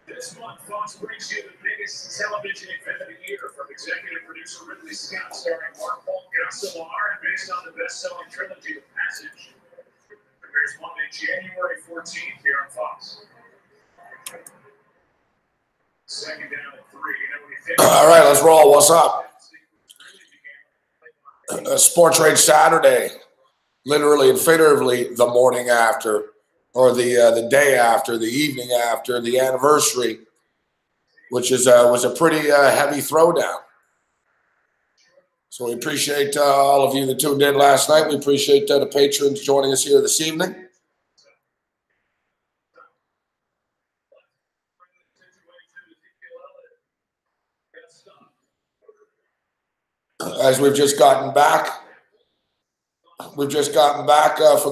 This month, Fox brings you the biggest television event of the year from executive producer Ridley Scott, starring Mark Holt, Gosselaar, and based on the best-selling trilogy The Passage. Premieres Monday, January 14th here on Fox. Second down at 3. All right, let's roll. What's up? Sports Rage Saturday, literally and figuratively the morning after, or the day after, the evening after the anniversary, which is was a pretty heavy throwdown. So we appreciate all of you that tuned in last night. We appreciate the patrons joining us here this evening. As we've just gotten back from the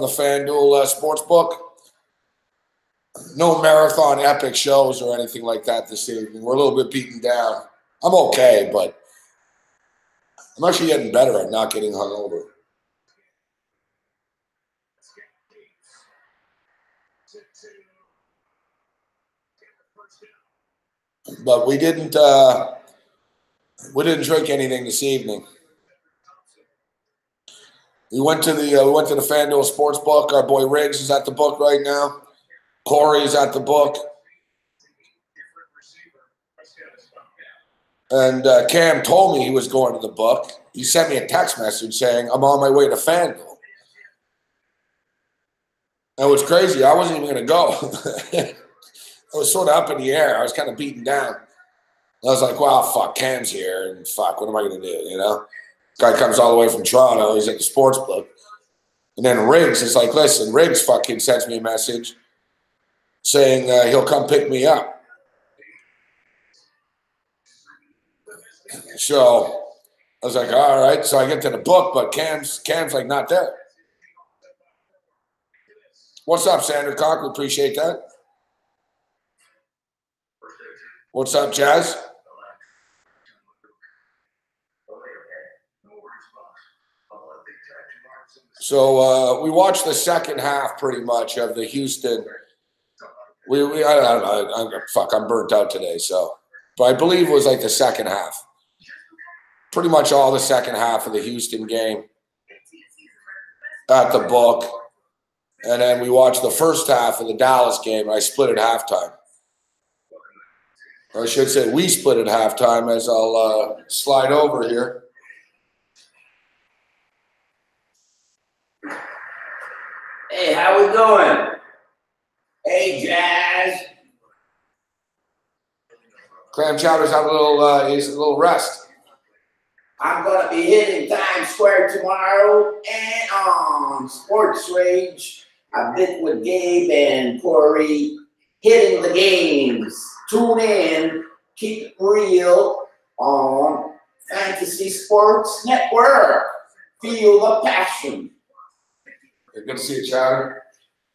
FanDuel Sportsbook. No marathon epic shows or anything like that this evening. We're a little bit beaten down. I'm okay, but I'm actually getting better at not getting hungover. But we didn't drink anything this evening. We went to the FanDuel Sportsbook. Our boy Riggs is at the book right now. Corey's at the book. And Cam told me he was going to the book. He sent me a text message saying, I'm on my way to FanDuel. And what's crazy, I wasn't even going to go. I was sort of up in the air. I was kind of beaten down. I was like, wow, fuck, Cam's here. And fuck, what am I going to do, you know? Guy comes all the way from Toronto. He's at the sports book. And then Riggs is like, listen, Riggs fucking sends me a message saying he'll come pick me up. So I was like, all right. So I get to the book, but Cam's like not there. What's up, Sandra Cock? We appreciate that. What's up, Jazz? So we watched the second half pretty much of the Houston. I don't know. I'm burnt out today. So, but I believe it was like the second half. Pretty much all the second half of the Houston game at the book. And then we watched the first half of the Dallas game. I split at halftime. Or I should say we split at halftime, as I'll slide over here. Hey, how we going? Hey, Jazz. Clam Chowder's having he's a little rest. I'm gonna be hitting Times Square tomorrow and on Sports Rage. I've been with Gabe and Corey hitting the games. Tune in, keep it real on Fantasy Sports Network. Feel the passion. Good to see you, Chowder.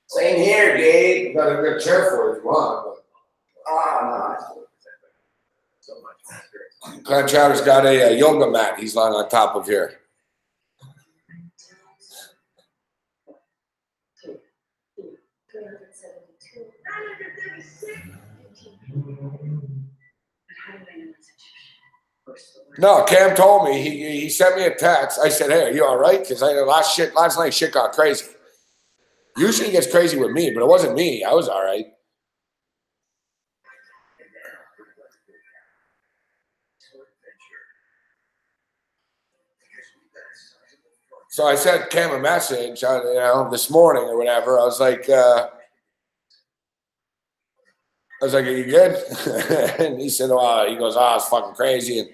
Same here, Gabe. We've got a good chair for you if you want. Clam Chowder's got a yoga mat he's lying on top of here. No, Cam told me, he sent me a text. I said, hey, are you all right? Because last night shit got crazy. Usually it gets crazy with me, but it wasn't me. I was all right. So I sent Cam a message, this morning or whatever. I was like, are you good? And he said, he goes, it's fucking crazy. And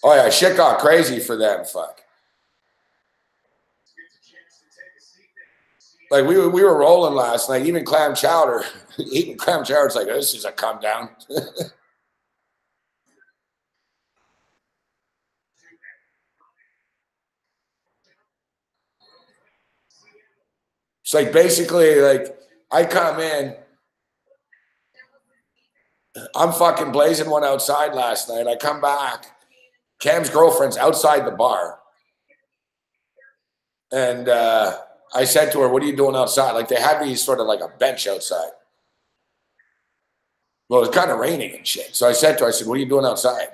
oh yeah, shit got crazy for them. Fuck. Like we were rolling last night. Even Clam Chowder, Chowder's like, this is a come down. It's like basically like I come in I'm fucking blazing one outside last night. I come back. Cam's girlfriend's outside the bar. And I said to her, what are you doing outside? Like they had these sort of like a bench outside. Well, it was kind of raining and shit. So I said to her, I said, what are you doing outside?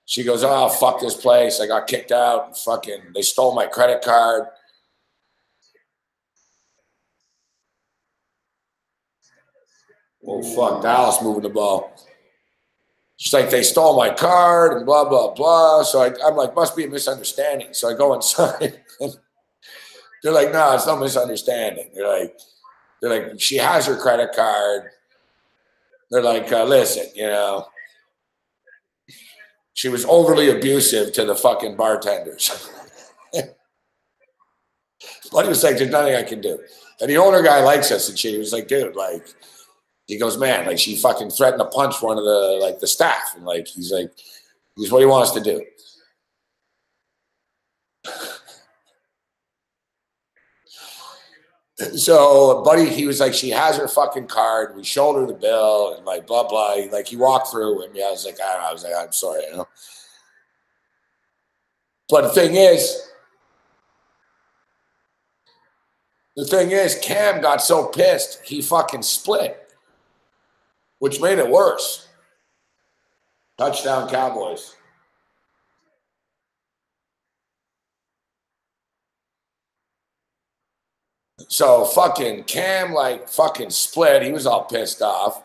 She goes, oh, fuck this place. I got kicked out and fucking, they stole my credit card. Oh, fuck, Dallas moving the ball. She's like, they stole my card and blah, blah, blah. So I'm like, must be a misunderstanding. So I go inside. They're like, no, it's no misunderstanding. They're like, she has her credit card. They're like, listen, you know, she was overly abusive to the fucking bartenders. But he was like, there's nothing I can do. And the owner guy likes us and shit. He was like, dude, like, he goes, man, like she fucking threatened to punch one of the staff. And like, he's like, what do you want us to do? So, buddy, he was like, she has her fucking card. We showed her the bill and like, blah, blah. Like, he walked through and I was like, I don't know. I was like, I'm sorry, you know. But the thing is, Cam got so pissed, he fucking split, which made it worse. Touchdown Cowboys. So fucking Cam like fucking split. He was all pissed off.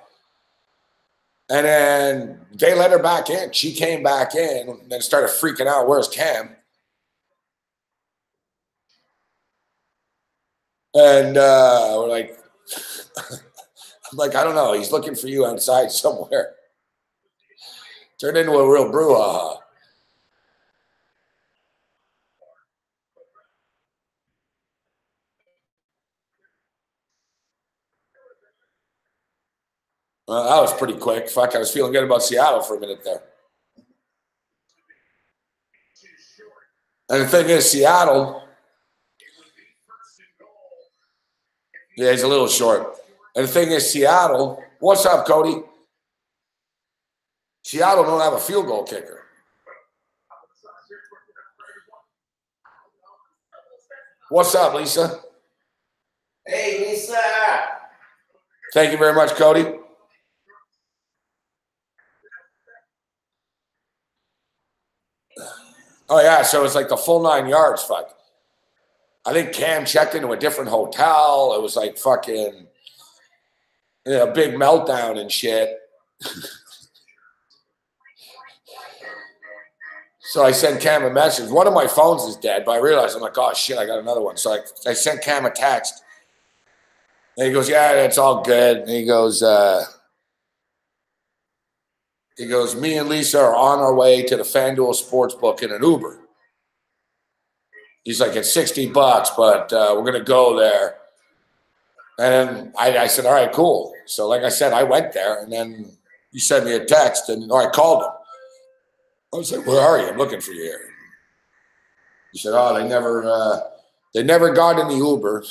And then they let her back in. She came back in and then started freaking out. Where's Cam? And we're like, I'm like, I don't know. He's looking for you outside somewhere. Turned into a real brouhaha. That was pretty quick. Fuck, I was feeling good about Seattle for a minute there. And the thing is, Seattle, yeah, he's a little short. And the thing is, Seattle, what's up, Cody? Seattle don't have a field goal kicker. What's up, Lisa? Hey, Lisa. Thank you very much, Cody. Oh, yeah, so it's like the full 9 yards, fuck. I think Cam checked into a different hotel. It was like fucking a big meltdown and shit. So I sent Cam a message. One of my phones is dead, but I realized, I'm like, oh, shit, I got another one. So I sent Cam a text. And he goes, yeah, that's all good. And he goes, me and Lisa are on our way to the FanDuel Sportsbook in an Uber. He's like, it's $60, but we're going to go there. And I said, all right, cool. So like I said, I went there, and then he sent me a text, or I called him. I was like, where are you? I'm looking for you here. He said, oh, they never got in the Uber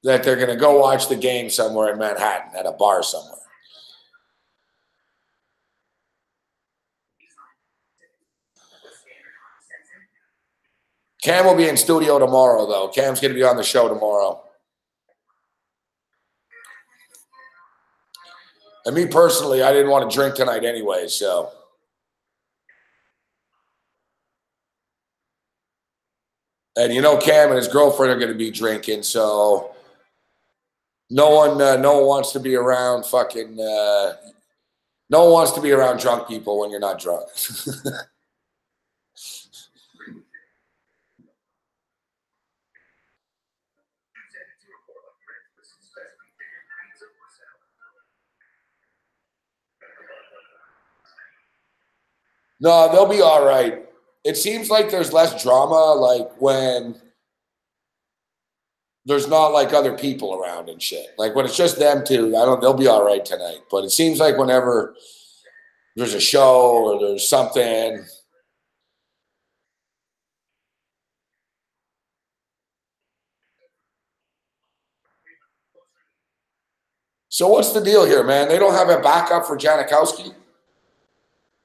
that they're going to go watch the game somewhere in Manhattan at a bar somewhere. Cam will be in studio tomorrow, though. Cam's going to be on the show tomorrow. And me personally, I didn't want to drink tonight anyway, so. And you know, Cam and his girlfriend are going to be drinking, so no one wants to be around fucking. No one wants to be around drunk people when you're not drunk. No, they'll be all right. It seems like there's less drama, like when there's not like other people around and shit. Like when it's just them two, they'll be all right tonight. But it seems like whenever there's a show or there's something. So what's the deal here, man? They don't have a backup for Janikowski?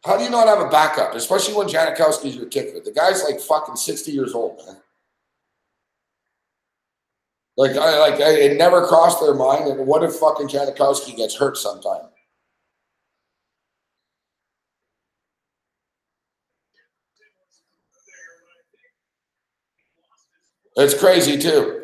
How do you not have a backup, especially when Janikowski's your kicker? The guy's like fucking 60 years old, man. It never crossed their mind. And what if fucking Janikowski gets hurt sometime? It's crazy too.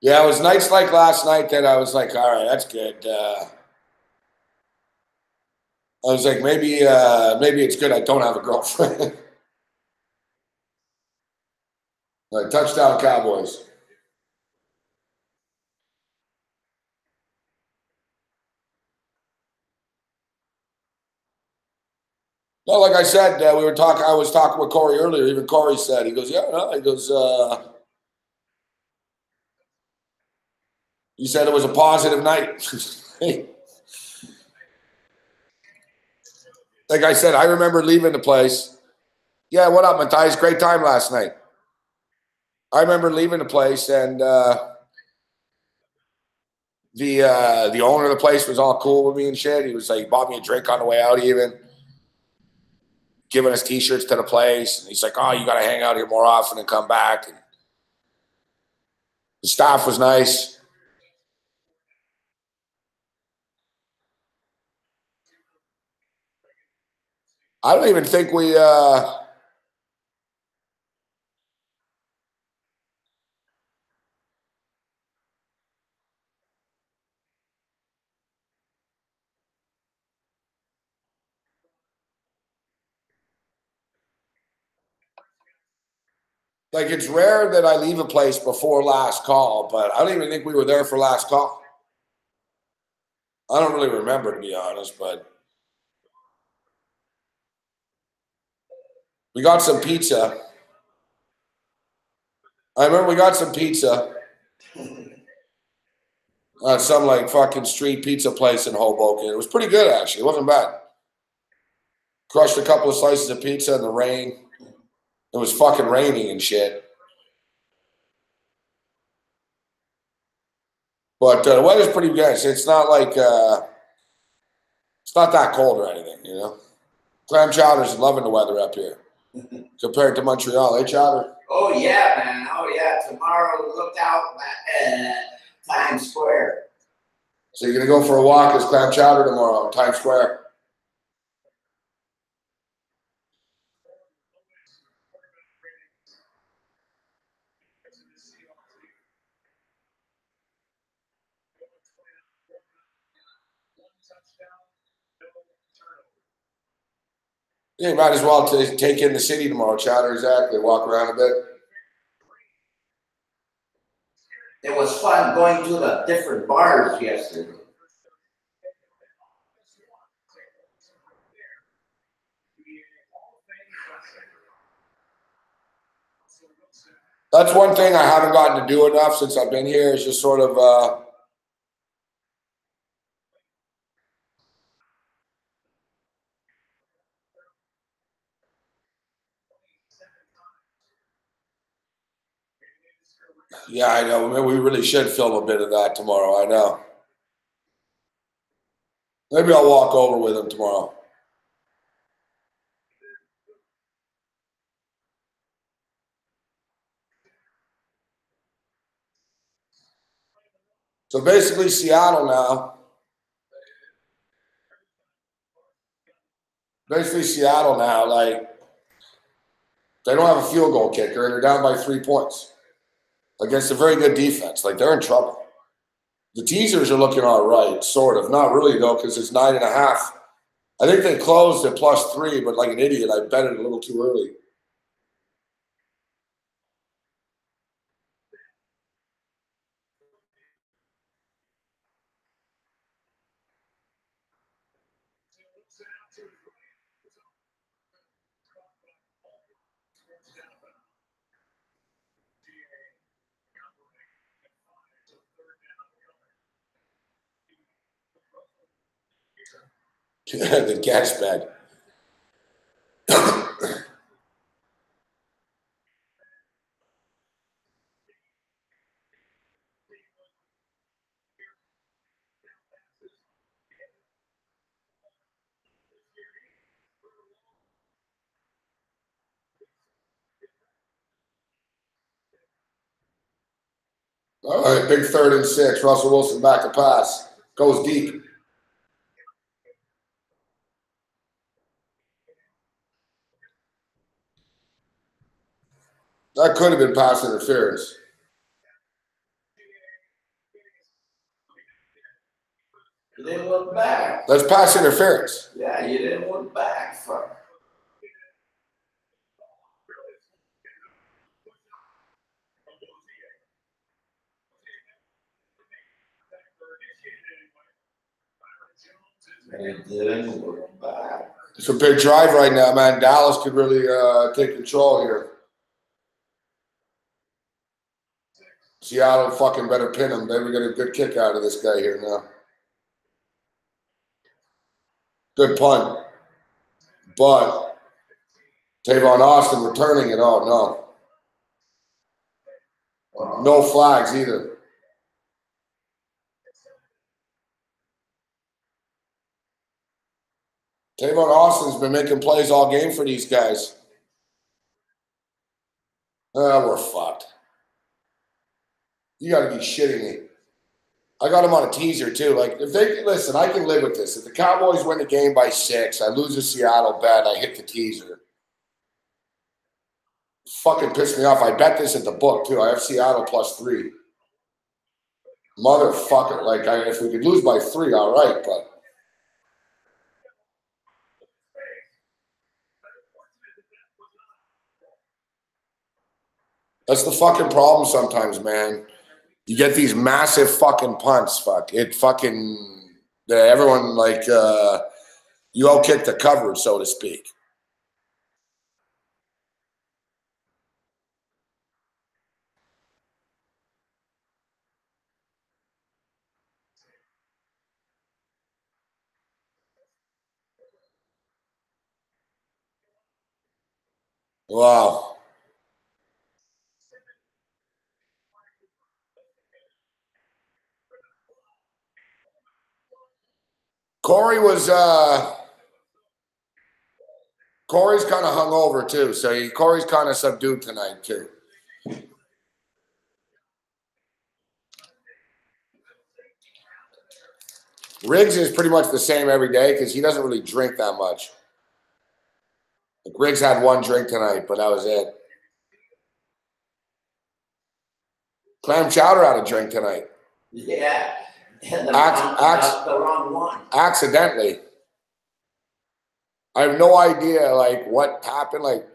Yeah, it was nights like last night that I was like, all right, that's good. I was like, maybe it's good I don't have a girlfriend. Like, touchdown Cowboys. No, like I said, I was talking with Corey earlier. Even Corey said, he goes, yeah, no. He goes, he said it was a positive night. Like I said, I remember leaving the place. Yeah, what up, Matthias? Great time last night. I remember leaving the place, and the owner of the place was all cool with me and shit. He was like, he bought me a drink on the way out, even giving us T-shirts to the place. And he's like, oh, you got to hang out here more often and come back. And the staff was nice. I don't even think we. Like, it's rare that I leave a place before last call, but I don't even think we were there for last call. I don't really remember, to be honest, but we got some pizza. I remember we got some pizza at some like fucking street pizza place in Hoboken. It was pretty good, actually. It wasn't bad. Crushed a couple of slices of pizza in the rain. It was fucking raining and shit. But the weather's pretty good. It's not like it's not that cold or anything, you know. Clam Chowder's loving the weather up here compared to Montreal, eh, Chowder? Oh yeah, man. Oh yeah. Tomorrow, look out at Times Square. So you're gonna go for a walk as Clam Chowder tomorrow in Times Square. Yeah, you might as well take in the city tomorrow, Chowder. Exactly. Walk around a bit. It was fun going to the different bars yesterday. That's one thing I haven't gotten to do enough since I've been here is just sort of yeah, I know. Maybe we really should film a bit of that tomorrow. I know. Maybe I'll walk over with him tomorrow. So basically, Seattle now. Like they don't have a field goal kicker, and they're down by 3 points against a very good defense. Like they're in trouble. The teasers are looking all right, sort of. Not really though, because it's 9.5. I think they closed at +3, but like an idiot, I bet it a little too early. The gas bag. All right, big 3rd and 6. Russell Wilson back to pass. Goes deep. That could have been pass interference. You didn't look back. That's pass interference. Yeah, you didn't look back. Fuck. You didn't look back. It's a big drive right now, man. Dallas could really take control here. Seattle fucking better pin him. They would get a good kick out of this guy here now. Good punt. But Tavon Austin returning it. Oh, no. No flags either. Tavon Austin's been making plays all game for these guys. We're fucked. You got to be shitting me. I got him on a teaser too. Like, if they listen, I can live with this. If the Cowboys win the game by 6, I lose a Seattle bet, I hit the teaser. Fucking pissed me off. I bet this at the book too. I have Seattle +3. Motherfucker. Like, if we could lose by 3, all right, but. That's the fucking problem sometimes, man. You get these massive fucking punts. Fuck. It fucking. Everyone, like, you all kick the coverage, so to speak. Wow. Corey was Corey's kind of hungover too, so Corey's kind of subdued tonight too. Riggs is pretty much the same every day because he doesn't really drink that much. Like, Riggs had 1 drink tonight, but that was it. Clam Chowder had a drink tonight. Yeah. And the wrong one. Accidentally. I have no idea, like, what happened. Like,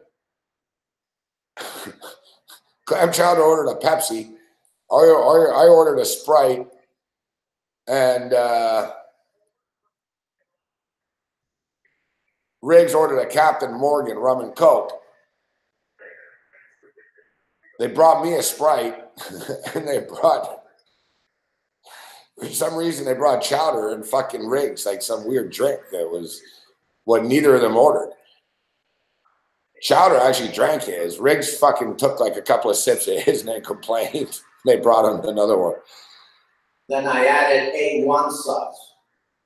Clam Chowder ordered a Pepsi. I ordered a Sprite. And Riggs ordered a Captain Morgan rum and Coke. They brought me a Sprite, and for some reason, they brought Chowder and fucking Riggs, like some weird drink that was what neither of them ordered. Chowder actually drank his. Riggs fucking took like a couple of sips of his and then complained. They brought him another one. Then I added A1 sauce.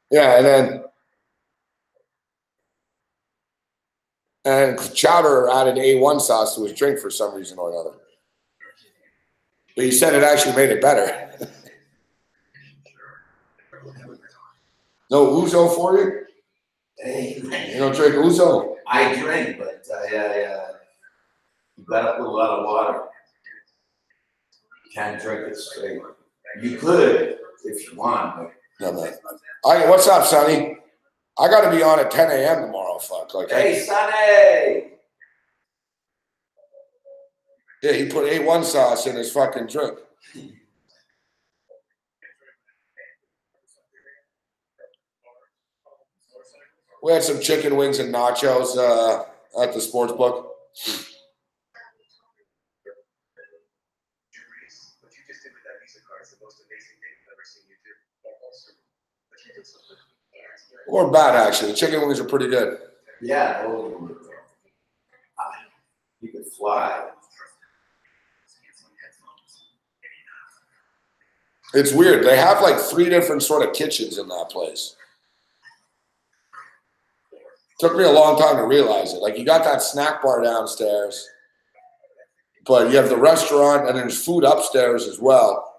Yeah, and Chowder added A1 sauce to his drink for some reason or another. But he said it actually made it better. No Ouzo for you? Hey, You don't drink Ouzo? I drink, but you gotta put a lot of water. You can't drink it straight. You could if you want, but. No, man. What's up, Sonny? I got to be on at 10 a.m. tomorrow. Fuck. Like, hey, Sonny! Yeah, he put A1 sauce in his fucking drink. We had some chicken wings and nachos at the sports book. Or bad, actually. The chicken wings are pretty good. Yeah, you could fly. It's weird. They have like 3 different sort of kitchens in that place. Took me a long time to realize it. Like, you got that snack bar downstairs, but you have the restaurant and there's food upstairs as well.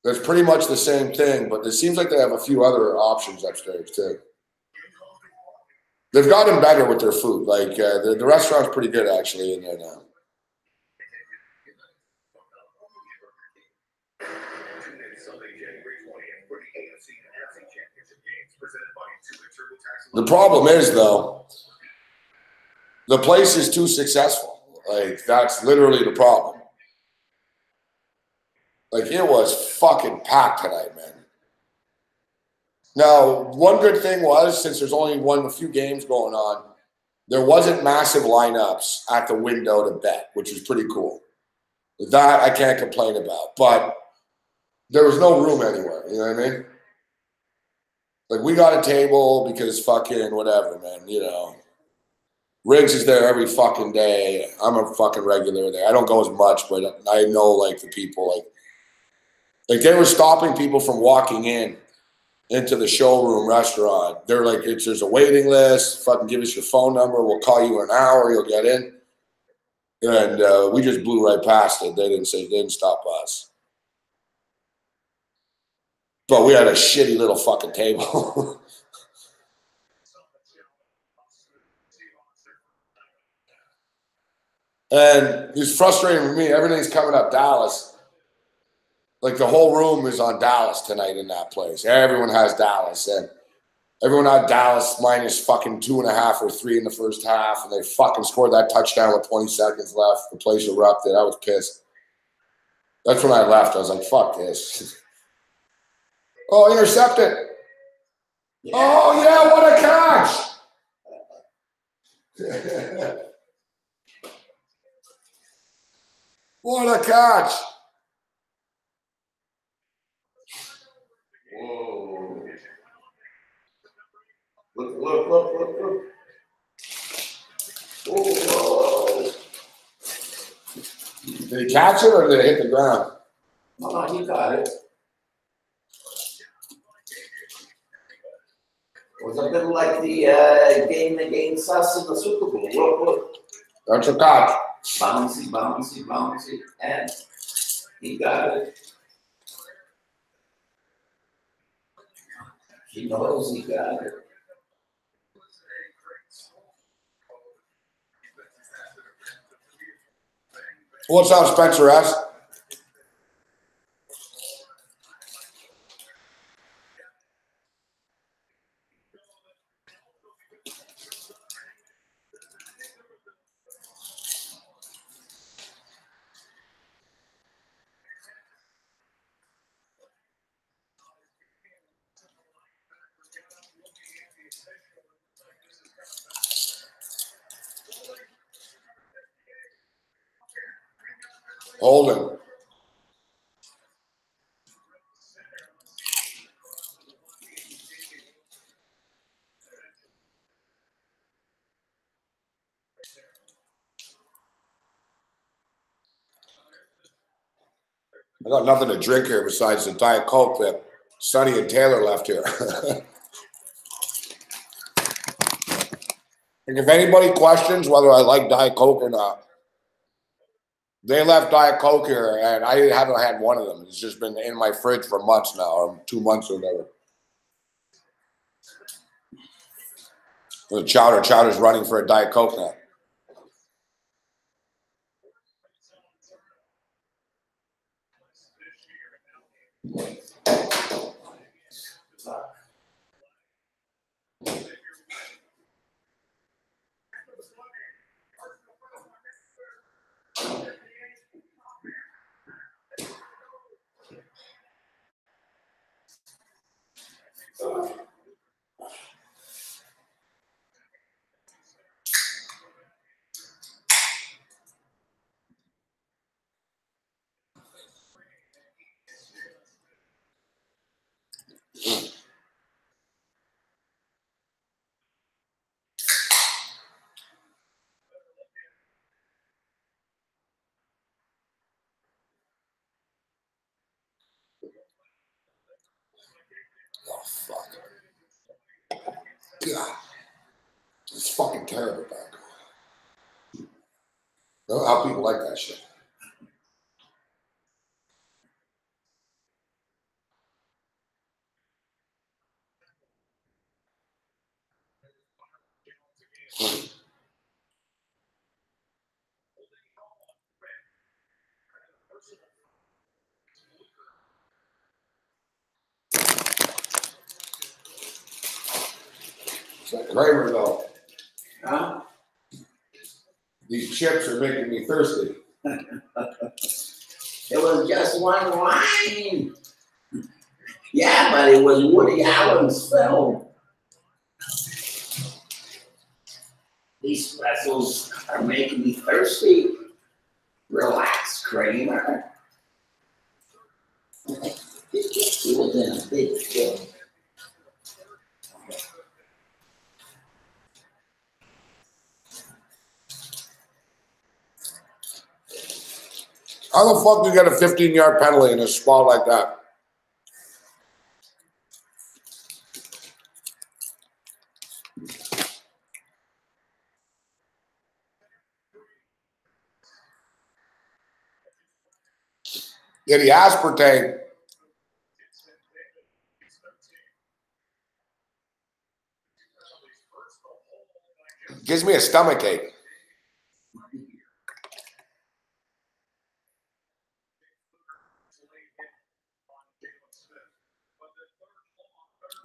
It's pretty much the same thing, but it seems like they have a few other options upstairs too. They've gotten better with their food. Like, the restaurant's pretty good actually in there now. The problem is, though, the place is too successful. Like, that's literally the problem. Like, it was fucking packed tonight, man. Now, one good thing was, since there's only a few games going on, there wasn't massive lineups at the window to bet, which was pretty cool. That I can't complain about. But there was no room anywhere. You know what I mean? Like, we got a table because fucking whatever, man. You know, Riggs is there every fucking day. I'm a fucking regular there. I don't go as much, but I know, like, the people. Like they were stopping people from walking into the showroom restaurant. They're like, there's a waiting list. Fucking give us your phone number. We'll call you in an hour. You'll get in. And we just blew right past it. They didn't stop us. But we had a shitty little fucking table. And it's frustrating for me. Everything's coming up Dallas. Like, the whole room is on Dallas tonight in that place. Everyone has Dallas. And everyone had Dallas minus fucking 2.5 or 3 in the first half. And they fucking scored that touchdown with 20 seconds left. The place erupted. I was pissed. That's when I left. I was like, fuck this. Oh, intercepted. Yeah. Oh, yeah, what a catch. What a catch. Whoa. Look. Whoa. Did he catch it or did it hit the ground? No, he got it. It was a bit like the game against us in the Super Bowl. Look. That's a catch. Bouncy. And he got it. He knows he got it. What's up, Spencer S? Holding. I got nothing to drink here besides the Diet Coke that Sonny and Taylor left here. And if anybody questions whether I like Diet Coke or not, they left Diet Coke here, and I haven't had one of them. It's just been in my fridge for months now, or 2 months or whatever. The Chowder's running for a Diet Coke now. God, it's fucking terrible back. I don't know how people like that shit. It's like Kramer though. Huh? These chips are making me thirsty. It was just one line. Yeah, but it was Woody Allen's film. These pretzels are making me thirsty. Relax, Kramer. He was in a big film. How the fuck do you get a 15-yard penalty in a spot like that? Yeah, the aspartame gives me a stomach ache.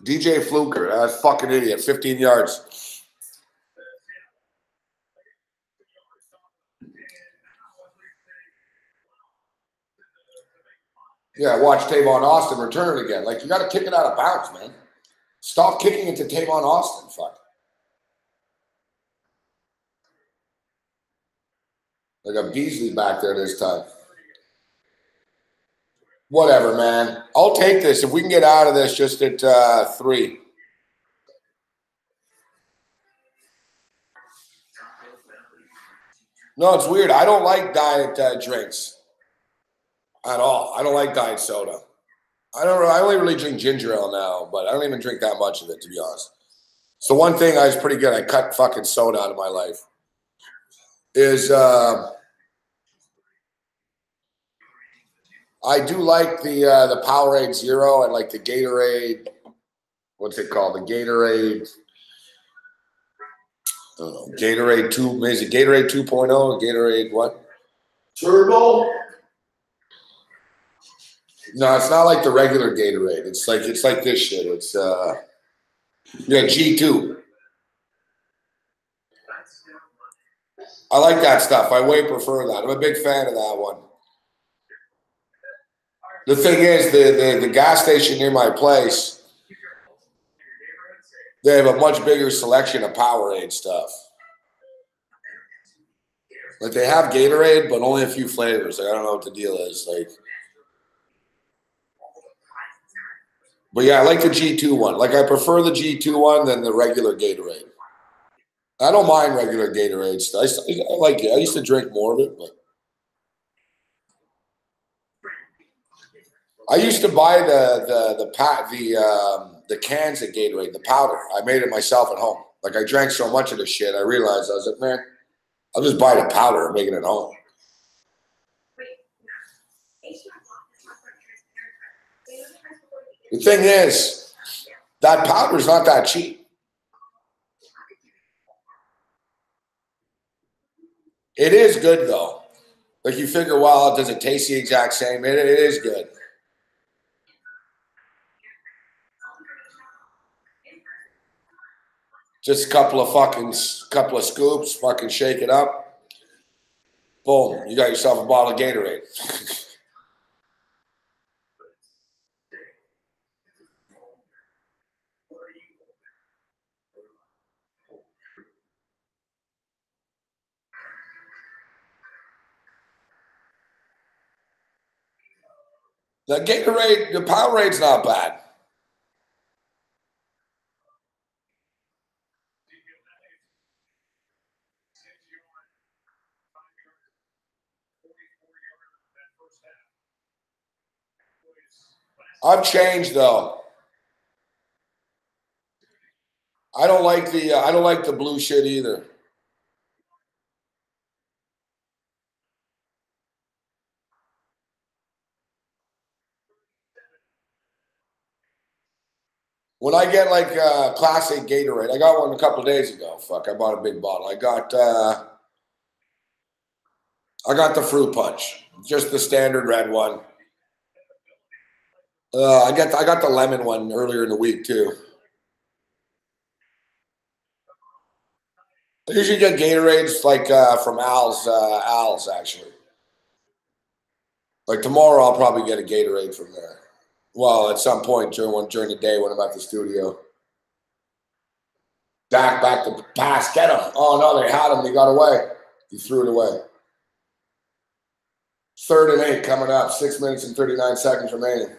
DJ Fluker, that fucking idiot, 15 yards. Yeah, watch Tavon Austin return it again. Like, you got to kick it out of bounds, man. Stop kicking it to Tavon Austin. Fuck. Like a Beasley back there this time. Whatever, man. I'll take this. If we can get out of this just at 3. No, it's weird. I don't like diet drinks at all. I don't like diet soda. I only really drink ginger ale now, but I don't even drink that much of it, to be honest. So one thing I was pretty good. I cut fucking soda out of my life. Is I do like the Powerade Zero and like the Gatorade. What's it called? The Gatorade. I don't know. Gatorade 2. Is it Gatorade 2.0 or Gatorade what? Turbo? No, it's not like the regular Gatorade. It's like this shit. It's G2. I like that stuff. I way prefer that. I'm a big fan of that one. The thing is, the gas station near my place, they have a much bigger selection of Powerade stuff. Like they have Gatorade, but only a few flavors. Like, I don't know what the deal is. Like, but yeah, I like the G2 one. Like I prefer the G2 one than the regular Gatorade. I don't mind regular Gatorade stuff. I like it. I used to drink more of it, but I used to buy the cans of Gatorade, the powder. I made it myself at home. Like I drank so much of this shit, I realized I was like, man, I'll just buy the powder and make it at home. The thing is, that powder's not that cheap. It is good though. Like you figure, well, does it taste the exact same? It is good. Just a couple of scoops, fucking shake it up. Boom, you got yourself a bottle of Gatorade. The Gatorade, the Powerade's not bad. I've changed though. I don't like the blue shit either. When I get like classic Gatorade, I got one a couple of days ago. Fuck, I bought a big bottle. I got the fruit punch, just the standard red one. I got the lemon one earlier in the week too. I usually get Gatorades like from Al's actually. Like tomorrow, I'll probably get a Gatorade from there. Well, at some point during the day when I'm at the studio. Dak back to pass, get him. Oh no, they had him. They got away. He threw it away. 3rd and 8 coming up. 6 minutes and 39 seconds remaining.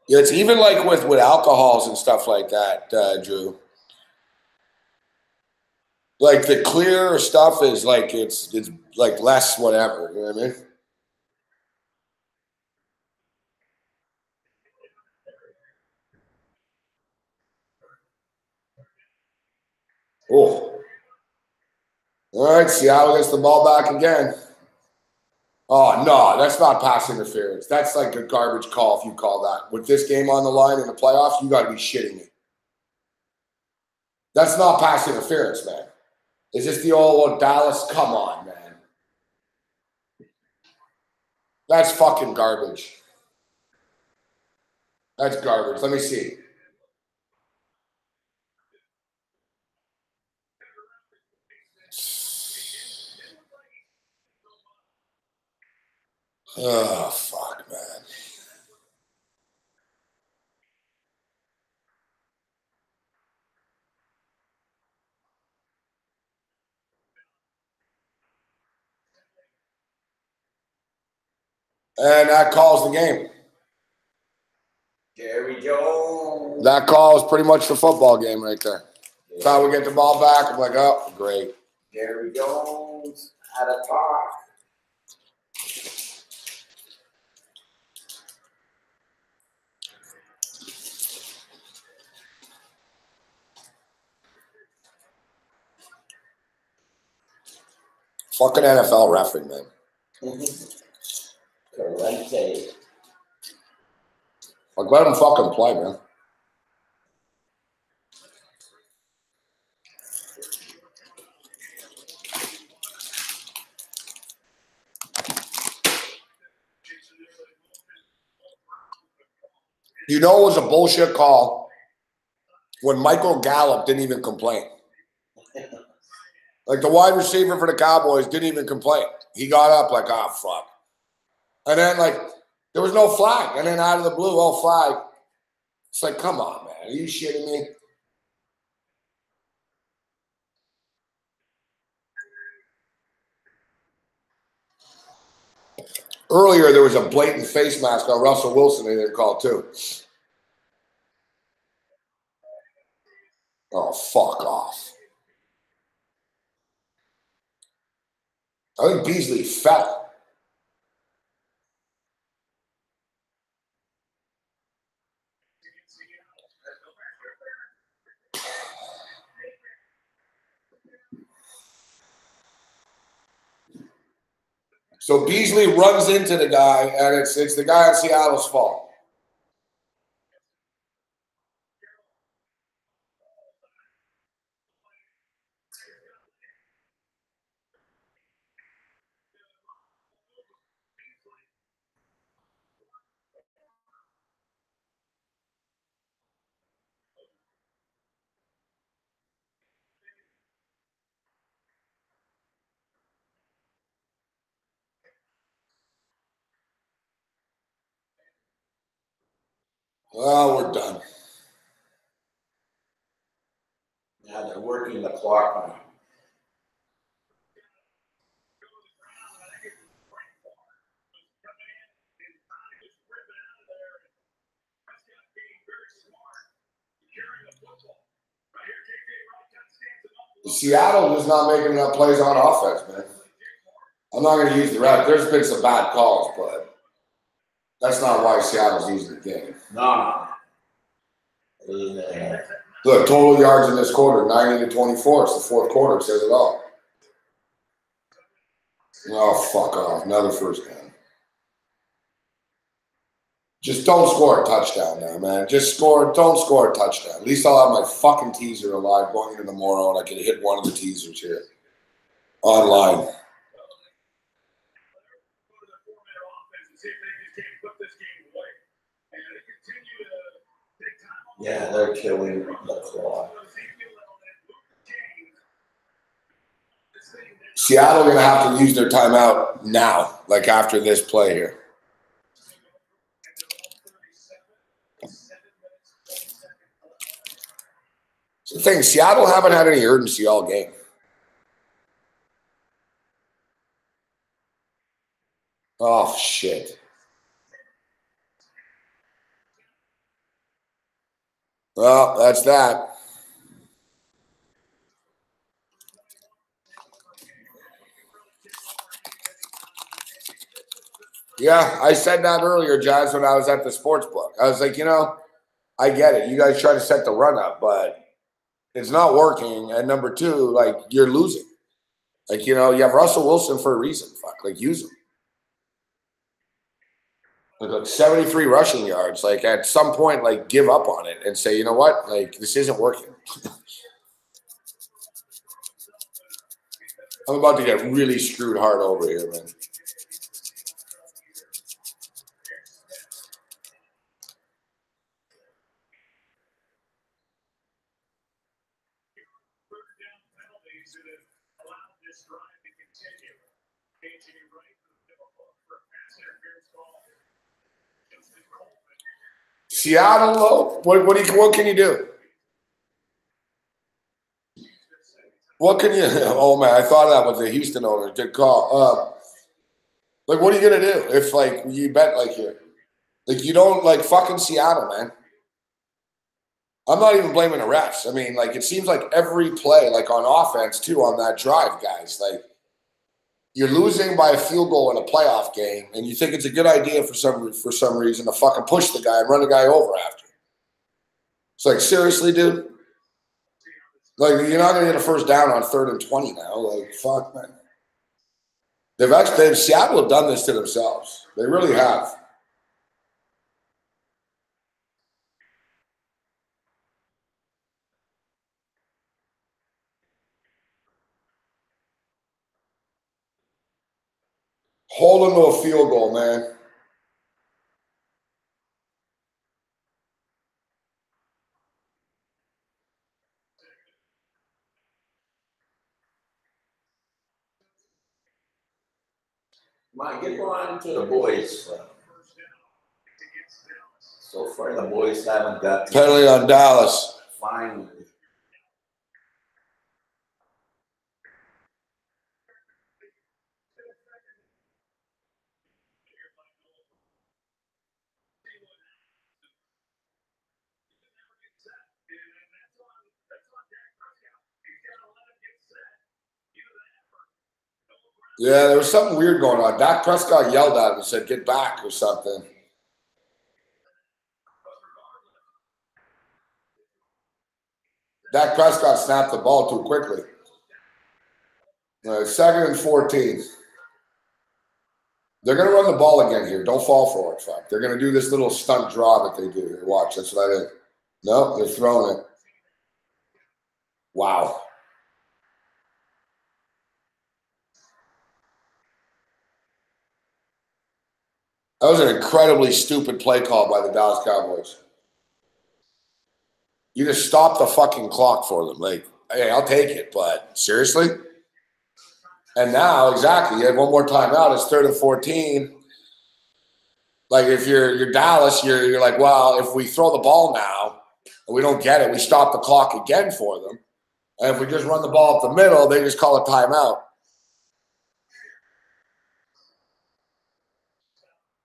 Yeah, it's even like with alcohols and stuff like that, Drew. Like the clear stuff is like it's like less whatever. You know what I mean? Oh. All right, Seattle gets the ball back again. Oh no, that's not pass interference. That's like a garbage call if you call that. With this game on the line in the playoffs, you got to be shitting me. That's not pass interference, man. Is this the old Dallas? Come on, man. That's fucking garbage. That's garbage. Let me see. Oh, fuck, man. And that calls the game. Jerry Jones. That calls pretty much the football game right there. Yeah. Thought we get the ball back. I'm like, oh, great. Jerry Jones at a top. Fucking NFL referee, man. Correct. Like, let him fucking play, man. You know it was a bullshit call when Michael Gallup didn't even complain. Like the wide receiver for the Cowboys didn't even complain. He got up like, oh, fuck. And then, like, there was no flag. And then out of the blue, oh, flag. It's like, come on, man. Are you shitting me? Earlier, there was a blatant face mask on Russell Wilson they didn't call, too. Oh, fuck off. I think Beasley fell. So Beasley runs into the guy, and it's the guy in Seattle's fault. Well, we're done. Now they're working the clock on. Seattle is not making enough plays on offense, man. I'm not going to use the ref. There's been some bad calls, but that's not why Seattle's using the game. No. Yeah. Look, total yards in this quarter, 90-24. It's the fourth quarter. It says it all. Oh, fuck off. Another first down. Just don't score a touchdown now, man. Don't score a touchdown. At least I'll have my fucking teaser alive going into tomorrow, and I can hit one of the teasers here online. Yeah, they're killing the clock. Seattle going to have to use their timeout now, like after this play here. So the thing, Seattle haven't had any urgency all game. Oh, shit. Well, that's that. Yeah, I said that earlier, Jazz, when I was at the sports book. I was like, I get it. You guys try to set the run up, but it's not working. And number two, like, you're losing. Like, you have Russell Wilson for a reason. Fuck, like, use him. Like 73 rushing yards. Like, at some point, like, give up on it and say, you know what? Like, this isn't working. I'm about to get really screwed hard over here, man. Seattle, what can you do? What can you? Oh man, I thought that was a Houston owner. Good call. Like, what are you gonna do if like you bet like here? Like you don't like fucking Seattle, man. I'm not even blaming the refs. I mean, like it seems like every play, like on offense too, on that drive, guys, like you're losing by a field goal in a playoff game, and you think it's a good idea for some reason to fucking push the guy and run the guy over after. It's like, seriously, dude? Like, you're not going to get a first down on 3rd and 20 now. Like, fuck, man. Seattle have done this to themselves. They really have. Hold them to a field goal, man. Come on, get on to the boys. So far, the boys haven't got to Penalty on Dallas. finally. Yeah, there was something weird going on. Dak Prescott yelled at him and said, "Get back," or something. Dak Prescott snapped the ball too quickly. 2nd and 14. They're going to run the ball again here. Don't fall for it, fuck. They're going to do this little stunt draw that they do here. Watch, that's what I did. No, they're throwing it. Wow. That was an incredibly stupid play call by the Dallas Cowboys. You just stop the fucking clock for them. Like, hey, I'll take it, but seriously? And now, exactly, you have one more timeout. It's 3rd and 14. Like, if you're Dallas, you're like, well, if we throw the ball now and we don't get it, we stop the clock again for them. And if we just run the ball up the middle, they just call a timeout.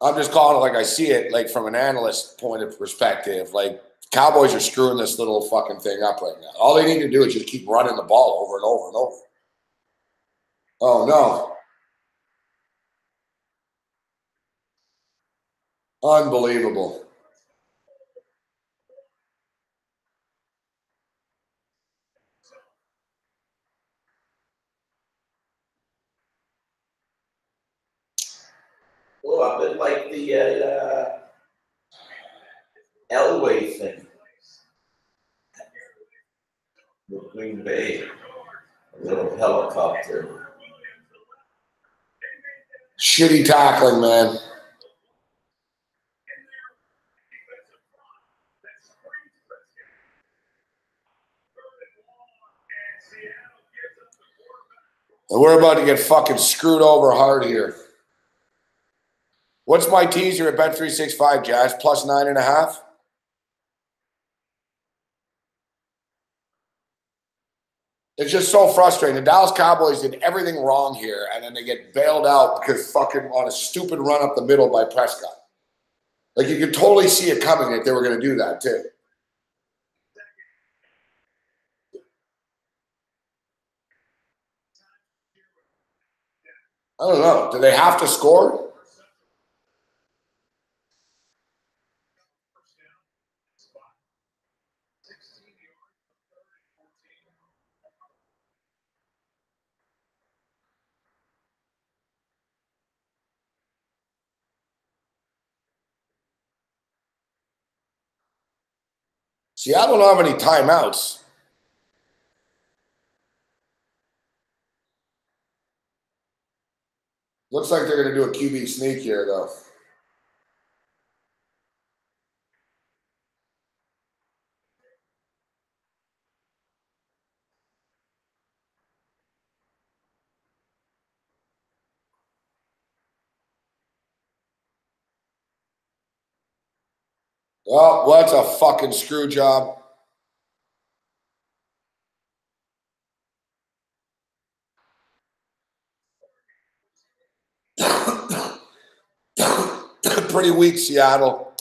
I'm just calling it like I see it, like from an analyst point of perspective. Like, Cowboys are screwing this little fucking thing up right now. All they need to do is just keep running the ball over and over and over. Oh, no. Unbelievable. Oh, a bit like the Elway thing with Green Bay. A little helicopter. Shitty tackling, man. And we're about to get fucking screwed over hard here. What's my teaser at Bet365, Jazz? Plus 9.5? It's just so frustrating. The Dallas Cowboys did everything wrong here, and then they get bailed out because fucking on a stupid run up the middle by Prescott. Like, you could totally see it coming that they were going to do that, too. I don't know. Do they have to score? See, I don't have any timeouts. Looks like they're going to do a QB sneak here, though. Well, that's a fucking screw job. Pretty weak, Seattle.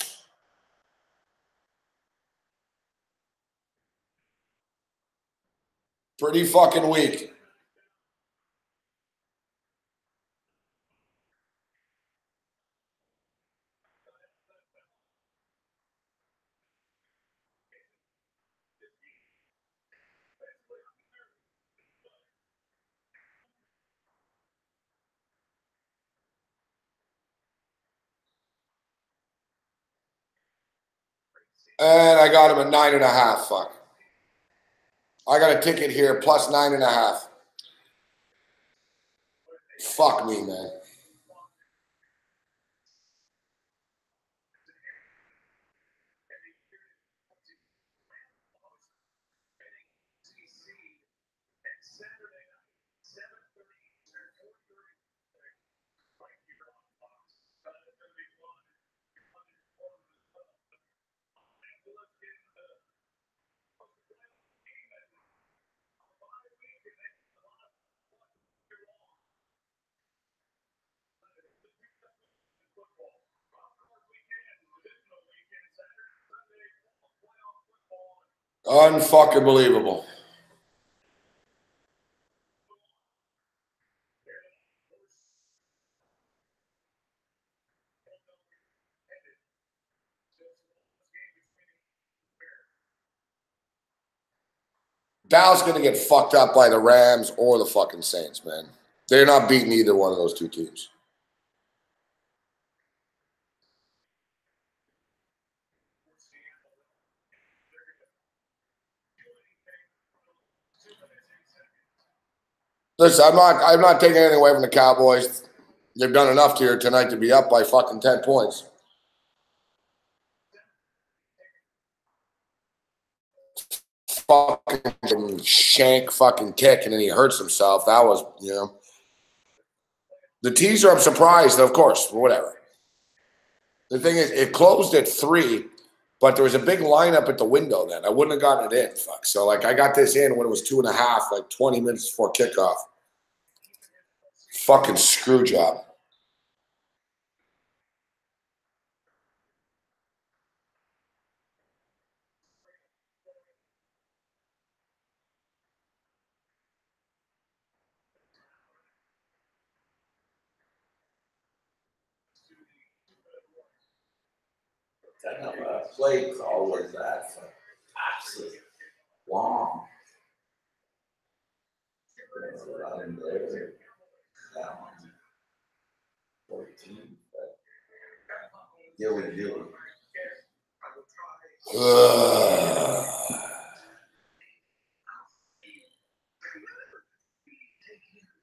Pretty fucking weak. And I got him at 9.5. Fuck. I got a ticket here, plus 9.5. Fuck me, man. Unfucking believable. Dallas going to get fucked up by the Rams or the fucking Saints, man. They're not beating either one of those two teams. Listen, I'm not taking anything away from the Cowboys. They've done enough here tonight to be up by fucking 10 points. Fucking shank fucking kick, and then he hurts himself. That was, you know. The teaser, I'm surprised, of course, whatever. The thing is, it closed at 3, but there was a big lineup at the window then. I wouldn't have gotten it in. Fuck. So, like, I got this in when it was 2.5, like 20 minutes before kickoff. Fucking screw job. kind of a play call was that for absolutely long. Around there, down 14, but Gilly.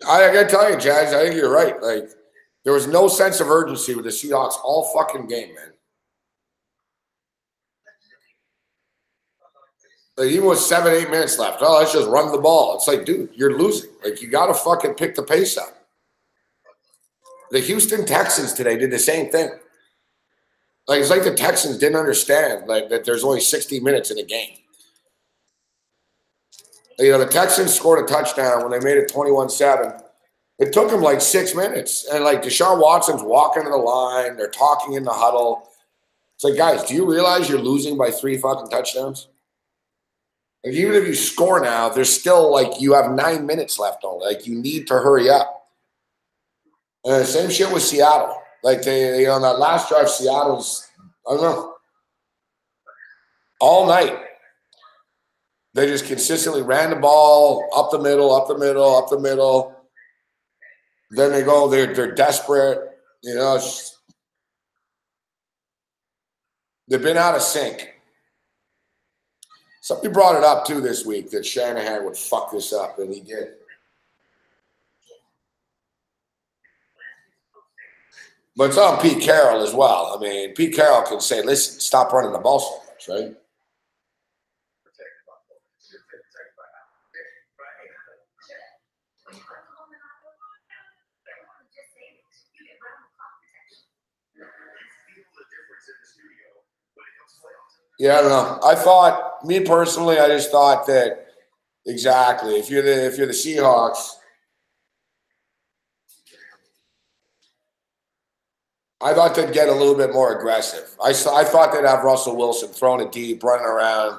I gotta tell you, Jazz, I think you're right. Like, there was no sense of urgency with the Seahawks all fucking game, man. Like, even with 7-8 minutes left, oh, let's just run the ball. It's like, dude, you're losing. Like, you got to fucking pick the pace up. The Houston Texans today did the same thing. Like, it's like the Texans didn't understand like that there's only 60 minutes in a game. You know, the Texans scored a touchdown when they made it 21-7. It took them like 6 minutes. And like Deshaun Watson's walking to the line. They're talking in the huddle. It's like, guys, do you realize you're losing by 3 fucking touchdowns? Like, even if you score now, there's still like you have 9 minutes left on. Like, you need to hurry up. And same shit with Seattle. Like, they on that last drive, Seattle's, I don't know, all night. They just consistently ran the ball up the middle, up the middle, up the middle. Then they go, they're desperate. You know, they've been out of sync. Somebody brought it up, too, this week that Shanahan would fuck this up, and he did. But it's on Pete Carroll as well. I mean, Pete Carroll can say, listen, stop running the ball so much, right? Yeah, I don't know. I thought, me personally, I just thought that exactly. If you're the Seahawks, I thought they'd get a little bit more aggressive. I thought they'd have Russell Wilson throwing it deep, running around,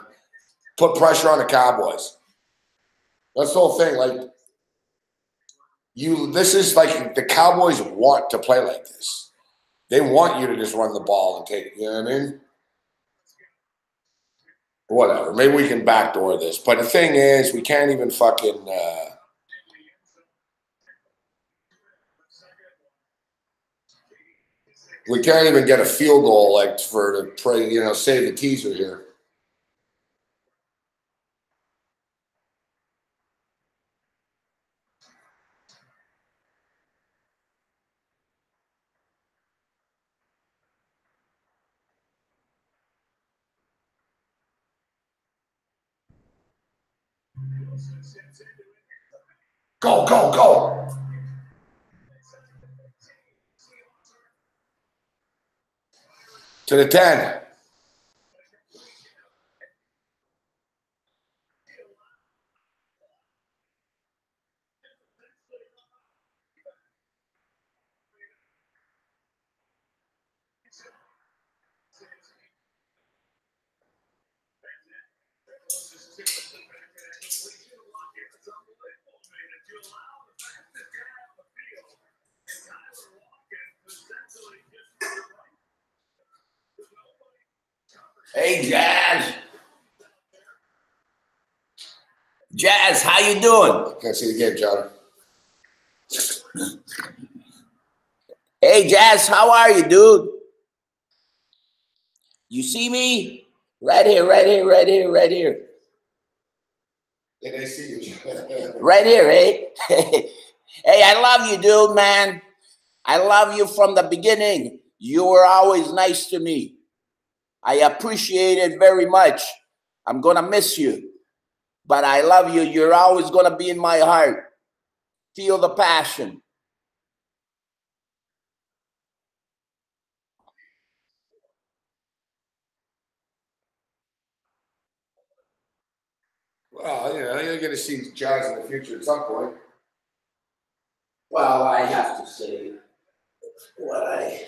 put pressure on the Cowboys. That's the whole thing. Like, this is like the Cowboys want to play like this. They want you to just run the ball and take it. You know what I mean? Whatever. Maybe we can backdoor this. But the thing is, we can't even fucking we can't even get a field goal like to pray, you know, save the teaser here. Go, go, go. To the 10. Hey, Jazz. Jazz, how you doing? Can't see the game, John. Hey, Jazz, how are you, dude? You see me? Right here, right here, right here, right here. Yeah, they see you. Right here, eh? Hey, I love you, dude, man. I love you from the beginning. You were always nice to me. I appreciate it very much. I'm going to miss you. But I love you. You're always going to be in my heart. Feel the passion. Well, you know, you're going to see Jazz in the future at some point. Well, I have to say what I...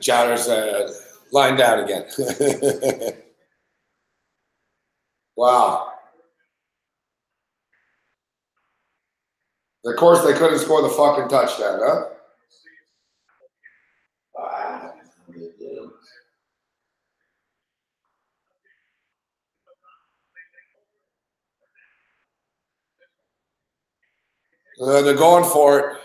Jotter's lying down again. Wow. Of course, they couldn't score the fucking touchdown, huh? They're going for it.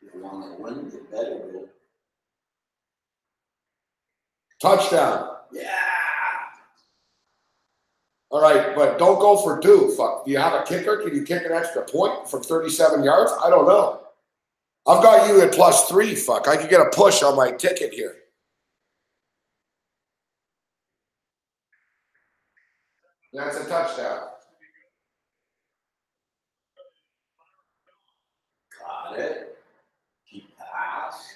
You want to win, you better win. Touchdown. Yeah. All right, but don't go for two. Fuck. Do you have a kicker? Can you kick an extra point from 37 yards? I don't know. I've got you at +3. Fuck. I could get a push on my ticket here. That's a touchdown. Got it. Keep pass.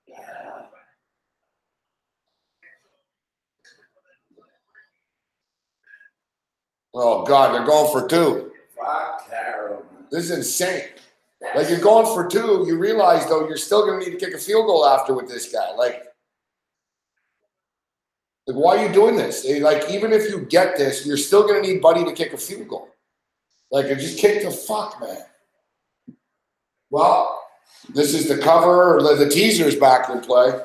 Yeah. Oh, God, they're going for two. Fuck Carol. This is insane. Like, you're going for two. You realize, though, you're still going to need to kick a field goal after with this guy. Like, why are you doing this? Like, even if you get this, you're still going to need Buddy to kick a field goal. Like, just kick the fuck, man. Well, this is the cover, or the teaser's back in play.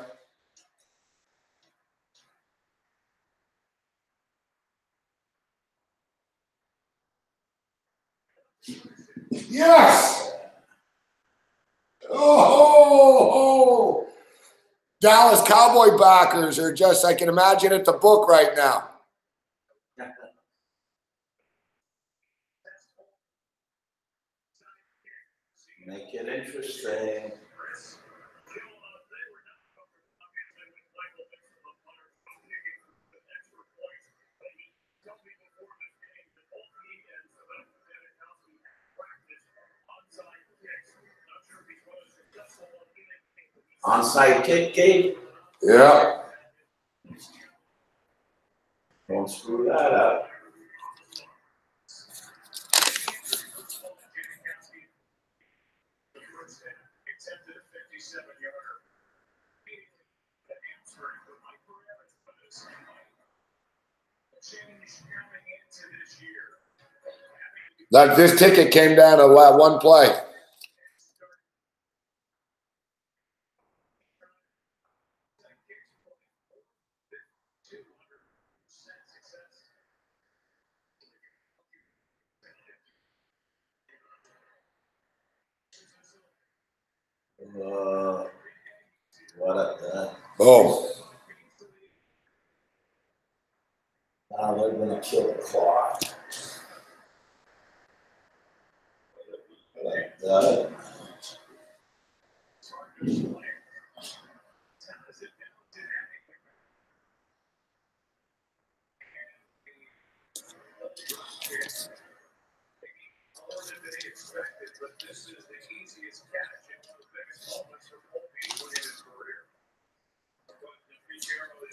Yes! Oh! Dallas Cowboy backers are just, I can imagine at the book right now. Make it interesting. Onside kick, Gabe. Yeah. Don't screw that up. Like, this ticket came down to one play. What a Oh. Now they're gonna kill the clock. Like that.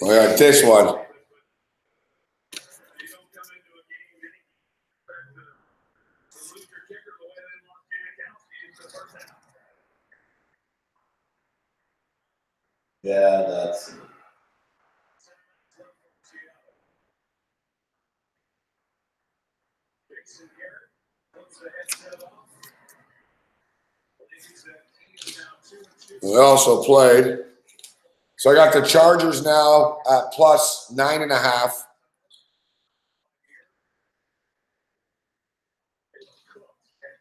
I got this one. Yeah, that's it. We also played. So I got the Chargers now at +9.5.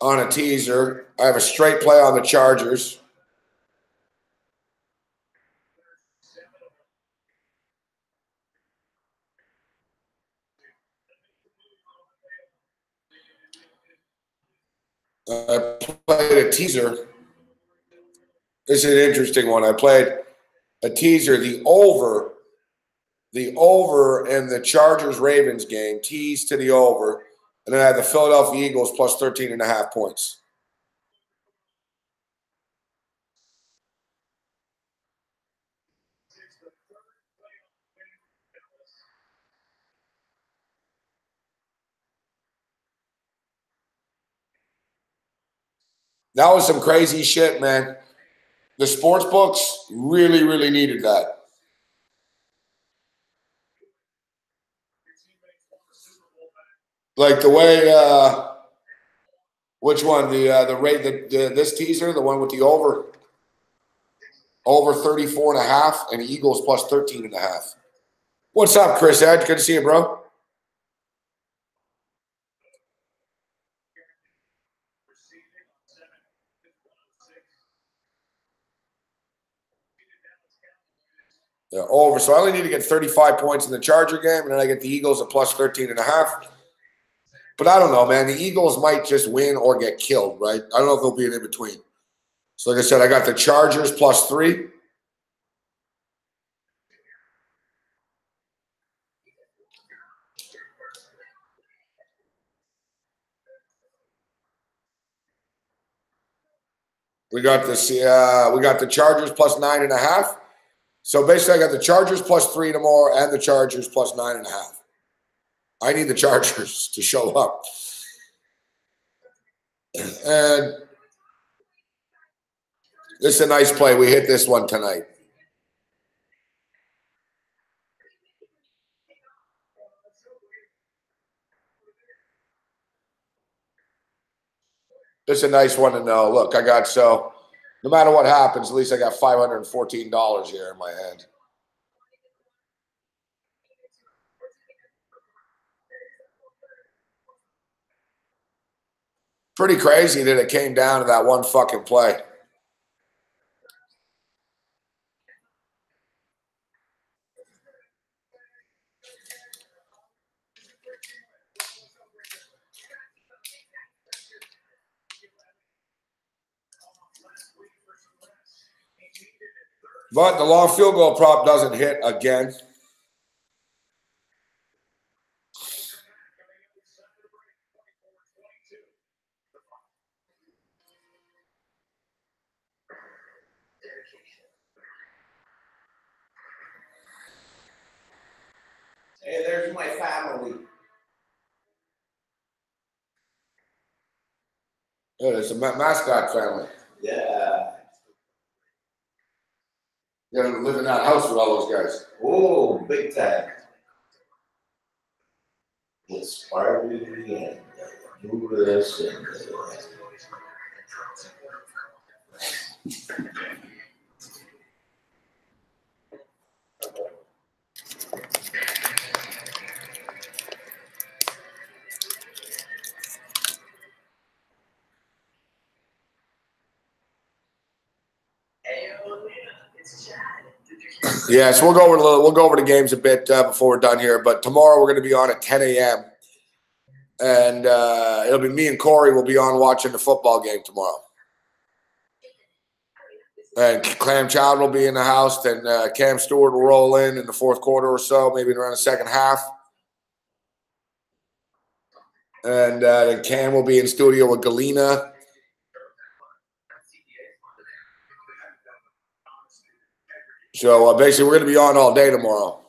On a teaser. I have a straight play on the Chargers. I played a teaser. This is an interesting one. I played a teaser, the over in the Chargers-Ravens game, tease to the over, and then I had the Philadelphia Eagles +13.5 points. That was some crazy shit, man. The sports books really, really needed that. Like the way, which one? The rate, this teaser, the one with the over 34.5, and the Eagles plus 13.5. What's up, Chris Edge? Good to see you, bro. Yeah, over. So I only need to get 35 points in the Charger game, and then I get the Eagles at plus 13.5. But I don't know, man. The Eagles might just win or get killed, right? I don't know if there'll be an in-between. So like I said, I got the Chargers plus 3. We got the Chargers plus 9.5. So basically, I got the Chargers plus 3 tomorrow and the Chargers plus 9.5. I need the Chargers to show up. And this is a nice play. We hit this one tonight. This is a nice one to know. Look, no matter what happens, at least I got $514 here in my hand. Pretty crazy that it came down to that one fucking play. But the long field goal prop doesn't hit again. Hey, there's my family. Yeah, it's a mascot family. Yeah. You gotta live in that house with all those guys. Oh, big time. It's Barbie and do this and Yeah, so we'll go over the games a bit before we're done here. But tomorrow we're going to be on at 10 a.m. and it'll be me and Corey will be on watching the football game tomorrow. And Clam Child will be in the house. Then Cam Stewart will roll in the fourth quarter or so, maybe around the second half. And then Cam will be in studio with Galena. So basically, we're going to be on all day tomorrow.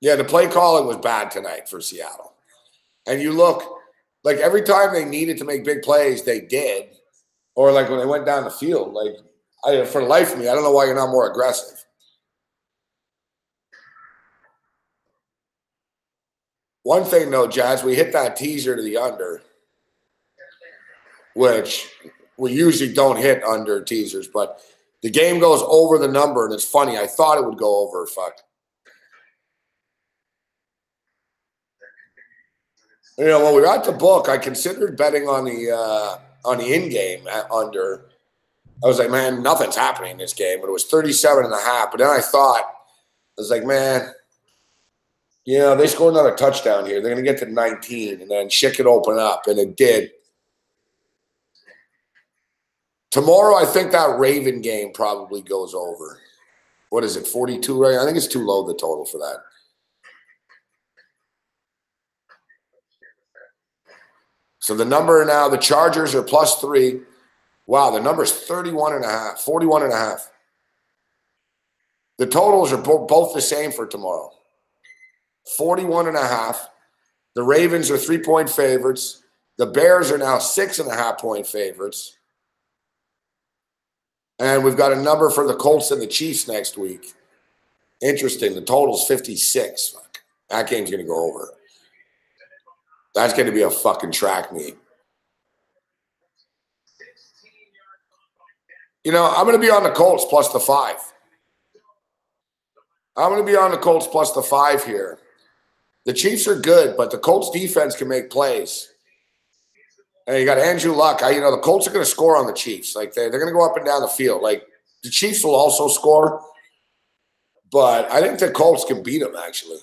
Yeah, the play calling was bad tonight for Seattle. And you look, like every time they needed to make big plays, they did. Or like when they went down the field, for the life of me, I don't know why you're not more aggressive. One thing, though, Jazz, we hit that teaser to the under, which we usually don't hit under teasers, but the game goes over the number, and it's funny. I thought it would go over. Fuck. You know, when we were at the book, I considered betting on the in-game under. I was like, man, nothing's happening in this game. But it was 37.5. But then I thought, I was like, man, you know, they scored another touchdown here. They're going to get to 19, and then shit could open up, and it did. Tomorrow, I think that Raven game probably goes over. What is it, 42, right? I think it's too low, the total for that. So the number now, the Chargers are plus 3. Wow, the number's 41.5, 41.5. The totals are both the same for tomorrow. 41.5. The Ravens are 3-point favorites. The Bears are now 6.5-point favorites. And we've got a number for the Colts and the Chiefs next week. Interesting. The total's 56. Fuck. That game's going to go over. That's going to be a fucking track meet. You know, I'm going to be on the Colts plus the 5. I'm going to be on the Colts plus the 5 here. The Chiefs are good, but the Colts defense can make plays. And you got Andrew Luck. You know, the Colts are going to score on the Chiefs. Like, they're going to go up and down the field. Like, the Chiefs will also score. But I think the Colts can beat them, actually.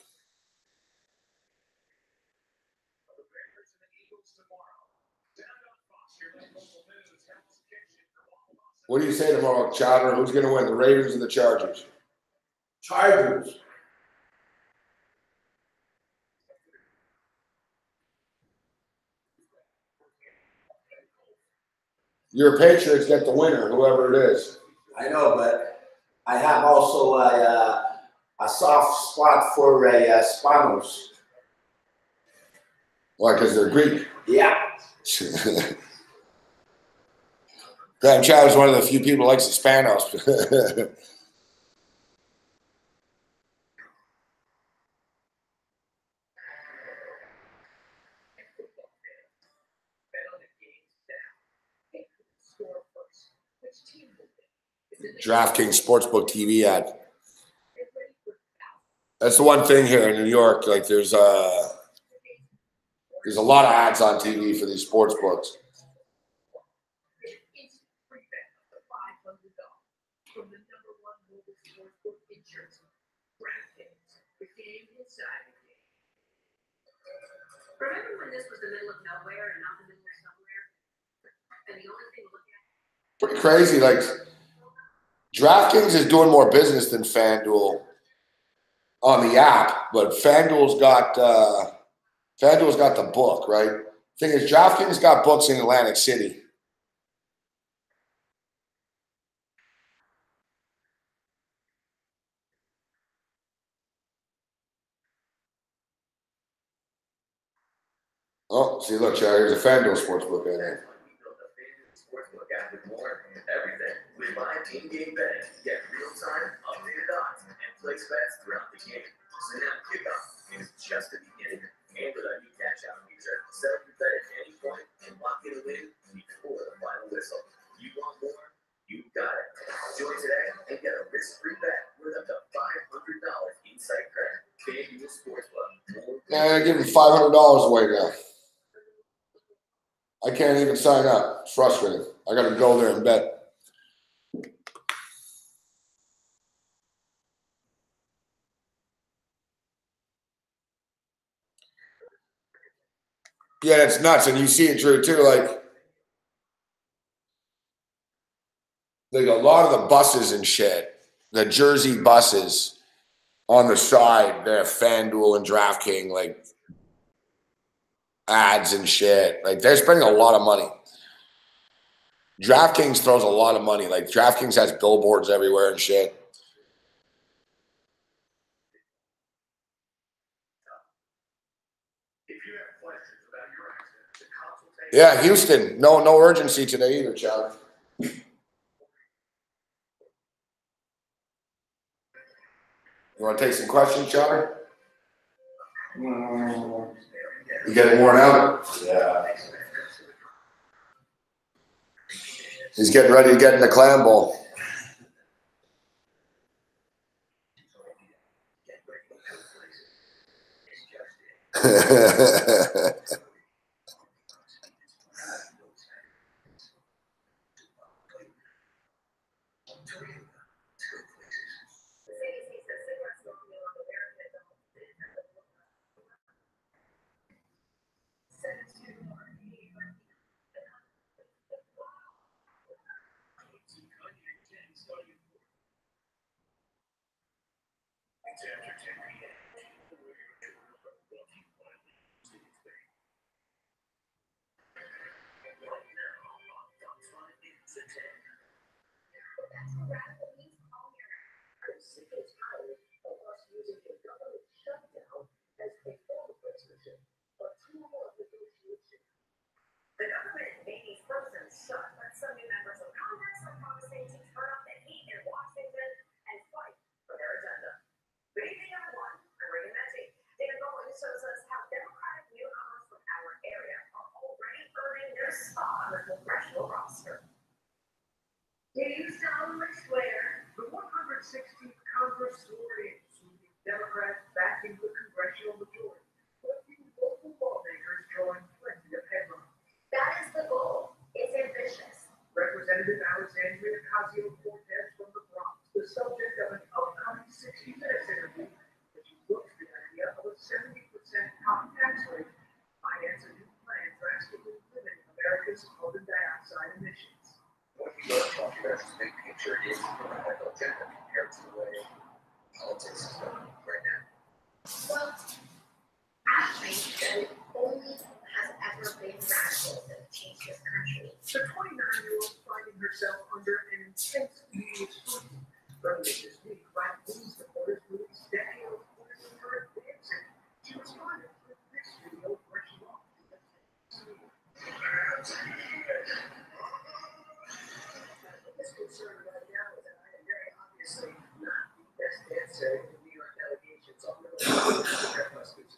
What do you say tomorrow, Chowder? Who's going to win, the Ravens or the Chargers? Chargers. Your Patriots get the winner, whoever it is. I know, but I have also a soft spot for Spanos. Why? Because they're Greek. Yeah. Graham Chowder is one of the few people who likes Hispanos. DraftKings Sportsbook TV ad. That's the one thing here in New York. Like, there's a lot of ads on TV for these sports books. Remember when this was the middle of nowhere and not the middle of somewhere? And the only thing to look at. Pretty crazy. Like, DraftKings is doing more business than FanDuel on the app, but FanDuel's got the book, right? Thing is, DraftKings got books in Atlantic City. Oh, see, look, Charlie, here's a FanDuel sportsbook in there. Sportsbook app with more and everything. With live in-game betting, get real-time, updated odds, and place bets throughout the game. So now kickoff is just the beginning. And with our new cash-out feature, set up your bet at any point and lock in a win before the final whistle. You want more? You got it. Join today and get a risk-free bet worth up to $500 inside credit. FanDuel Sportsbook. Yeah, give him $500 away now. I can't even sign up. It's frustrating. I got to go there and bet. Yeah, it's nuts. And you see it, Drew, too. Like a lot of the buses and shit, the Jersey buses on the side, they have FanDuel and DraftKings, like, ads and shit. Like, they're spending a lot of money. DraftKings throws a lot of money. Like, DraftKings has billboards everywhere and shit. Yeah, Houston. No urgency today either, Charlie. You want to take some questions, Charlie? You getting worn out? Yeah. He's getting ready to get in the clam bowl. The government may be frozen shut, but some new members of Congress are promising to turn 116th Congress swore in, sweeping Democrats back into the congressional majority, but local lawmakers drawing plenty of headlines. That is the goal. It's ambitious. Representative Alexandria Ocasio-Cortez from the Bronx, the subject of an upcoming 60 Minutes interview, which looks the idea of a 70% top tax rate finance a new plan drastically limiting America's carbon dioxide emissions. What you are talking about is big picture is the political agenda compared to the way politics is going right now. Well, I think that only has ever been radical that changed this country. The 29-year-old finding herself under an intense media scrutiny. Earlier this week, Black News reporters released decade of footage of her advancing. She responded with this video where she walked through the This concern right now is that I am very obviously not the best answer in the New York allegations on the Congressman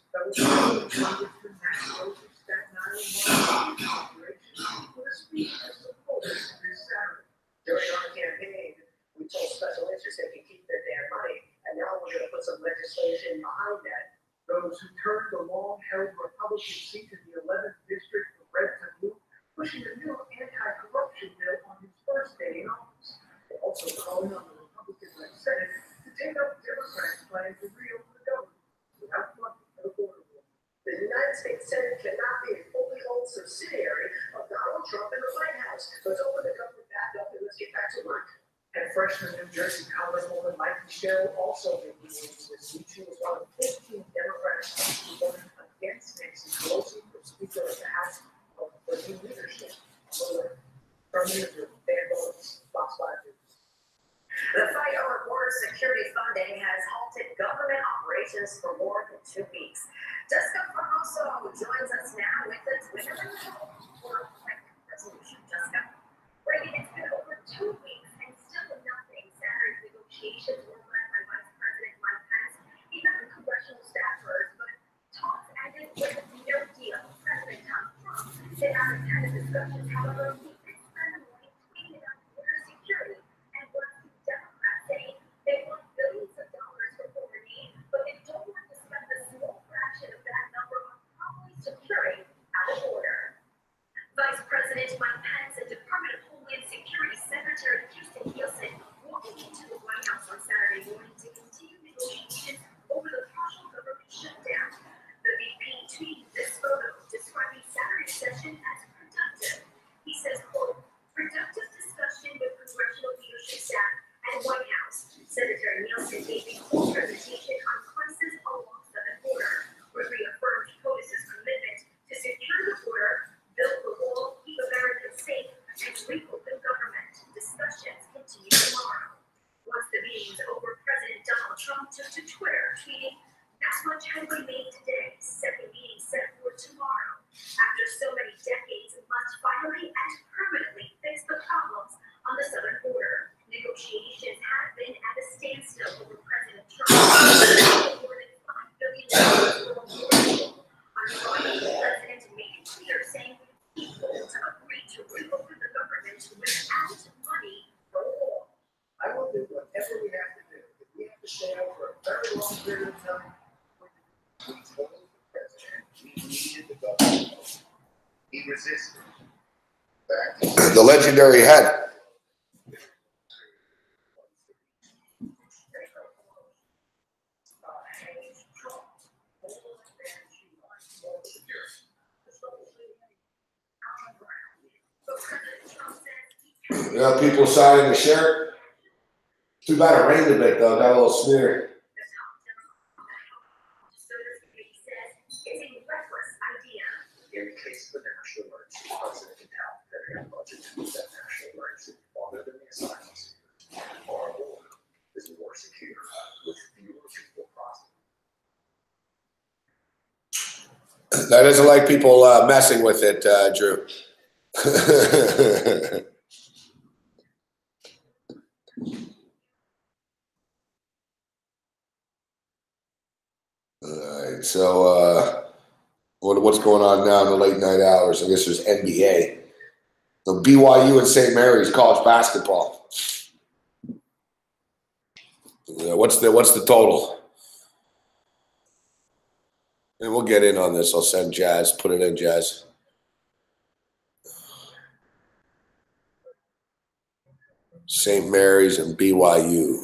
Matt Rose Staten Island operation with a speech to supporters this Saturday. During our campaign, we told special interests they can keep their damn money, and now we're going to put some legislation behind that. Those who turned the long-held Republican seat in the 11th district from red to blue, pushing a new anti-corruption bill on his first day in office. They're also calling on the Republican-led Senate to take up Democrats' plan to reopen the government without funding for the border war. The United States Senate cannot be a fully owned subsidiary of Donald Trump and the White House. Let's open the government back up and let's get back to work. And freshman New Jersey Congresswoman Mike Michelle also made the news this week. She was one of 15 Democrats who voted against Nancy Pelosi for Speaker of the House of the new leadership. From newsroom, Dan Bowles, Fox 5 News. The fight over border security funding has halted government operations for more than 2 weeks. Jessica Formoso joins us now with the Twitter for a quick resolution. Jessica, Reagan, it's been over 2 weeks and still nothing. Saturday's negotiations were led by Vice President Mike Pence, even the congressional staffers, but talks ended with no deal. President Donald Trump said out of 10 discussions, however, he experimentally tweeted out border security and was Democrats saying they want billions of dollars for border aid, but they don't want to spend a small fraction of that number on properly securing our border. Vice President Mike Pence and Department of Homeland Security Secretary Kirstjen Nielsen walking into the White House on Saturday morning to continue negotiations over the partial government shutdown. The VP tweeted this photo describing Saturday's session as productive. He says, quote, productive discussion with congressional leadership staff and White House. Senator Nielsen gave a full presentation on crisis along the southern border, where he reaffirmed POTUS's commitment to secure the border, build the wall, keep Americans safe, and reopen government. Discussions continue tomorrow. Once the meeting was over, President Donald Trump took to Twitter, tweeting, "Not much headway made today. Second meeting set for tomorrow. After so many decades, must finally and permanently fix the problems on the southern border. Negotiations have been at a standstill over President Trump. More than $5 billion for a border deal. On Friday, the president made it clear, saying he won't agree to reopen the government without money for the war. I will do whatever we have to do. If we have to stay out for a very long period of time, We told the president we needed the government. He resisted. Back to The legendary head. Yeah, people signing the shirt. Too bad it rained a bit though. Got a little smear. in the case of the national emergency, the president can tell that they have budget to meet that national emergency longer than the asylum seekers. Our border is more secure with fewer people crossing. That isn't like people messing with it, Drew. All right, so what's going on now in the late night hours? I guess there's NBA. The BYU and St. Mary's college basketball. What's the total? And we'll get in on this. I'll send Jazz. Put it in, Jazz. St. Mary's and BYU.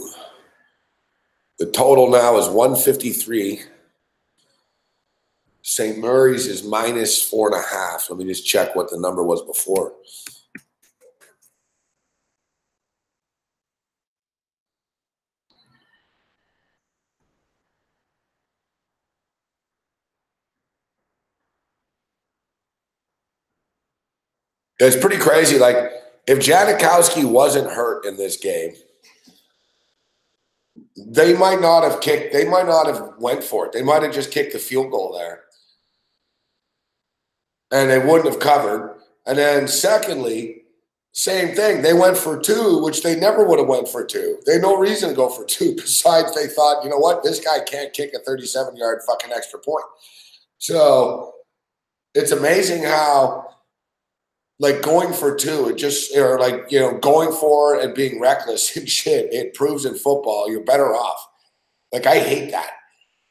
The total now is 153. St. Mary's is minus 4.5. Let me just check what the number was before. It's pretty crazy. Like, if Janikowski wasn't hurt in this game, they might not have kicked. They might not have went for it. They might have just kicked the field goal there, and they wouldn't have covered. And then secondly, same thing. They went for 2, which they never would have went for 2. They had no reason to go for 2 besides they thought, you know what, this guy can't kick a 37-yard fucking extra point. So it's amazing how, like, going for 2, it just, or like, you know, going for it and being reckless and shit, it proves in football you're better off. Like, I hate that.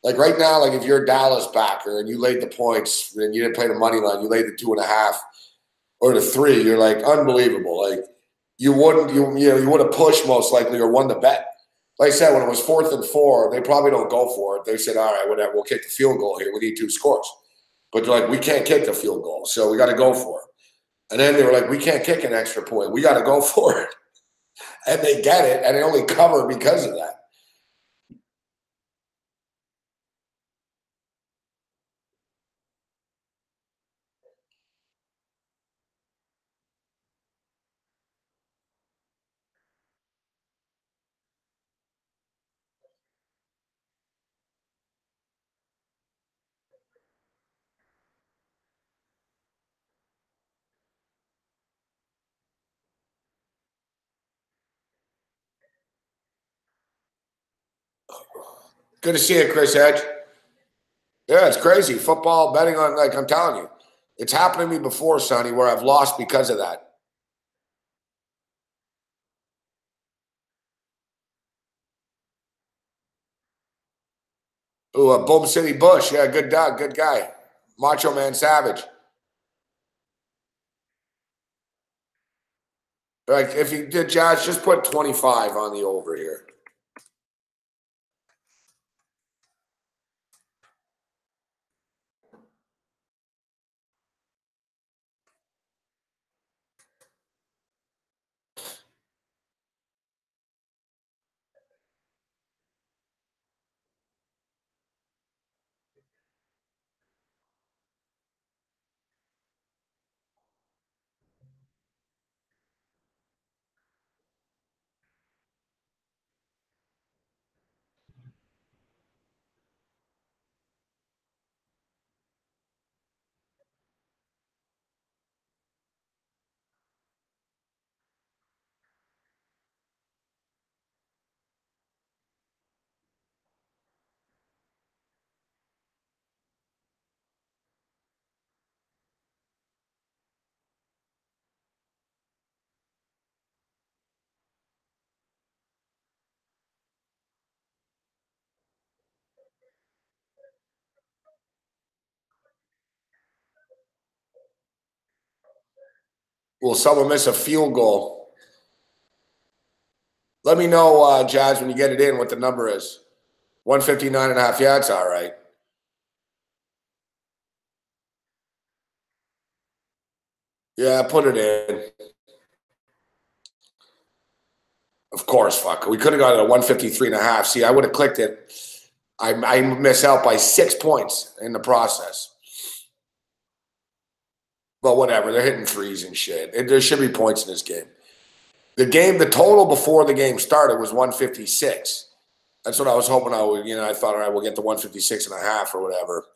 Like, right now, like, if you're a Dallas backer and you laid the points and you didn't play the money line, you laid the 2.5 or the 3, you're like, unbelievable. Like, you would have pushed most likely or won the bet. Like I said, when it was 4th and 4, they probably don't go for it. They said, all right, whatever, we'll kick the field goal here. We need 2 scores. But they're like, we can't kick the field goal, so we got to go for it. And then they were like, we can't kick an extra point. We got to go for it. And they get it, and they only cover because of that. Good to see you, Chris Edge. Yeah, it's crazy. Football betting on, like, I'm telling you, it's happened to me before, Sonny, where I've lost because of that. Ooh, Boom City Bush. Yeah, good dog, good guy. Macho Man Savage. Like, if you did, Josh, just put 25 on the over here. Will someone miss a field goal? Let me know, Jazz, when you get it in, what the number is. 159.5. Yeah, it's all right. Yeah, put it in. Of course, fuck. We could have got it at 153.5. See, I would have clicked it. I miss out by 6 points in the process. But whatever, they're hitting threes and shit. There should be points in this game. The total before the game started was 156. That's what I was hoping I would, I thought, all right, we'll get to 156.5 or whatever.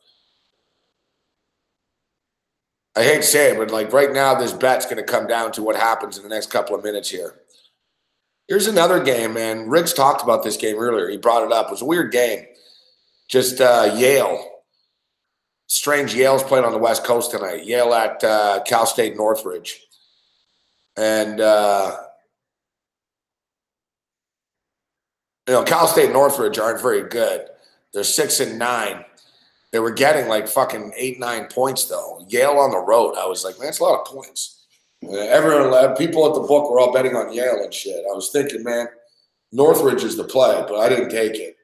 I hate to say it, but like right now, this bet's going to come down to what happens in the next couple of minutes here. Here's another game, man. Riggs talked about this game earlier. He brought it up. It was a weird game. Just Yale. Strange. Yale's playing on the West Coast tonight. Yale at Cal State Northridge. And Cal State and Northridge aren't very good. They're 6-9. They were getting like fucking 8-9 points though. Yale on the road. I was like, man, that's a lot of points. Everyone, people at the book were all betting on Yale and shit. I was thinking, man, Northridge is the play, but I didn't take it.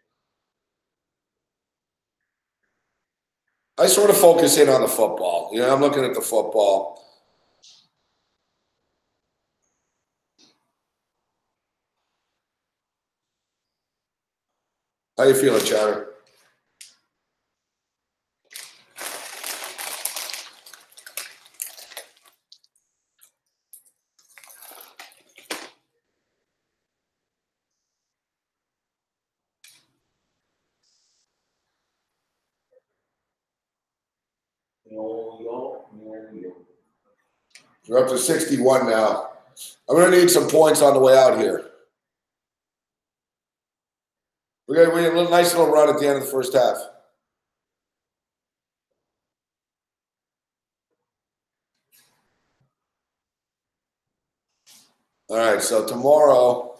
I sort of focus in on the football. I'm looking at the football. How you feeling, Chatter? We're up to 61 now. I'm going to need some points on the way out here. We had a nice little run at the end of the first half. All right, so tomorrow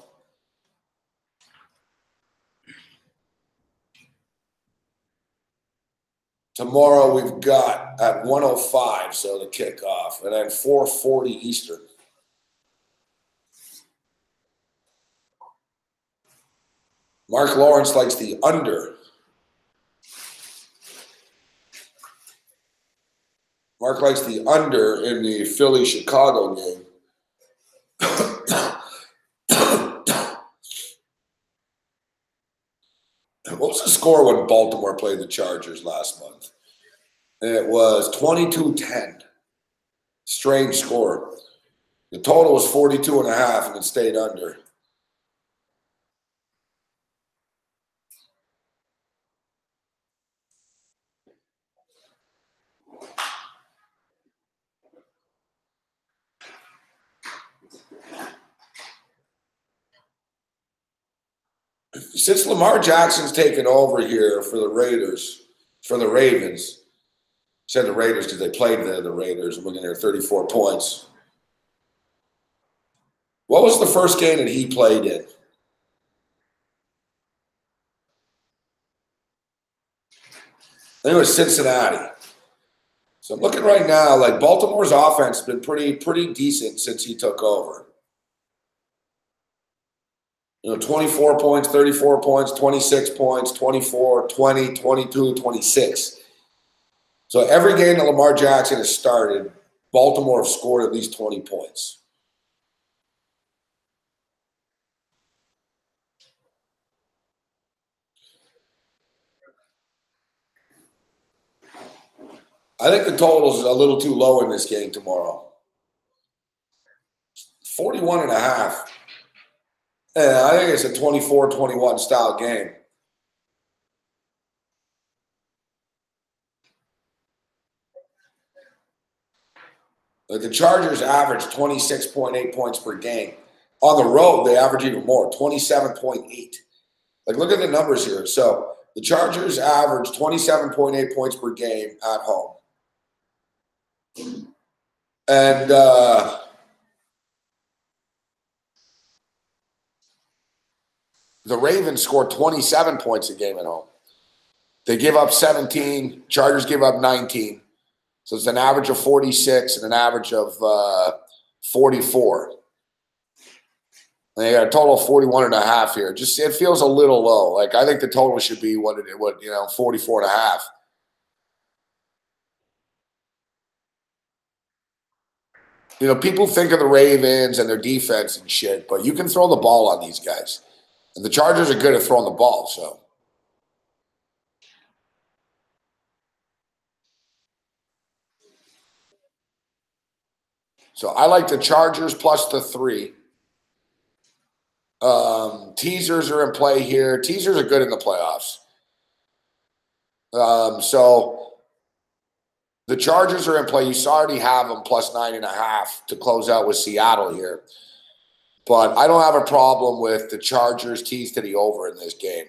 we've got at 1:05, so the kickoff, and then 4:40 Eastern. Mark Lawrence likes the under. Mark likes the under in the Philly-Chicago game. What was the score when Baltimore played the Chargers last month? It was 22-10. Strange score. The total was 42.5, and it stayed under. Since Lamar Jackson's taken over here for the Ravens, said the Raiders because they played the Raiders. I'm looking at 34 points. What was the first game that he played in? I think it was Cincinnati. So I'm looking right now, like Baltimore's offense has been pretty decent since he took over. 24 points, 34 points, 26 points, 24, 20, 22, 26. So every game that Lamar Jackson has started, Baltimore have scored at least 20 points. I think the total is a little too low in this game tomorrow. 41.5. Yeah, I think it's a 24-21 style game. Like the Chargers average 26.8 points per game. On the road, they average even more, 27.8. Like, look at the numbers here. So the Chargers average 27.8 points per game at home. And the Ravens scored 27 points a game at home. They give up 17. Chargers give up 19. So it's an average of 46 and an average of 44. And they got a total of 41.5 here. Just it feels a little low. Like I think the total should be 44.5. People think of the Ravens and their defense and shit, but you can throw the ball on these guys. And the Chargers are good at throwing the ball, so. So I like the Chargers plus the 3. Teasers are in play here. Teasers are good in the playoffs. So the Chargers are in play. You already have them plus 9.5 to close out with Seattle here. But I don't have a problem with the Chargers tease to the over in this game.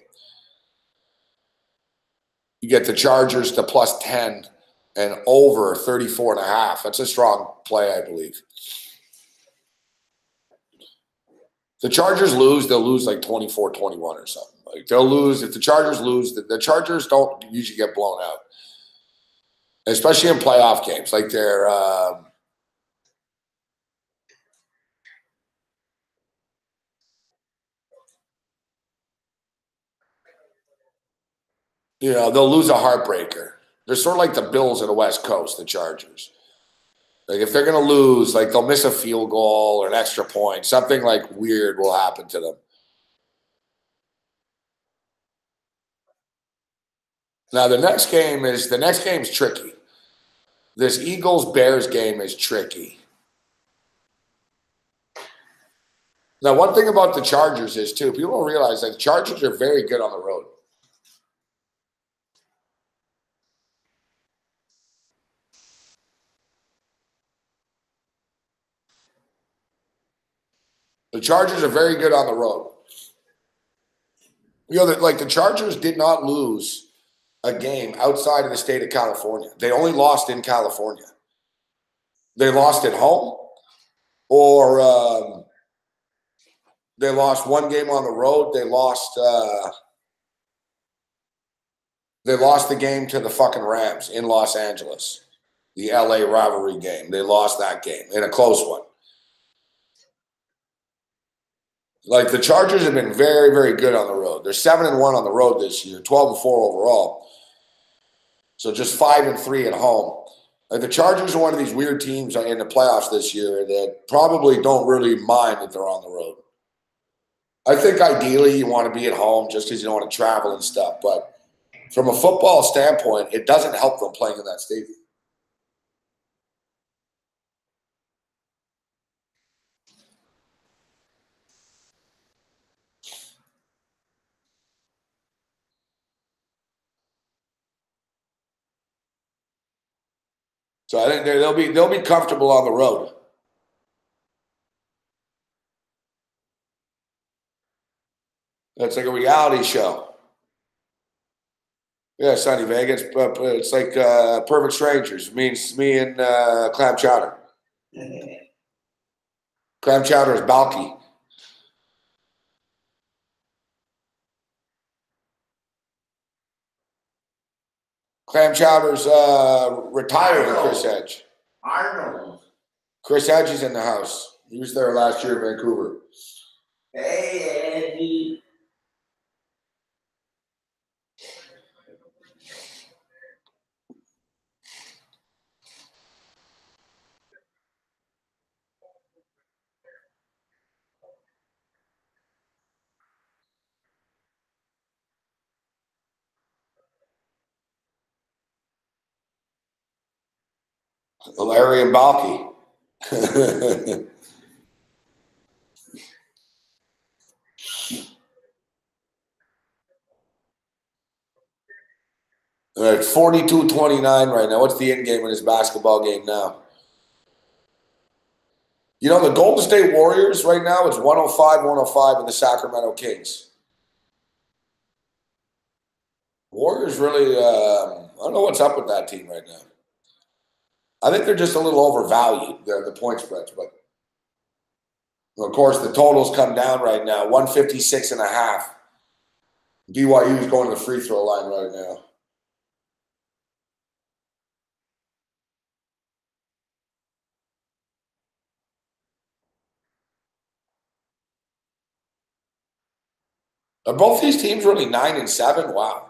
You get the Chargers to plus 10 and over 34.5. That's a strong play, I believe. the Chargers lose, they'll lose like 24-21 or something. Like they'll lose. If the Chargers lose, the Chargers don't usually get blown out, especially in playoff games. Like they're they'll lose a heartbreaker. They're sort of like the Bills of the West Coast, the Chargers. Like if they're going to lose, like they'll miss a field goal or an extra point. Something like weird will happen to them. Now the next game's tricky. This Eagles-Bears game is tricky. Now, one thing about the Chargers is, too, people don't realize that the Chargers are very good on the road. The Chargers are very good on the road. The Chargers did not lose a game outside of the state of California. They only lost in California. They lost at home, or they lost one game on the road. They lost the game to the fucking Rams in Los Angeles, the LA rivalry game. They lost that game in a close one. Like the Chargers have been very, very good on the road. They're 7-1 on the road this year, 12-4 overall. So just 5-3 at home. Like the Chargers are one of these weird teams in the playoffs this year that probably don't really mind that they're on the road. I think ideally you want to be at home just because you don't want to travel and stuff. But from a football standpoint, it doesn't help them playing in that stadium. So I think they'll be comfortable on the road. It's like a reality show. Yeah, Sunny Vegas, but it's like Perfect Strangers. Me and Clam Chowder. Clam Chowder is Balky. Clam Chowder's retiring, Chris Edge. Arnold. Chris Edge is in the house. He was there last year in Vancouver. Hey, Eddie. Larry and Balky. It's 42-29 right now. What's the end game in this basketball game now? The Golden State Warriors right now, it's 105-105 in the Sacramento Kings. Warriors really, I don't know what's up with that team right now. I think they're just a little overvalued, the point spreads. But, of course, the totals come down right now, 156.5. BYU is going to the free throw line right now. Are both these teams really 9-7? Wow.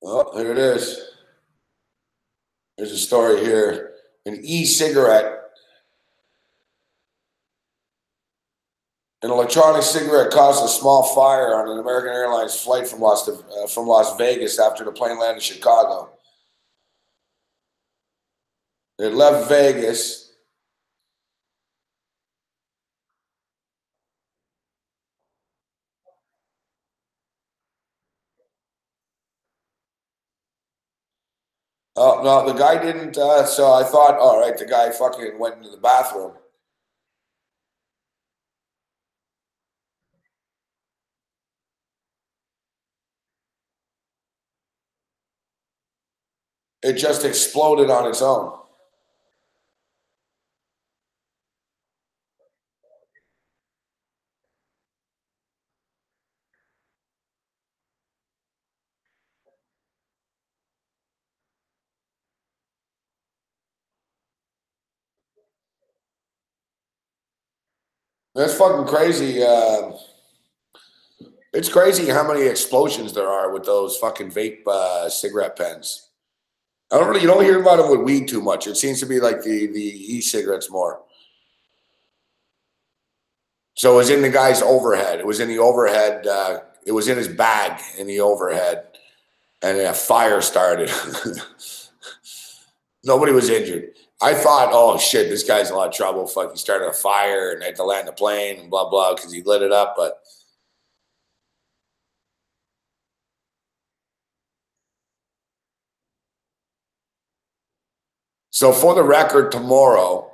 Oh, here it is. There's a story here. An e-cigarette. An electronic cigarette caused a small fire on an American Airlines flight from Las Vegas after the plane landed in Chicago. It left Vegas. Oh, no, the guy didn't. So I thought, all right, the guy fucking went into the bathroom. It just exploded on its own. That's fucking crazy. It's crazy how many explosions there are with those fucking vape cigarette pens. You don't hear about them with weed too much. It seems to be like the e-cigarettes more. So it was in the guy's overhead. It was in the overhead. It was in his bag in the overhead, and a fire started. Nobody was injured. I thought, oh shit, this guy's in a lot of trouble. Fuck, he started a fire and had to land the plane and blah blah because he lit it up. But so for the record, tomorrow,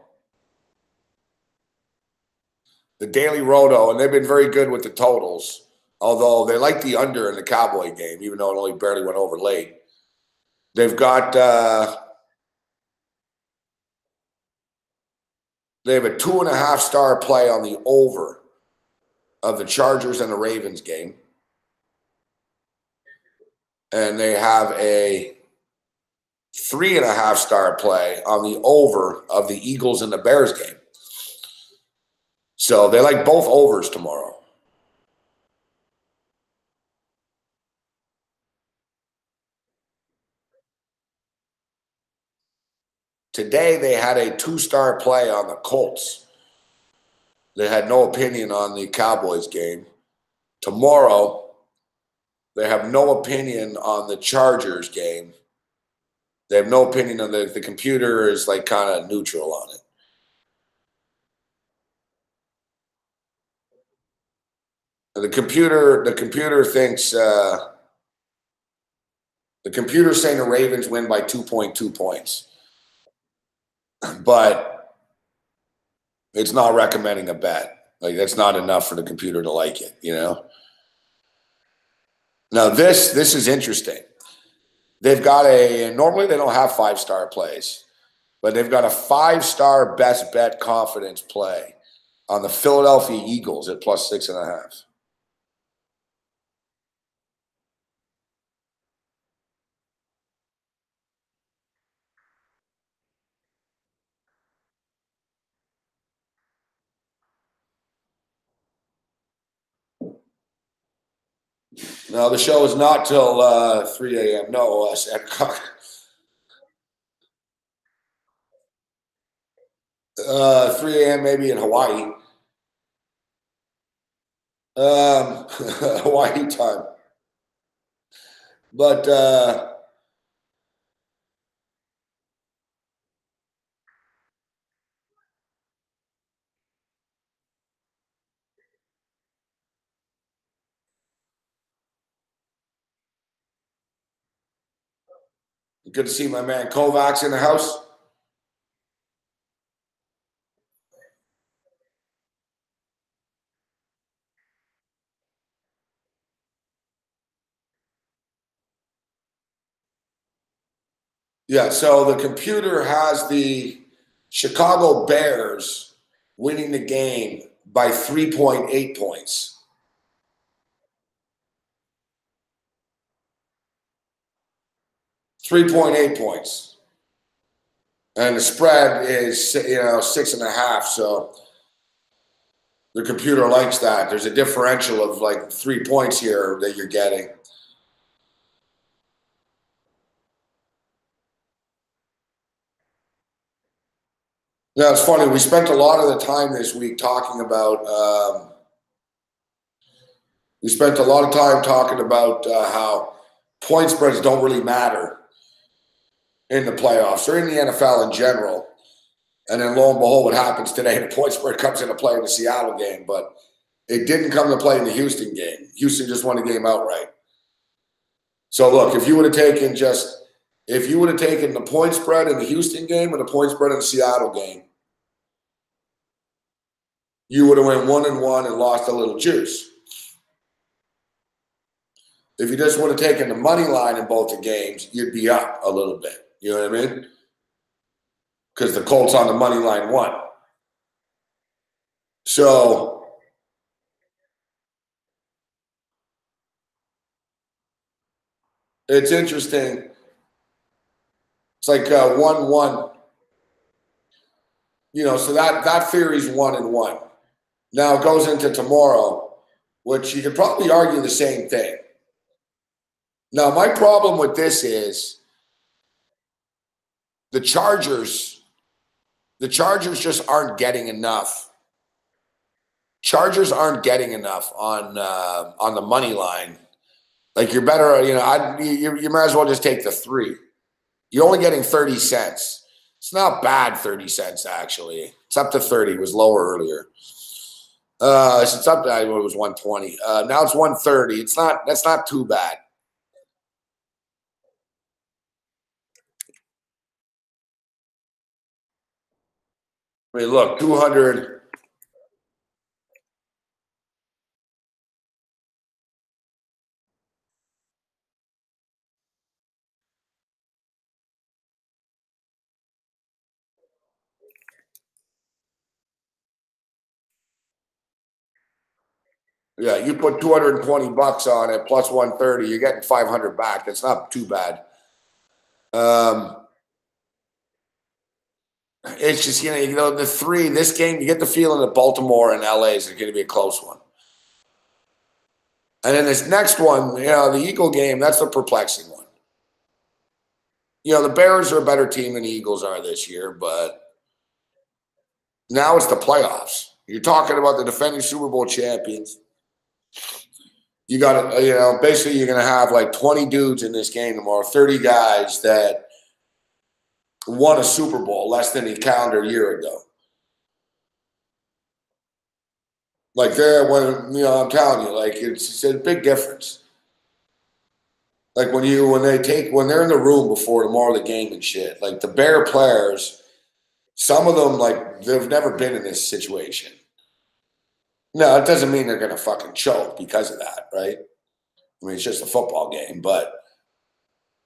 the Daily Roto, and they've been very good with the totals, although they like the under in the Cowboy game, even though it only barely went over late. They've got they have a 2.5 star play on the over of the Chargers and the Ravens game. And they have a 3.5 star play on the over of the Eagles and the Bears game. So they like both overs tomorrow. Today they had a 2-star play on the Colts. They had no opinion on the Cowboys game. Tomorrow, they have no opinion on the Chargers game. They have no opinion on the computer is like kind of neutral on it. And the computer thinks the computer's saying the Ravens win by 2.2 points. But it's not recommending a bet. Like, that's not enough for the computer to like it, you know? Now, this is interesting. They've got normally they don't have 5-star plays, but they've got a 5-star best bet confidence play on the Philadelphia Eagles at plus 6.5. No, the show is not till 3 a.m. No, 7 o'clock. 3 a.m. maybe in Hawaii. Hawaii time. But good to see my man Kovacs in the house. Yeah, so the computer has the Chicago Bears winning the game by 3.8 points. .8 points. And the spread is 6.5. So the computer likes that. There's a differential of like 3 points here that you're getting. Now, it's funny. We spent a lot of the time this week talking about how point spreads don't really matter in the playoffs or in the NFL in general. And then lo and behold, what happens today, the point spread comes into play in the Seattle game, but it didn't come to play in the Houston game. Houston just won the game outright. So look, if you would have taken the point spread in the Houston game and the point spread in the Seattle game, you would have went 1-1 and lost a little juice. If you just would have taken the money line in both the games, you'd be up a little bit, You know what I mean? Because the Colts on the money line won. So it's interesting. It's like 1-1. You know, so that theory's 1-1. Now it goes into tomorrow, which you could probably argue the same thing. Now, my problem with this is the Chargers just aren't getting enough. Chargers aren't getting enough on the money line. Like, you're better, you know, you might as well just take the 3. You're only getting 30 cents. It's not bad, 30 cents, actually. It's up to 30. It was lower earlier. It's up to, it was 120. Now it's 130. That's not too bad. I mean, look, 200. Yeah, you put $220 on it plus 130, you're getting 500 back. That's not too bad. It's just, you know, the 3, this game, you get the feeling that Baltimore and LA is going to be a close one. And then this next one, you know, the Eagle game, that's the perplexing one. You know, the Bears are a better team than the Eagles are this year, but now it's the playoffs. You're talking about the defending Super Bowl champions. You got to, you know, basically you're going to have like 20 dudes in this game tomorrow, 30 guys that won a Super Bowl less than a calendar year ago. Like, when, you know, I'm telling you, like, it's a big difference. Like, when they're in the room before tomorrow the game and shit, like the Bear players, some of them, like, they've never been in this situation. No, it doesn't mean they're going to fucking choke because of that, right? I mean, it's just a football game, but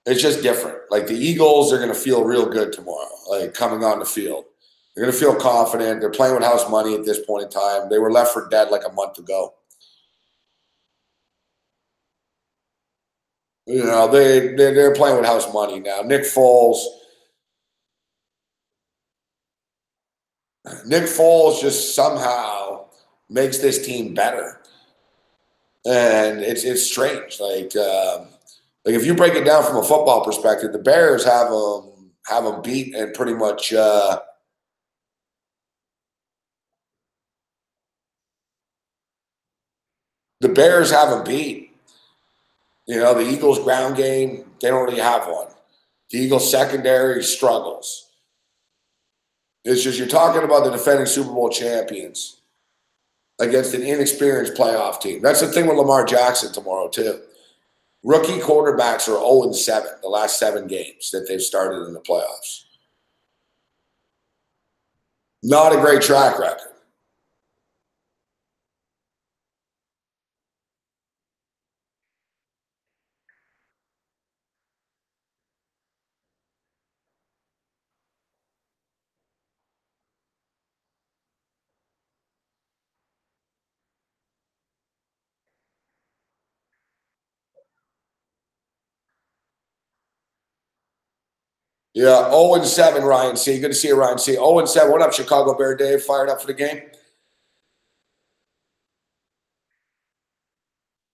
it's just different. Like, the Eagles are going to feel real good tomorrow, like, coming on the field. They're going to feel confident. They're playing with house money at this point in time. They were left for dead like a month ago. You know, they're playing with house money now. Nick Foles just somehow makes this team better. And it's strange. Like if you break it down from a football perspective, the Bears have them beat and pretty much the Bears have them beat. You know, the Eagles' ground game, they don't really have one. The Eagles' secondary struggles. It's just, you're talking about the defending Super Bowl champions against an inexperienced playoff team. That's the thing with Lamar Jackson tomorrow, too. Rookie quarterbacks are 0-7 the last 7 games that they've started in the playoffs. Not a great track record. Yeah, 0-7, Ryan C. Good to see you, Ryan C. 0-7. What up, Chicago Bear Dave? Fired up for the game?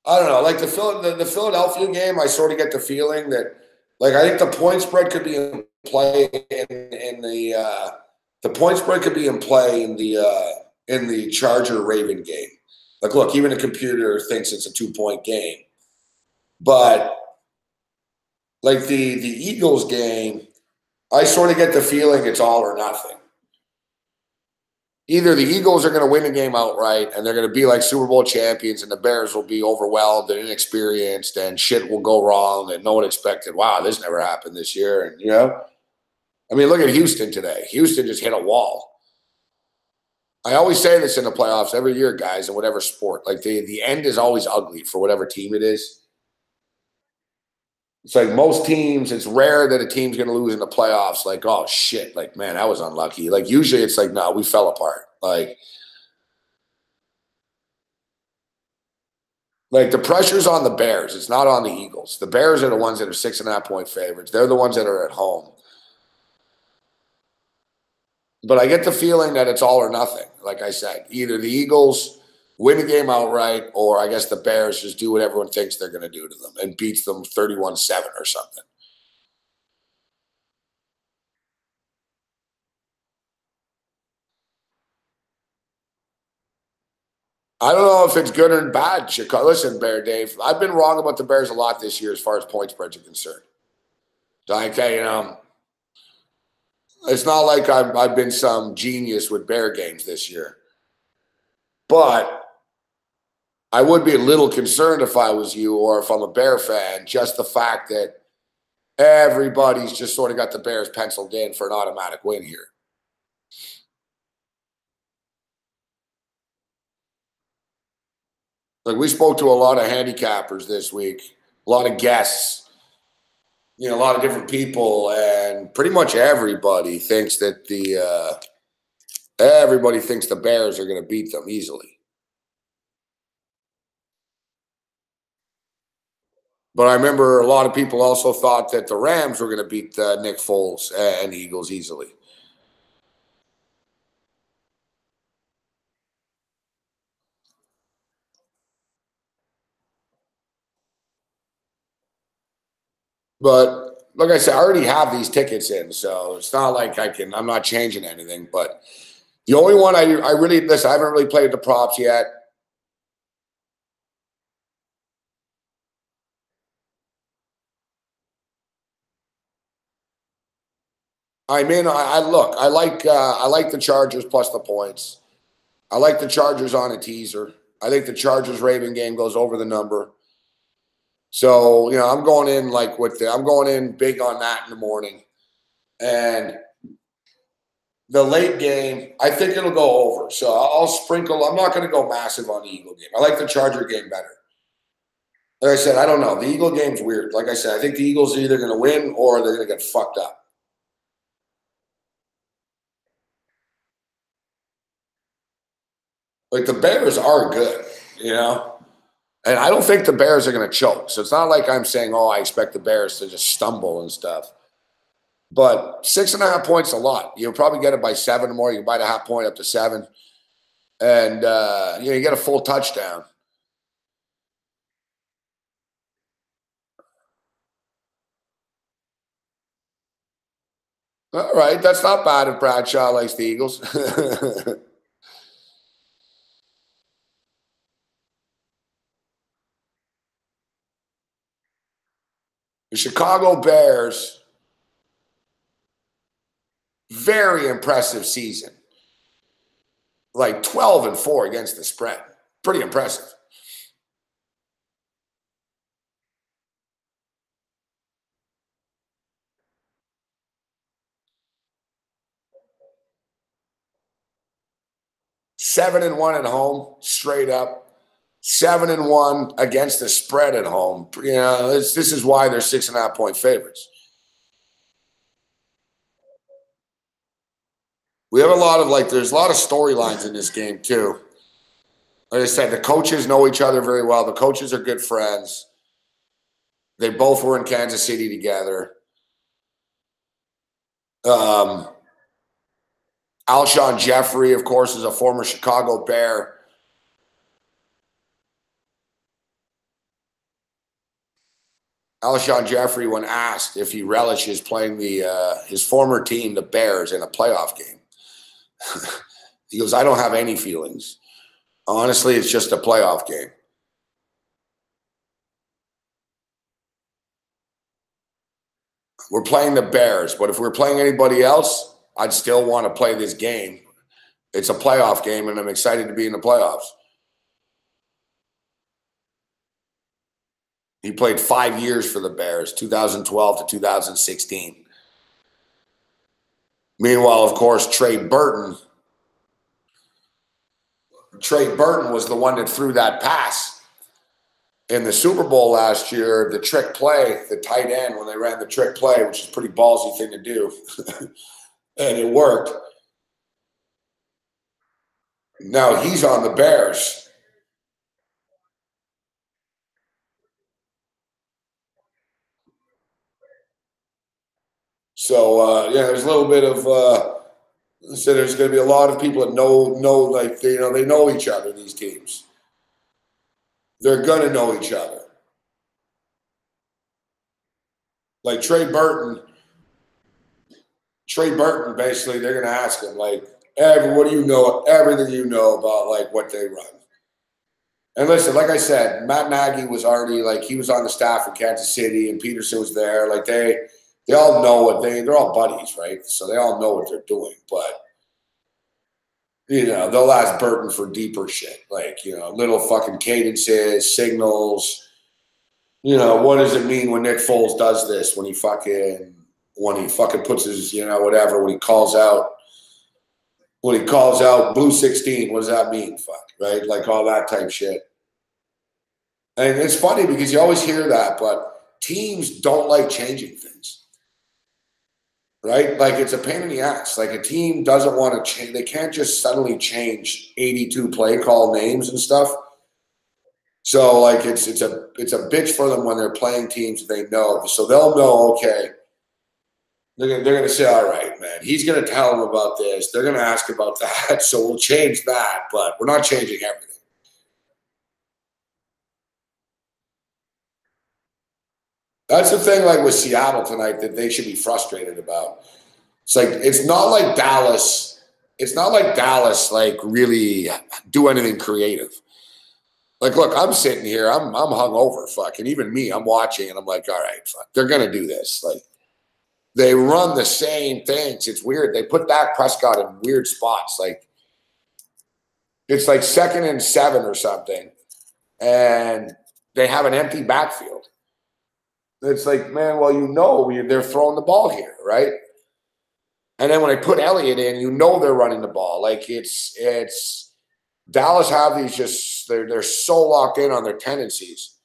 I don't know. Like the Philadelphia game, I sort of get the feeling that, like, I think the point spread could be in play in the point spread could be in play in the Charger Raven game. Like, look, even a computer thinks it's a 2-point game, but like the Eagles game, I sort of get the feeling it's all or nothing. Either the Eagles are going to win the game outright and they're going to be like Super Bowl champions, and the Bears will be overwhelmed and inexperienced and shit will go wrong and no one expected, wow, this never happened this year. And, you know, I mean, look at Houston today. Houston just hit a wall. I always say this in the playoffs every year, guys, in whatever sport. Like, the end is always ugly for whatever team it is. It's like most teams, it's rare that a team's going to lose in the playoffs. Like, oh, shit. Like, man, that was unlucky. Like, usually it's like, no, we fell apart. Like the pressure's on the Bears. It's not on the Eagles. The Bears are the ones that are 6.5-point favorites. They're the ones that are at home. But I get the feeling that it's all or nothing. Like I said, either the Eagles win the game outright, or I guess the Bears just do what everyone thinks they're going to do to them and beats them 31-7 or something. I don't know if it's good or bad, Chicago. Listen, Bear Dave, I've been wrong about the Bears a lot this year as far as point spreads are concerned. Like, it's not like I've been some genius with Bear games this year. But I would be a little concerned if I was you, or if I'm a Bear fan, just the fact that everybody's just sort of got the Bears penciled in for an automatic win here. Like, we spoke to a lot of handicappers this week, a lot of guests, a lot of different people, and pretty much everybody thinks that the Bears are going to beat them easily. But I remember a lot of people also thought that the Rams were going to beat Nick Foles and the Eagles easily. But like I said, I already have these tickets in, so it's not like I'm not changing anything. But the only one I really, listen, I haven't really played the props yet. I'm in. I look. I like the Chargers plus the points. I like the Chargers on a teaser. I think the Chargers Raven game goes over the number. So I'm going in I'm going in big on that in the morning, and the late game I think it'll go over. So I'll sprinkle. I'm not going to go massive on the Eagle game. I like the Charger game better. Like I said, I don't know. The Eagle game's weird. Like I said, I think the Eagles are either going to win or they're going to get fucked up. Like, the Bears are good, and I don't think the Bears are going to choke. So it's not like I'm saying, oh, I expect the Bears to just stumble and stuff. But 6.5 points a lot. You'll probably get it by 7 or more. You can buy the half point up to 7, and you get a full touchdown. All right, that's not bad if Bradshaw likes the Eagles. The Chicago Bears, very impressive season. Like 12-4 against the spread. Pretty impressive. Seven and 1 at home, straight up. 7-1 against the spread at home. This is why they're 6.5 point favorites. We have there's a lot of storylines in this game too. Like I said, the coaches know each other very well. The coaches are good friends. They both were in Kansas City together. Alshon Jeffrey, of course, is a former Chicago Bear. Alshon Jeffrey, when asked if he relishes playing his former team, the Bears, in a playoff game, he goes, I don't have any feelings. Honestly, it's just a playoff game. We're playing the Bears, but if we're playing anybody else, I'd still want to play this game. It's a playoff game, and I'm excited to be in the playoffs. He played 5 years for the Bears, 2012 to 2016. Meanwhile, of course, Trey Burton was the one that threw that pass in the Super Bowl last year, the trick play, the tight end, when they ran the trick play, which is a pretty ballsy thing to do, and it worked. Now he's on the Bears. So yeah, there's a little bit of so there's going to be a lot of people that know like they know each other. These teams, they're going to know each other. Like Trey Burton, basically, they're going to ask him like, what do you know? Everything you know about like what they run. And listen, like I said, Matt Nagy was already like he was on the staff in Kansas City, and Peterson was there. Like they all know what they're all buddies, right? So they all know what they're doing. But they'll ask Burton for deeper shit, like little fucking cadences, signals. What does it mean when Nick Foles does this? When he fucking puts his whatever, when he calls out blue 16, what does that mean? Fuck, right? Like all that type shit. And it's funny because you always hear that, but teams don't like changing things. Right? Like it's a pain in the ass. Like a team doesn't want to change. They can't just suddenly change 82 play call names and stuff. So like it's a bitch for them when they're playing teams they know. So they'll know, okay, they're gonna say, all right, man, he's gonna tell them about this. They're gonna ask about that. So we'll change that, but we're not changing everything. That's the thing, like with Seattle tonight, that they should be frustrated about. It's like it's not like Dallas. It's not like Dallas like really do anything creative. Like, look, I'm sitting here, I'm hungover, fuck, and even me, I'm watching, and I'm like, all right, fuck, they're gonna do this. Like, they run the same things. It's weird. They put Dak Prescott in weird spots. Like, it's like 2nd and 7 or something, and they have an empty backfield. It's like, man, well, they're throwing the ball here, right? And then when they put Elliott in, they're running the ball. Like it's Dallas have these just they're so locked in on their tendencies.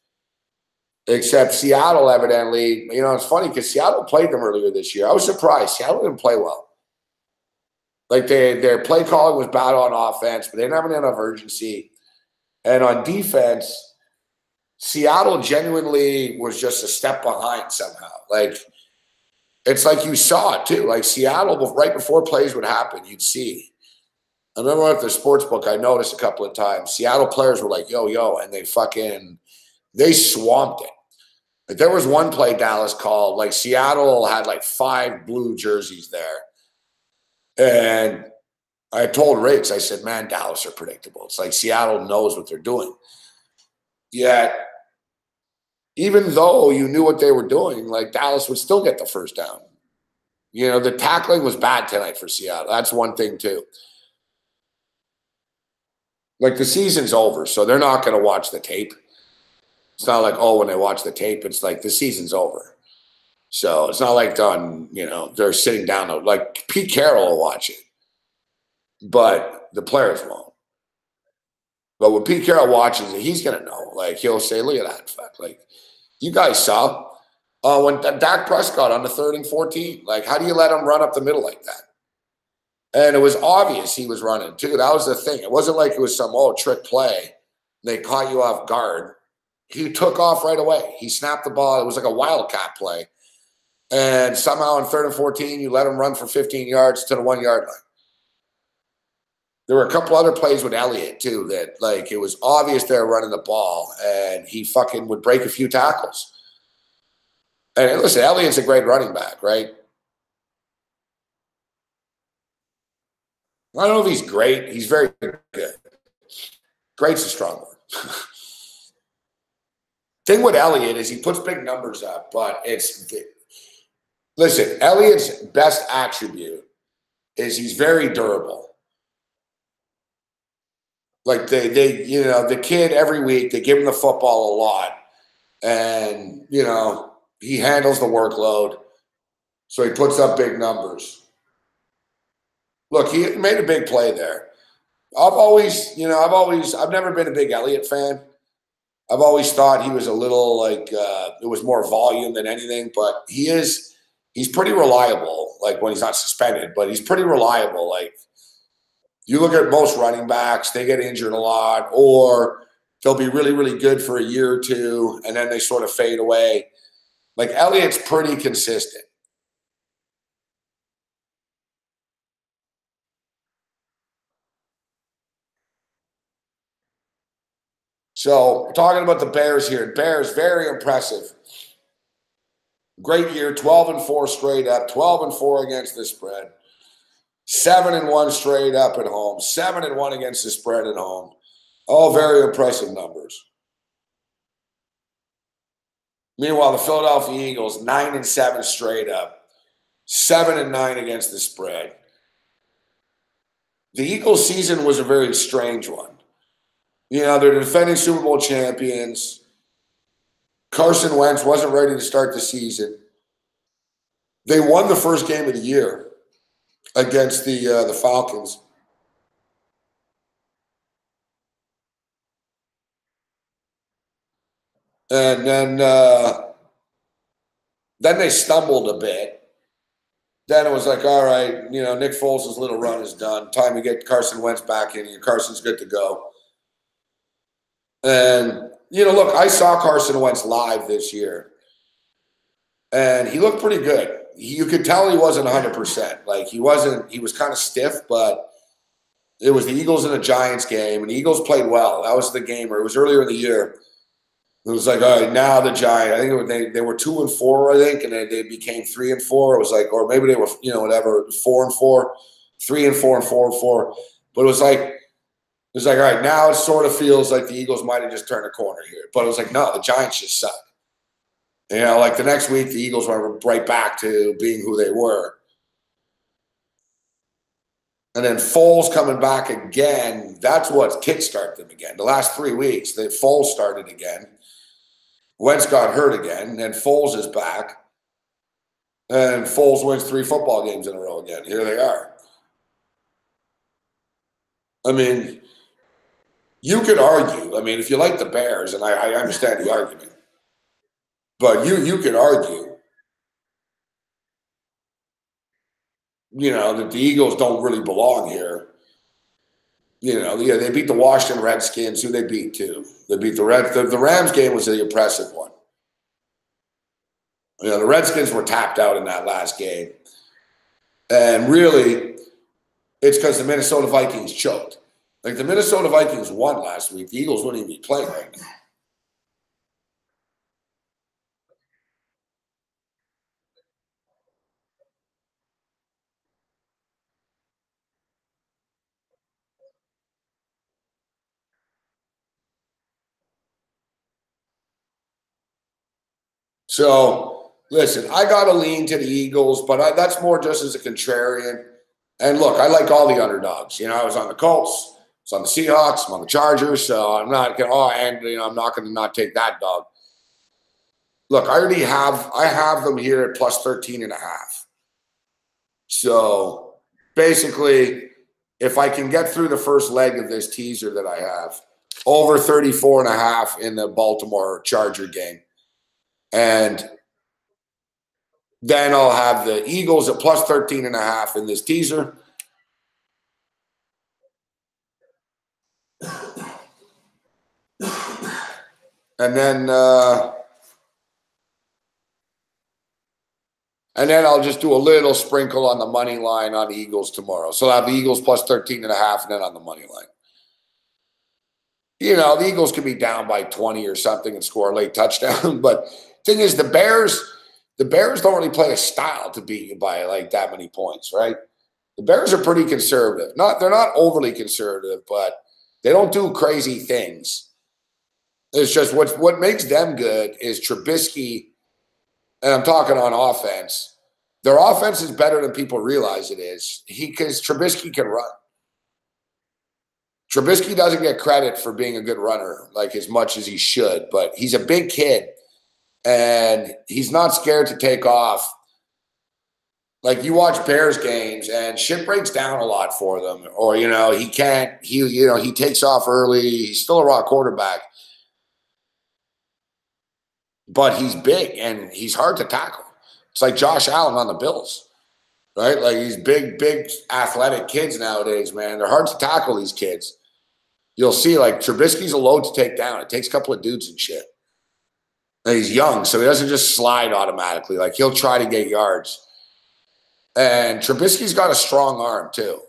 Except Seattle, evidently, it's funny because Seattle played them earlier this year. I was surprised. Seattle didn't play well. Like their play calling was bad on offense, but they didn't have enough urgency. And on defense, Seattle genuinely was just a step behind somehow. Like, it's like you saw it too. Like Seattle, right before plays would happen, you'd see. I remember at the sports book, I noticed a couple of times, Seattle players were like, yo, and they swamped it. Like there was one play Dallas called, like Seattle had like 5 blue jerseys there. And I told Riggs, I said, man, Dallas are predictable. It's like Seattle knows what they're doing. Yet, even though you knew what they were doing, like Dallas would still get the first down. The tackling was bad tonight for Seattle. That's one thing too. Like the season's over, so they're not going to watch the tape. It's not like, when they watch the tape, it's like the season's over. So it's not like they're sitting down. Like Pete Carroll will watch it, but the players won't. But when Pete Carroll watches it, he's going to know. Like he'll say, look at that. Fuck. Like you guys saw when Dak Prescott on the 3rd and 14. Like how do you let him run up the middle like that? And it was obvious he was running too. That was the thing. It wasn't like it was some trick play. They caught you off guard. He took off right away. He snapped the ball. It was like a wildcat play. And somehow on 3rd and 14, you let him run for 15 yards to the 1-yard line. There were a couple other plays with Elliott too that like it was obvious they were running the ball, and he fucking would break a few tackles. And listen, Elliott's a great running back, right? I don't know if he's great. He's very good. Great's a strong word. Thing with Elliott is he puts big numbers up, but listen, Elliott's best attribute is he's very durable. Like the kid every week, they give him the football a lot, and he handles the workload, so he puts up big numbers. Look, he made a big play there. I've never been a big Elliott fan. I've always thought he was a little like it was more volume than anything, but he's pretty reliable. Like when he's not suspended, but he's pretty reliable. Like you look at most running backs, they get injured a lot, or they'll be really, really good for a year or two, and then they sort of fade away. Like Elliott's pretty consistent. So we're talking about the Bears here. Bears, very impressive. Great year, 12-4 straight up, 12-4 against the spread, 7-1 straight up at home, 7-1 against the spread at home. All very impressive numbers. Meanwhile, the Philadelphia Eagles, 9-7 straight up, 7-9 against the spread. The Eagles season was a very strange one. You know, they're defending Super Bowl champions. Carson Wentz wasn't ready to start the season. They won the first game of the year against the Falcons. And then they stumbled a bit. Then it was like, all right, you know, Nick Foles' little run is done. Time to get Carson Wentz back in here. Carson's good to go. And, you know, look, I saw Carson Wentz live this year. And he looked pretty good. You could tell he wasn't 100%. Like, he was kind of stiff, but it was the Eagles and the Giants game. And the Eagles played well. That was the game, or it was earlier in the year. It was like, all right, now the Giants. I think they were 2-4, I think, and they became 3-4. It was like, or maybe they were, you know, whatever, 4-4, 3-4, and 4-4. But it was like, all right, now it sort of feels like the Eagles might have just turned a corner here. But it was like, no, the Giants just suck. You know, like the next week, the Eagles went right back to being who they were. And then Foles coming back again, that's what kickstarted them again. The last 3 weeks, Foles started again. Wentz got hurt again, and then Foles is back. And Foles wins 3 football games in a row again. Here they are. I mean, you could argue, I mean, if you like the Bears, and I understand the argument, but you could argue, you know, that the Eagles don't really belong here. You know, yeah, they beat the Washington Redskins. Who they beat too? They beat the Rams game was the impressive one. You know, the Redskins were tapped out in that last game. And really, it's because the Minnesota Vikings choked. Like, the Minnesota Vikings won last week. The Eagles wouldn't even be playing right now. So, listen, I got to lean to the Eagles, but that's more just as a contrarian. And look, I like all the underdogs. You know, I was on the Colts, I was on the Seahawks, I'm on the Chargers, so I'm not going to, I'm not going to not take that dog. Look, I have them here at plus 13.5. So basically, if I can get through the first leg of this teaser that I have, over 34.5 in the Baltimore Charger game. And then I'll have the Eagles at plus 13.5 in this teaser. And then I'll just do a little sprinkle on the money line on the Eagles tomorrow. So I'll have the Eagles plus 13.5 and then on the money line. You know, the Eagles could be down by 20 or something and score a late touchdown. But thing is, the Bears don't really play a style to beat you by like that many points, right? The Bears are pretty conservative. They're not overly conservative, but they don't do crazy things. It's just what makes them good is Trubisky, and I'm talking on offense. Their offense is better than people realize it is. Because Trubisky can run. Trubisky doesn't get credit for being a good runner like as much as he should, but he's a big kid and he's not scared to take off. Like, you watch Bears games and shit breaks down a lot for them, or, you know, he takes off early. He's still a raw quarterback. but he's big and he's hard to tackle. It's like Josh Allen on the Bills, right? Like these big athletic kids nowadays, man. They're hard to tackle, these kids. You'll see, like, Trubisky's a load to take down. It takes a couple of dudes and shit. And he's young, so he doesn't just slide automatically. Like, he'll try to get yards. And Trubisky's got a strong arm, too.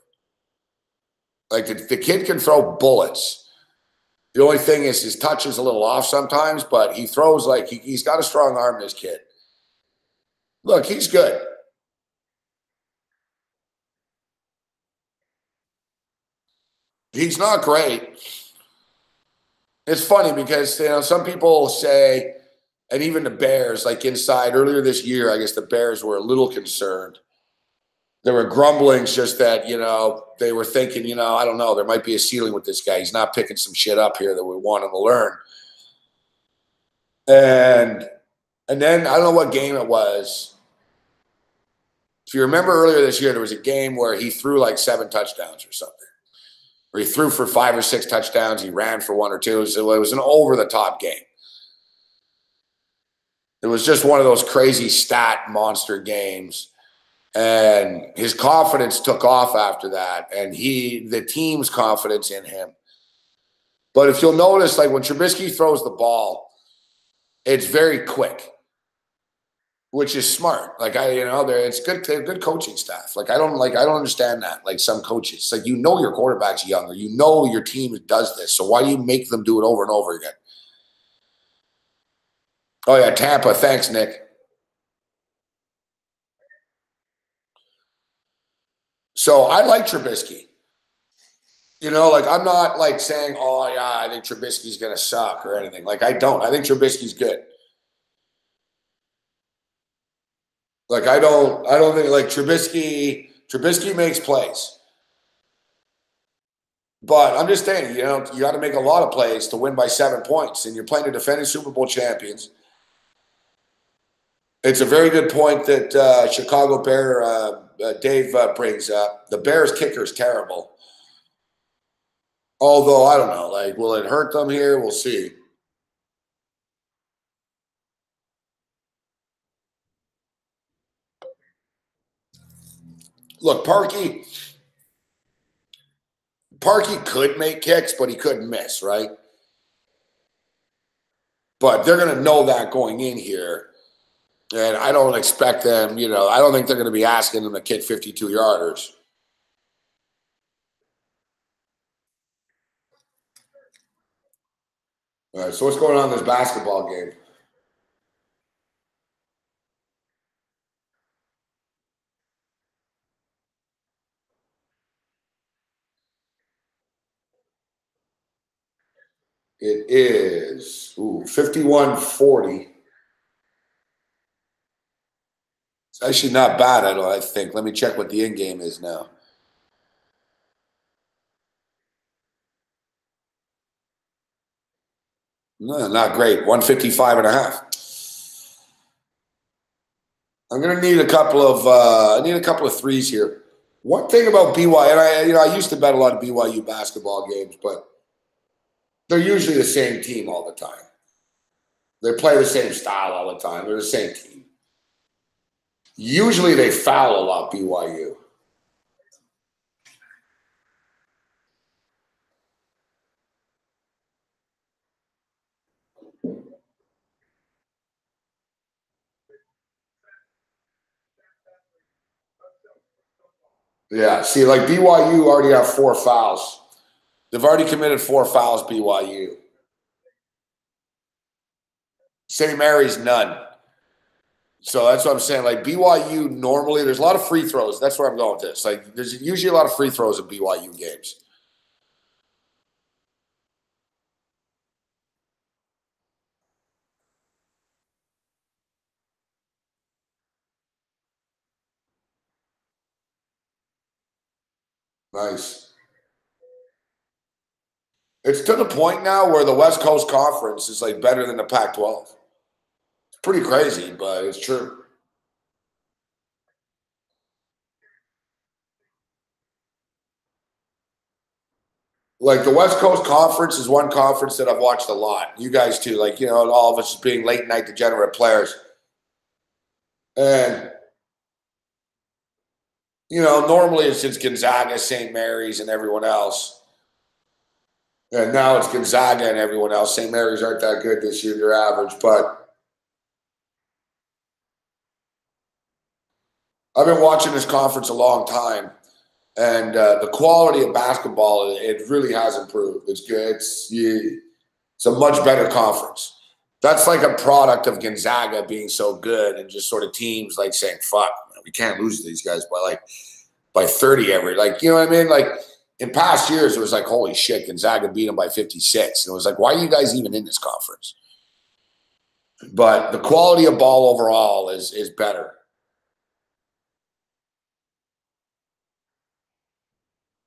Like, the kid can throw bullets. The only thing is his touch is a little off sometimes, but he throws like he's got a strong arm, this kid. Look, he's good. He's not great. It's funny because, you know, some people say, and even the Bears, like inside earlier this year, I guess the Bears were a little concerned. There were grumblings just that, you know, they were thinking, you know, I don't know, there might be a ceiling with this guy. He's not picking some shit up here that we want him to learn. And then I don't know what game it was. If you remember earlier this year, there was a game where he threw like 7 touchdowns or something. Or he threw for 5 or 6 touchdowns. He ran for 1 or 2. So it was an over-the-top game. It was just one of those crazy stat monster games. And his confidence took off after that. And the team's confidence in him. But if you'll notice, like when Trubisky throws the ball, it's very quick, which is smart. Like it's good coaching staff. Like I don't understand that. Like some coaches, like your quarterback's young, or your team does this. So why do you make them do it over and over again? Oh yeah, Tampa. Thanks, Nick. So I like Trubisky. Like I'm not like saying, oh yeah, I think Trubisky's gonna suck or anything. Like I don't. I think Trubisky's good. Like I don't think like Trubisky makes plays. But I'm just saying, you got to make a lot of plays to win by 7 points, and you're playing the defending Super Bowl champions. It's a very good point that Chicago Bear Dave brings up. The Bears kicker is terrible. Although, I don't know, like, will it hurt them here? We'll see. Look, Parkey could make kicks, but he couldn't miss, right? But they're going to know that going in here. And I don't expect them, I don't think they're going to be asking them to kick 52-yarders. All right, so what's going on in this basketball game? It is 51-40. It's actually not bad, I think. Let me check what the end game is now. No, not great. 155.5. I'm gonna need a couple of threes here. One thing about BYU, and I used to bet a lot of BYU basketball games, but they're usually the same team all the time. They play the same style all the time. They're the same team. Usually they foul a lot, BYU. Yeah, see, like BYU already have 4 fouls. They've already committed 4 fouls, BYU. St. Mary's, none. So that's what I'm saying. Like BYU normally, there's a lot of free throws. That's where I'm going with this. Like there's usually a lot of free throws in BYU games. Nice. It's to the point now where the West Coast Conference is like better than the Pac-12. It's pretty crazy, but it's true. Like the West Coast Conference is one conference that I've watched a lot. You guys too, like, you know, all of us being late night degenerate players. And, you know, normally it's just Gonzaga, St. Mary's, and everyone else. And now it's Gonzaga and everyone else. St. Mary's aren't that good this year, they're average. But I've been watching this conference a long time. And the quality of basketball, it really has improved. It's good. It's a much better conference. That's like a product of Gonzaga being so good and just sort of teams like saying, fuck, man, we can't lose to these guys by 30 every. Like, you know what I mean? Like in past years, it was like, holy shit, Gonzaga beat them by 56. And it was like, why are you guys even in this conference? But the quality of ball overall is better.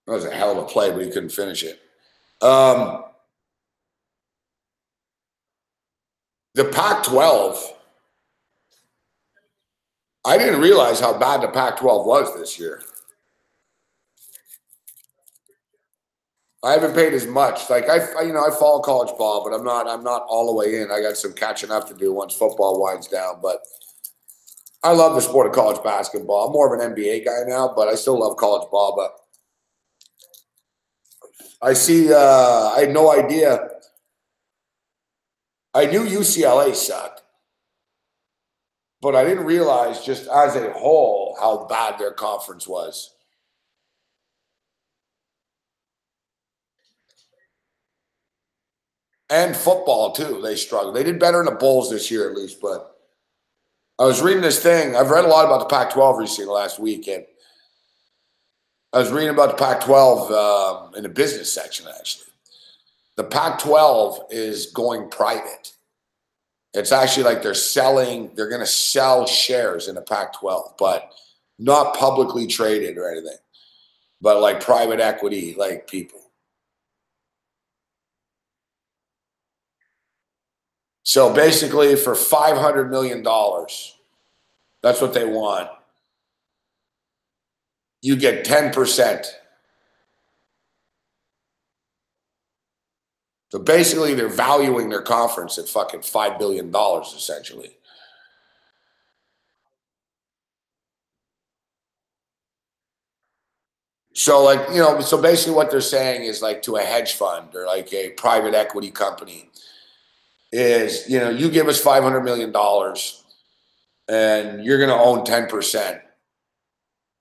That was a hell of a play, but he couldn't finish it. The Pac-12, I didn't realize how bad the Pac-12 was this year. I haven't paid as much. Like I follow college ball, but I'm not all the way in. I got some catching up to do once football winds down. But I love the sport of college basketball. I'm more of an NBA guy now, but I still love college ball. But I see, I had no idea. I knew UCLA sucked, but I didn't realize just as a whole how bad their conference was. And football, too, they struggled. They did better in the bowls this year, at least. But I was reading this thing. I've read a lot about the Pac-12 recently last week, and I was reading about the Pac-12 in the business section, actually. The Pac-12 is going private. It's actually like they're going to sell shares in the Pac-12, but not publicly traded or anything, but like private equity, like people. So basically for $500 million, that's what they want. You get 10%. So basically, they're valuing their conference at fucking $5 billion, essentially. So, like, you know, so basically what they're saying is like to a hedge fund or like a private equity company is, you know, you give us $500 million and you're going to own 10%.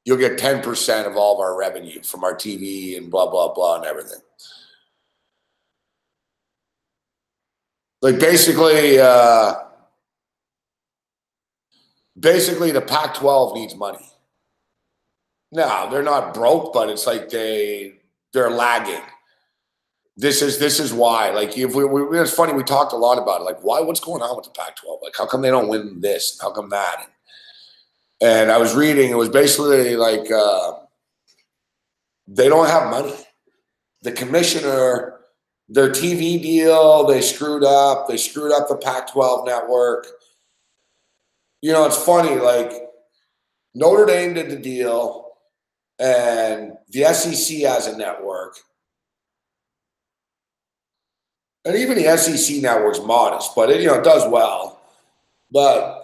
You'll get 10% of all of our revenue from our TV and blah, blah, blah and everything. Like basically the Pac-12 needs money. No, they're not broke, but it's like they're lagging. This is why. Like if it's funny, we talked a lot about it. Like what's going on with the Pac-12? Like how come they don't win this? How come that? And I was reading, it was basically like they don't have money. The commissioner, their TV deal, they screwed up. They screwed up the Pac-12 network. You know, it's funny, like Notre Dame did the deal and the SEC has a network. And even the SEC network's modest, but it does well. But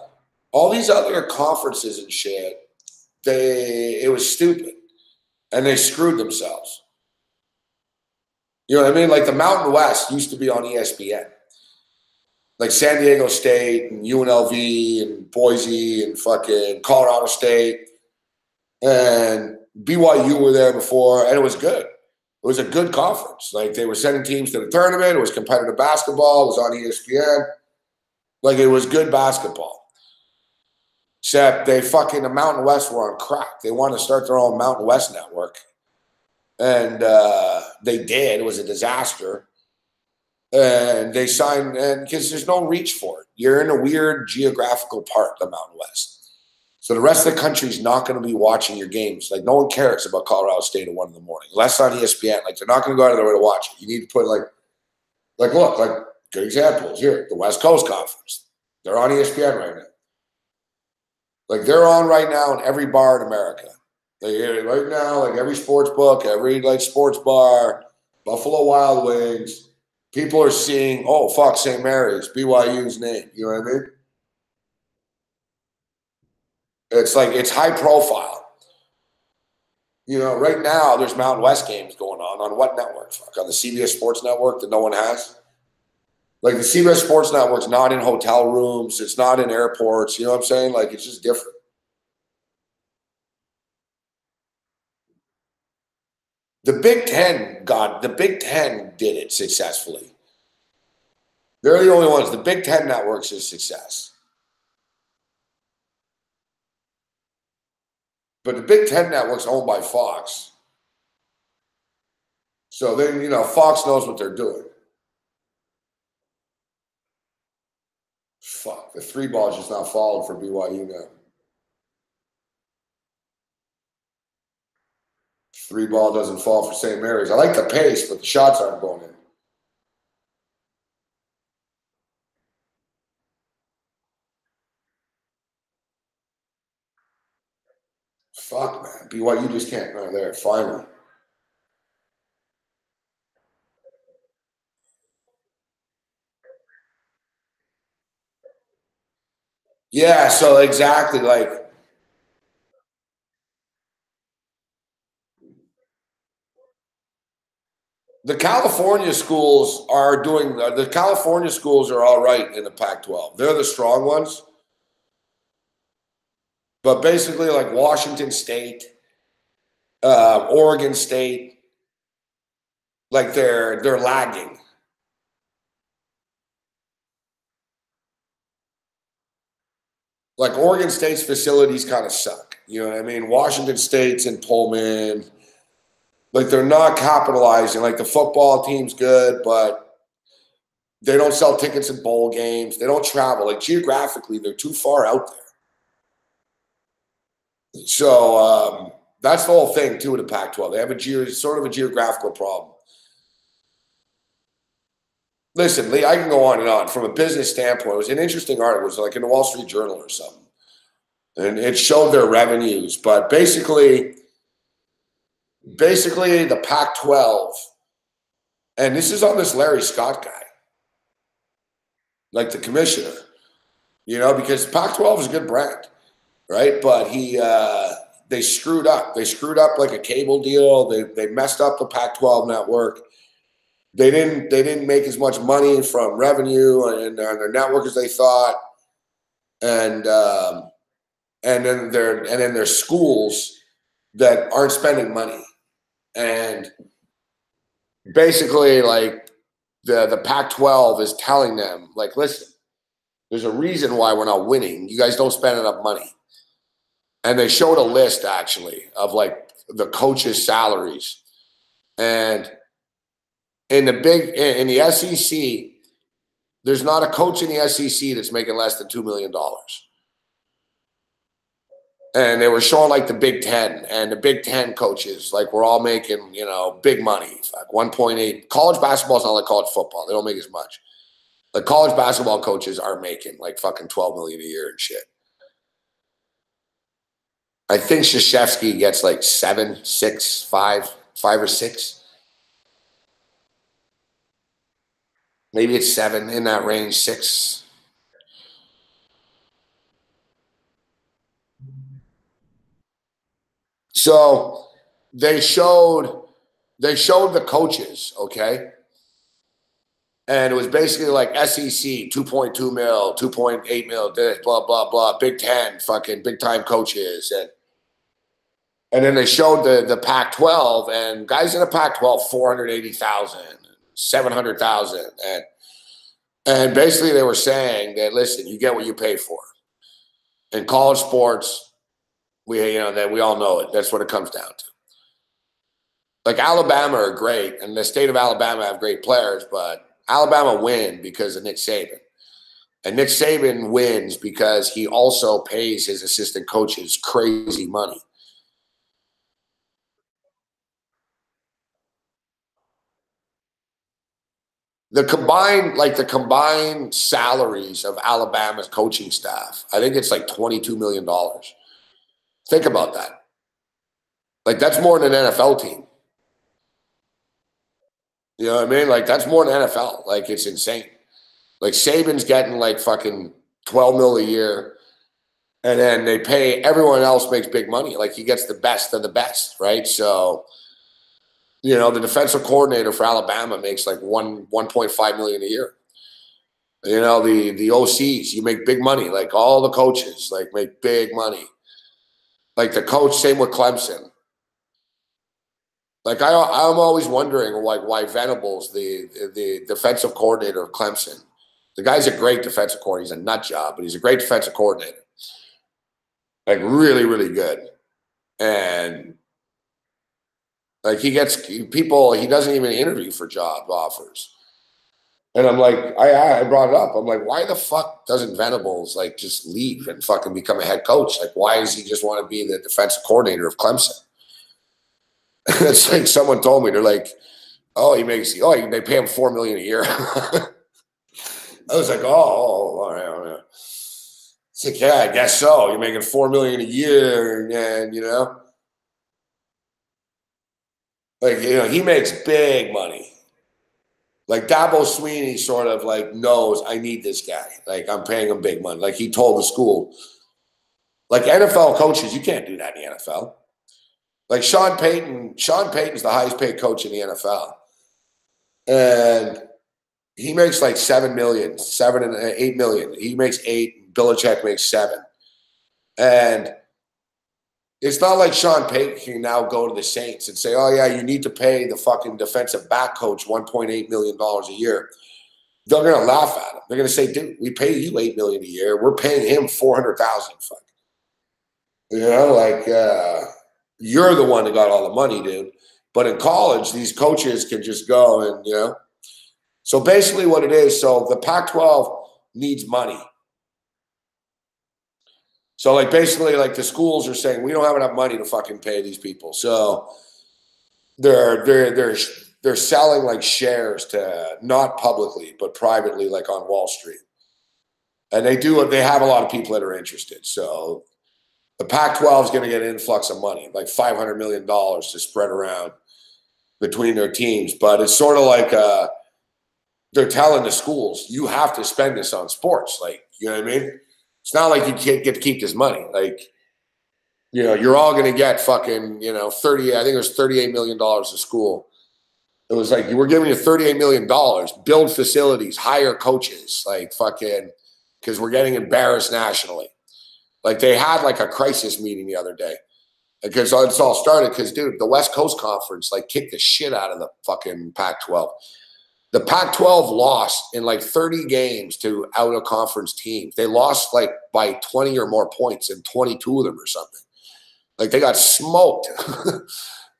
all these other conferences and shit, it was stupid. And they screwed themselves. You know what I mean? Like the Mountain West used to be on ESPN. Like San Diego State and UNLV and Boise and fucking Colorado State. And BYU were there before, and it was good. It was a good conference. Like they were sending teams to the tournament. It was competitive basketball. It was on ESPN. Like it was good basketball. Except the Mountain West were on crack. They wanted to start their own Mountain West network. And they did. It was a disaster. And they signed, and because there's no reach for it. You're in a weird geographical part of the Mountain West. So the rest of the country is not going to be watching your games. Like no one cares about Colorado State at 1 in the morning. Unless on ESPN. Like they're not going to go out of their way to watch it. You need to put look, good examples here. The West Coast Conference. They're on ESPN right now. Like they're on right now in every bar in America. Like right now, like every sports book, every like sports bar, Buffalo Wild Wings. People are seeing, oh, fuck, St. Mary's, BYU's name. You know what I mean? It's like, it's high profile. You know, right now there's Mountain West games going on what network? Fuck, on the CBS Sports Network that no one has? Like the CBS Sports Network's not in hotel rooms. It's not in airports. You know what I'm saying? Like, it's just different. The Big Ten did it successfully. They're the only ones. The Big Ten networks is success. But the Big Ten network's owned by Fox. So then, you know, Fox knows what they're doing. Fuck, the 3 ball's just not falling for BYU now. 3 ball doesn't fall for St. Mary's. I like the pace, but the shots aren't going in. Fuck, man. BYU just can't. Oh, there, finally. Yeah, so exactly, like, the California schools are all right in the Pac-12. They're the strong ones. But basically, like Washington State, Oregon State, like they're lagging. Like Oregon State's facilities kind of suck. You know what I mean? Washington State's in Pullman. Like they're not capitalizing. Like the football team's good, but they don't sell tickets in bowl games. They don't travel. Like geographically, they're too far out there. So that's the whole thing too with the Pac-12. They have sort of a geographical problem. Listen, Lee, I can go on and on. From a business standpoint, it was an interesting article. It was like in the Wall Street Journal or something. And it showed their revenues. But basically the Pac-12, and this is on this Larry Scott guy, like the commissioner, you know, because Pac-12 is a good brand, right? But they screwed up. They screwed up like a cable deal. They messed up the Pac-12 network. They didn't make as much money from revenue and their network as they thought, and then there's schools that aren't spending money, and basically like the Pac-12 is telling them like, listen, there's a reason why we're not winning. You guys don't spend enough money, and they showed a list actually of like the coaches' salaries, and in the SEC, there's not a coach in the SEC that's making less than $2 million. And they were showing like the Big Ten, and the Big Ten coaches, like we're all making, you know, big money, like 1.8. College basketball is not like college football. They don't make as much. The college basketball coaches are making like fucking $12 million a year and shit. I think Krzyzewski gets like 7, 6, 5 or 6. Maybe it's 7 in that range, 6. So they showed the coaches, okay? And it was basically like SEC, 2.2 mil, 2.8 mil, this, blah, blah, blah. Big Ten, fucking big time coaches. And then they showed the Pac-12, and guys in the Pac-12, 480,000, 700,000. And basically they were saying that, listen, you get what you pay for. In college sports, that we all know it. That's what it comes down to. Like Alabama are great, and the state of Alabama have great players, but Alabama win because of Nick Saban. And Nick Saban wins because he also pays his assistant coaches crazy money. The combined salaries of Alabama's coaching staff, I think it's like $22 million. Think about that. Like that's more than an NFL team. You know what I mean? Like, that's more than NFL. Like, it's insane. Like, Saban's getting like fucking 12 mil a year. And then they pay, everyone else makes big money. Like, he gets the best of the best, right? So, you know, the defensive coordinator for Alabama makes like 1.5 million a year. You know, the OCs, you make big money. Like, all the coaches, like, make big money. Like, the coach, same with Clemson. Like, I'm always wondering, like, why Venables, the defensive coordinator of Clemson, the guy's a great defensive coordinator. He's a nut job, but he's a great defensive coordinator. Like, really, really good. And like, he gets people, he doesn't even interview for job offers. And I'm like, I brought it up. I'm like, why the fuck doesn't Venables like just leave and fucking become a head coach? Like, why does he just want to be the defensive coordinator of Clemson? It's like someone told me, they're like, they pay him $4 million a year. I was like, all right. It's like, yeah, I guess so. You're making $4 million a year, and you know, like, you know, he makes big money. Like, Dabo Sweeney sort of like knows, I need this guy. Like, I'm paying him big money. Like, he told the school, like, NFL coaches, you can't do that in the NFL. Like, Sean Payton's the highest paid coach in the NFL. And he makes like 7 million, 7 and 8 million. He makes 8, Belichick makes 7. And it's not like Sean Payton can now go to the Saints and say, oh yeah, you need to pay the fucking defensive back coach $1.8 million a year. They're gonna laugh at him. They're gonna say, dude, we pay you $8 million a year. We're paying him $400,000. Fuck. You know, like, you're the one that got all the money, dude. But in college, these coaches can just go and, you know. So basically what it is, so the Pac-12 needs money. So, like, basically, like, the schools are saying, we don't have enough money to fucking pay these people. So they're selling like shares to, not publicly, but privately, like on Wall Street. And they have a lot of people that are interested. So the Pac-12 is going to get an influx of money, like $500 million to spread around between their teams. But it's sort of like they're telling the schools, you have to spend this on sports. Like, you know what I mean? It's not like you can't get to keep this money. Like, you know, you're all going to get fucking, you know, I think it was $38 million a school. It was like, we're giving you $38 million, build facilities, hire coaches, like fucking, because we're getting embarrassed nationally. Like, they had like a crisis meeting the other day because it's all started because, dude, the West Coast Conference like kicked the shit out of the fucking Pac-12. The Pac-12 lost in like 30 games to out-of-conference teams. They lost like by 20 or more points in 22 of them or something. Like, they got smoked.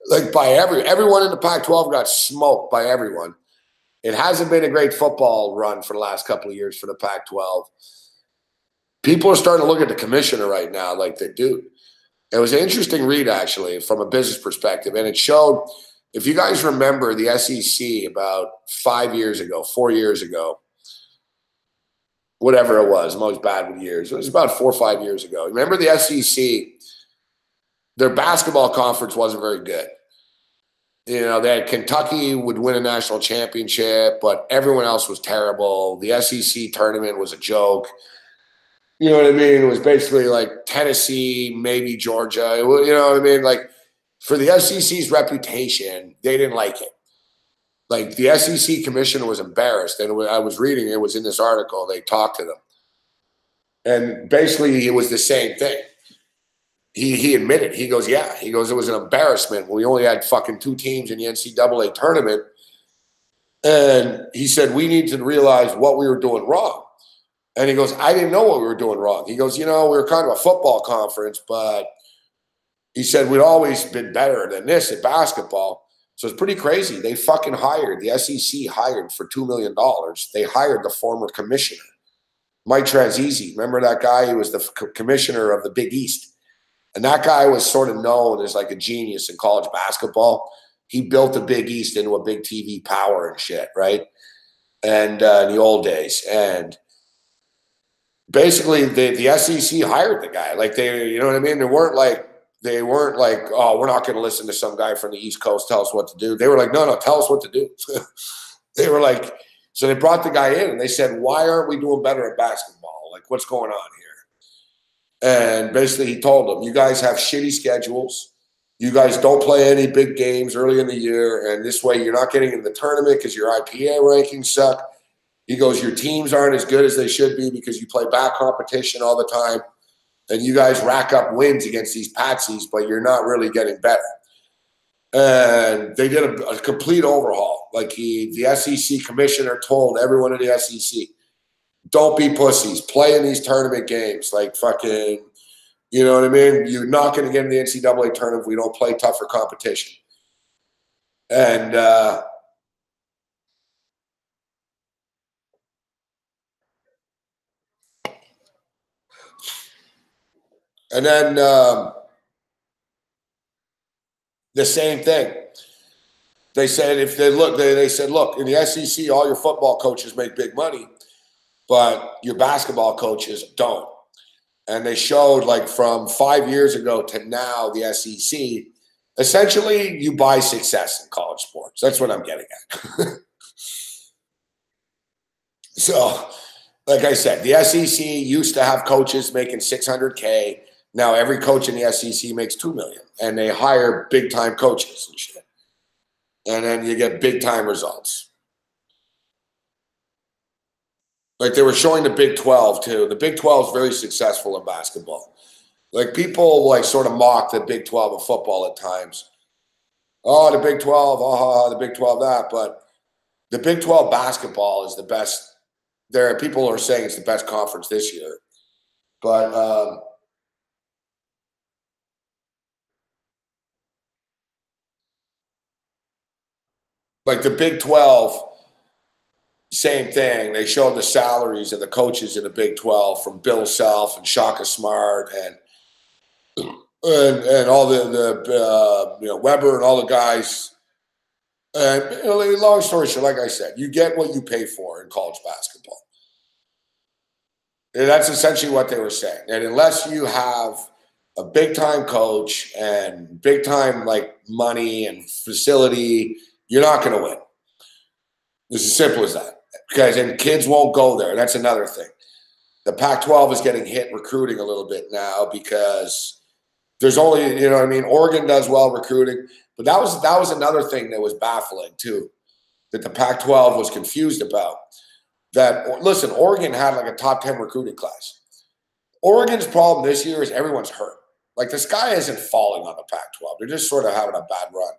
Like, by everyone in the Pac-12 got smoked by everyone. It hasn't been a great football run for the last couple of years for the Pac-12. People are starting to look at the commissioner right now like they do. It was an interesting read, actually, from a business perspective. And it showed, if you guys remember the SEC about 4 years ago, whatever it was, I'm always bad with years. It was about 4 or 5 years ago. Remember the SEC, their basketball conference wasn't very good. You know, they had Kentucky would win a national championship, but everyone else was terrible. The SEC tournament was a joke. You know what I mean? It was basically like Tennessee, maybe Georgia. You know what I mean? Like, for the SEC's reputation, they didn't like it. Like, the SEC commissioner was embarrassed. And I was reading, it was in this article, they talked to them. And basically, it was the same thing. He admitted, he goes, yeah. He goes, it was an embarrassment. We only had fucking 2 teams in the NCAA tournament. And he said, we need to realize what we were doing wrong. And he goes, I didn't know what we were doing wrong. He goes, you know, we were kind of a football conference, but he said, we'd always been better than this at basketball. So it's pretty crazy. They fucking hired, the SEC hired for $2 million. They hired the former commissioner, Mike Tranzisi. Remember that guy? He was the commissioner of the Big East. And that guy was sort of known as like a genius in college basketball. He built the Big East into a big TV power and shit, right? And in the old days. And basically, the SEC hired the guy. Like, they, you know what I mean? They weren't like, They weren't like, oh, we're not going to listen to some guy from the East Coast tell us what to do. They were like, no, tell us what to do. They were like, so they brought the guy in and they said, why aren't we doing better at basketball? Like, what's going on here? And basically he told them, you guys have shitty schedules. You guys don't play any big games early in the year. And this way you're not getting in the tournament because your IPA rankings suck. He goes, your teams aren't as good as they should be because you play bad competition all the time. And you guys rack up wins against these patsies, but you're not really getting better. And they did a complete overhaul. Like the SEC commissioner told everyone in the SEC, don't be pussies. Play in these tournament games. Like fucking, you know what I mean? You're not going to get in the NCAA tournament if we don't play tougher competition. And then the same thing. They said if they look, they said, look, in the SEC, all your football coaches make big money, but your basketball coaches don't. And they showed like from 5 years ago to now, the SEC, essentially you buy success in college sports. That's what I'm getting at. So, like I said, the SEC used to have coaches making $600K. Now every coach in the SEC makes $2 million, and they hire big time coaches and shit. And then you get big time results. Like they were showing the Big 12 too. The Big 12 is very successful in basketball. Like people like sort of mock the Big 12 of football at times. Oh, the Big 12, the Big 12 that. But the Big 12 basketball is the best. There are people who are saying it's the best conference this year. But like the Big 12, same thing. They showed the salaries of the coaches in the Big 12 from Bill Self and Shaka Smart and all the Weber and all the guys. And long story short, like I said, you get what you pay for in college basketball. And that's essentially what they were saying. And unless you have a big time coach and big time like money and facility, you're not going to win. It's as simple as that. Because and kids won't go there. That's another thing. The Pac-12 is getting hit recruiting a little bit now because there's only, you know what I mean? Oregon does well recruiting, but that was another thing that was baffling too, that the Pac-12 was confused about. That, listen, Oregon had like a top 10 recruiting class. Oregon's problem this year is everyone's hurt. Like the sky isn't falling on the Pac-12. They're just sort of having a bad run.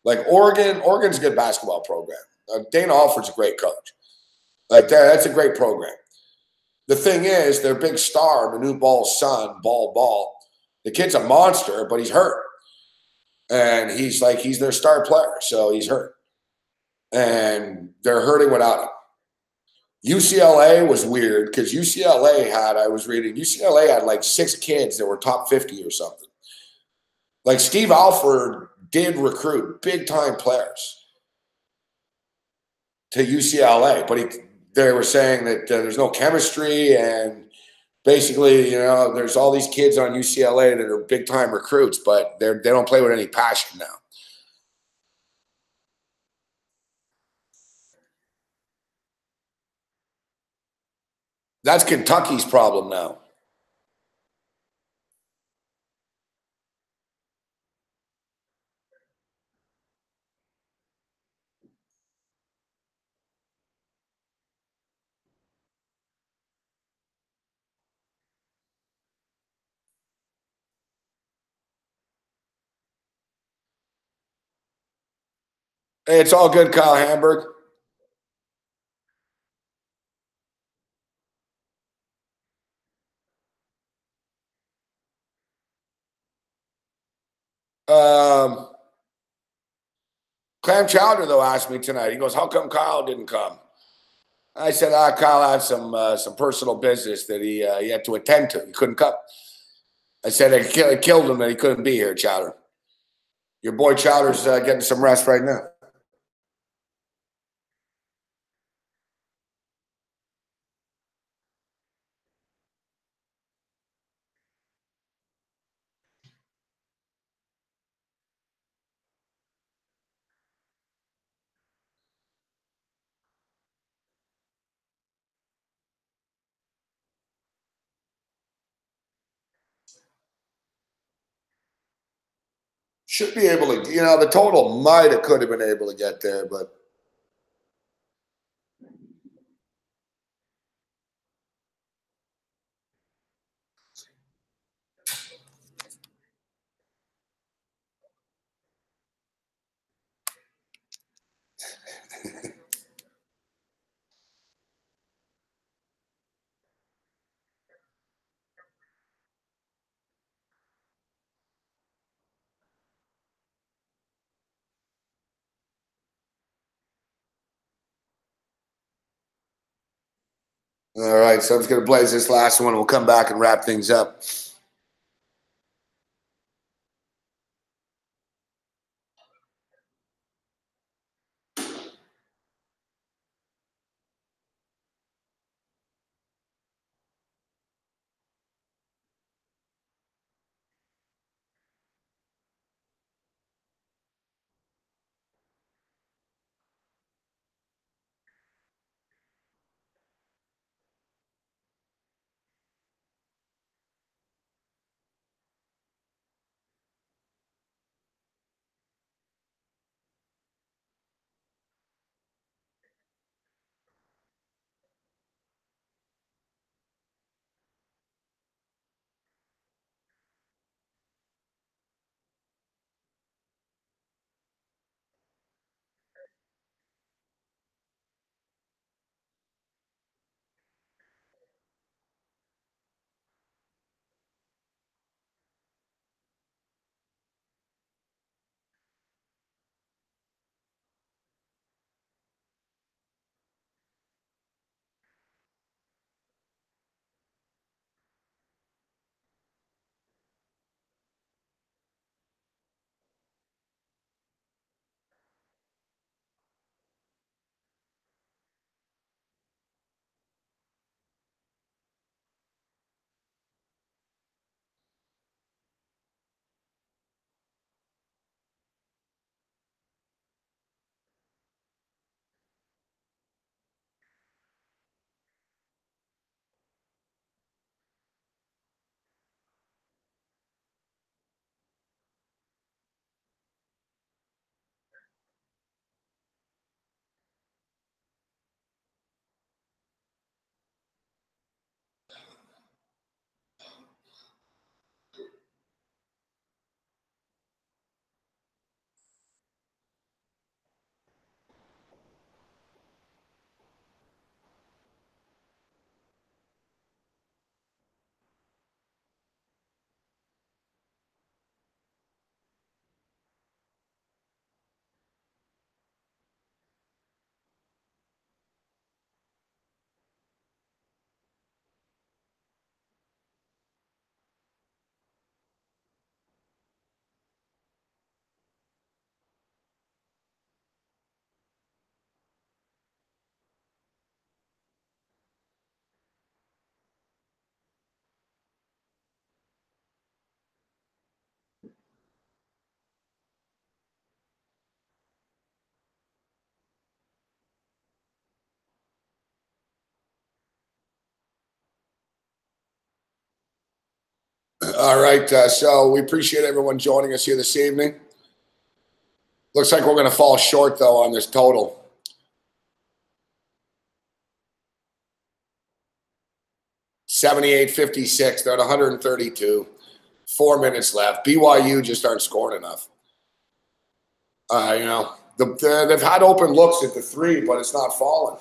Like Oregon's a good basketball program. Dana Alford's a great coach. Like that's a great program. The thing is, their big star, Manu Ball's son, Ball, the kid's a monster, but he's hurt. And he's their star player, so he's hurt. And they're hurting without him. UCLA was weird because UCLA had like 6 kids that were top 50 or something. Like Steve Alford did recruit big time players to UCLA, but they were saying that there's no chemistry and basically, there's all these kids on UCLA that are big time recruits, but they don't play with any passion now. That's Kentucky's problem now. Hey, it's all good, Kyle Hamburg. Clam Chowder, though, asked me tonight. He goes, how come Kyle didn't come? I said, Kyle had some personal business that he had to attend to. He couldn't come. I said it killed him that he couldn't be here, Chowder. Your boy Chowder's getting some rest right now. Should be able to, you know, the total might have could have been able to get there, but all right. So I'm just gonna blaze this last one. We'll come back and wrap things up. All right. So we appreciate everyone joining us here this evening. Looks like we're going to fall short, though, on this total. $78.56. They're at 132. 4 minutes left. BYU just aren't scoring enough. You know, they've had open looks at the three, but it's not falling.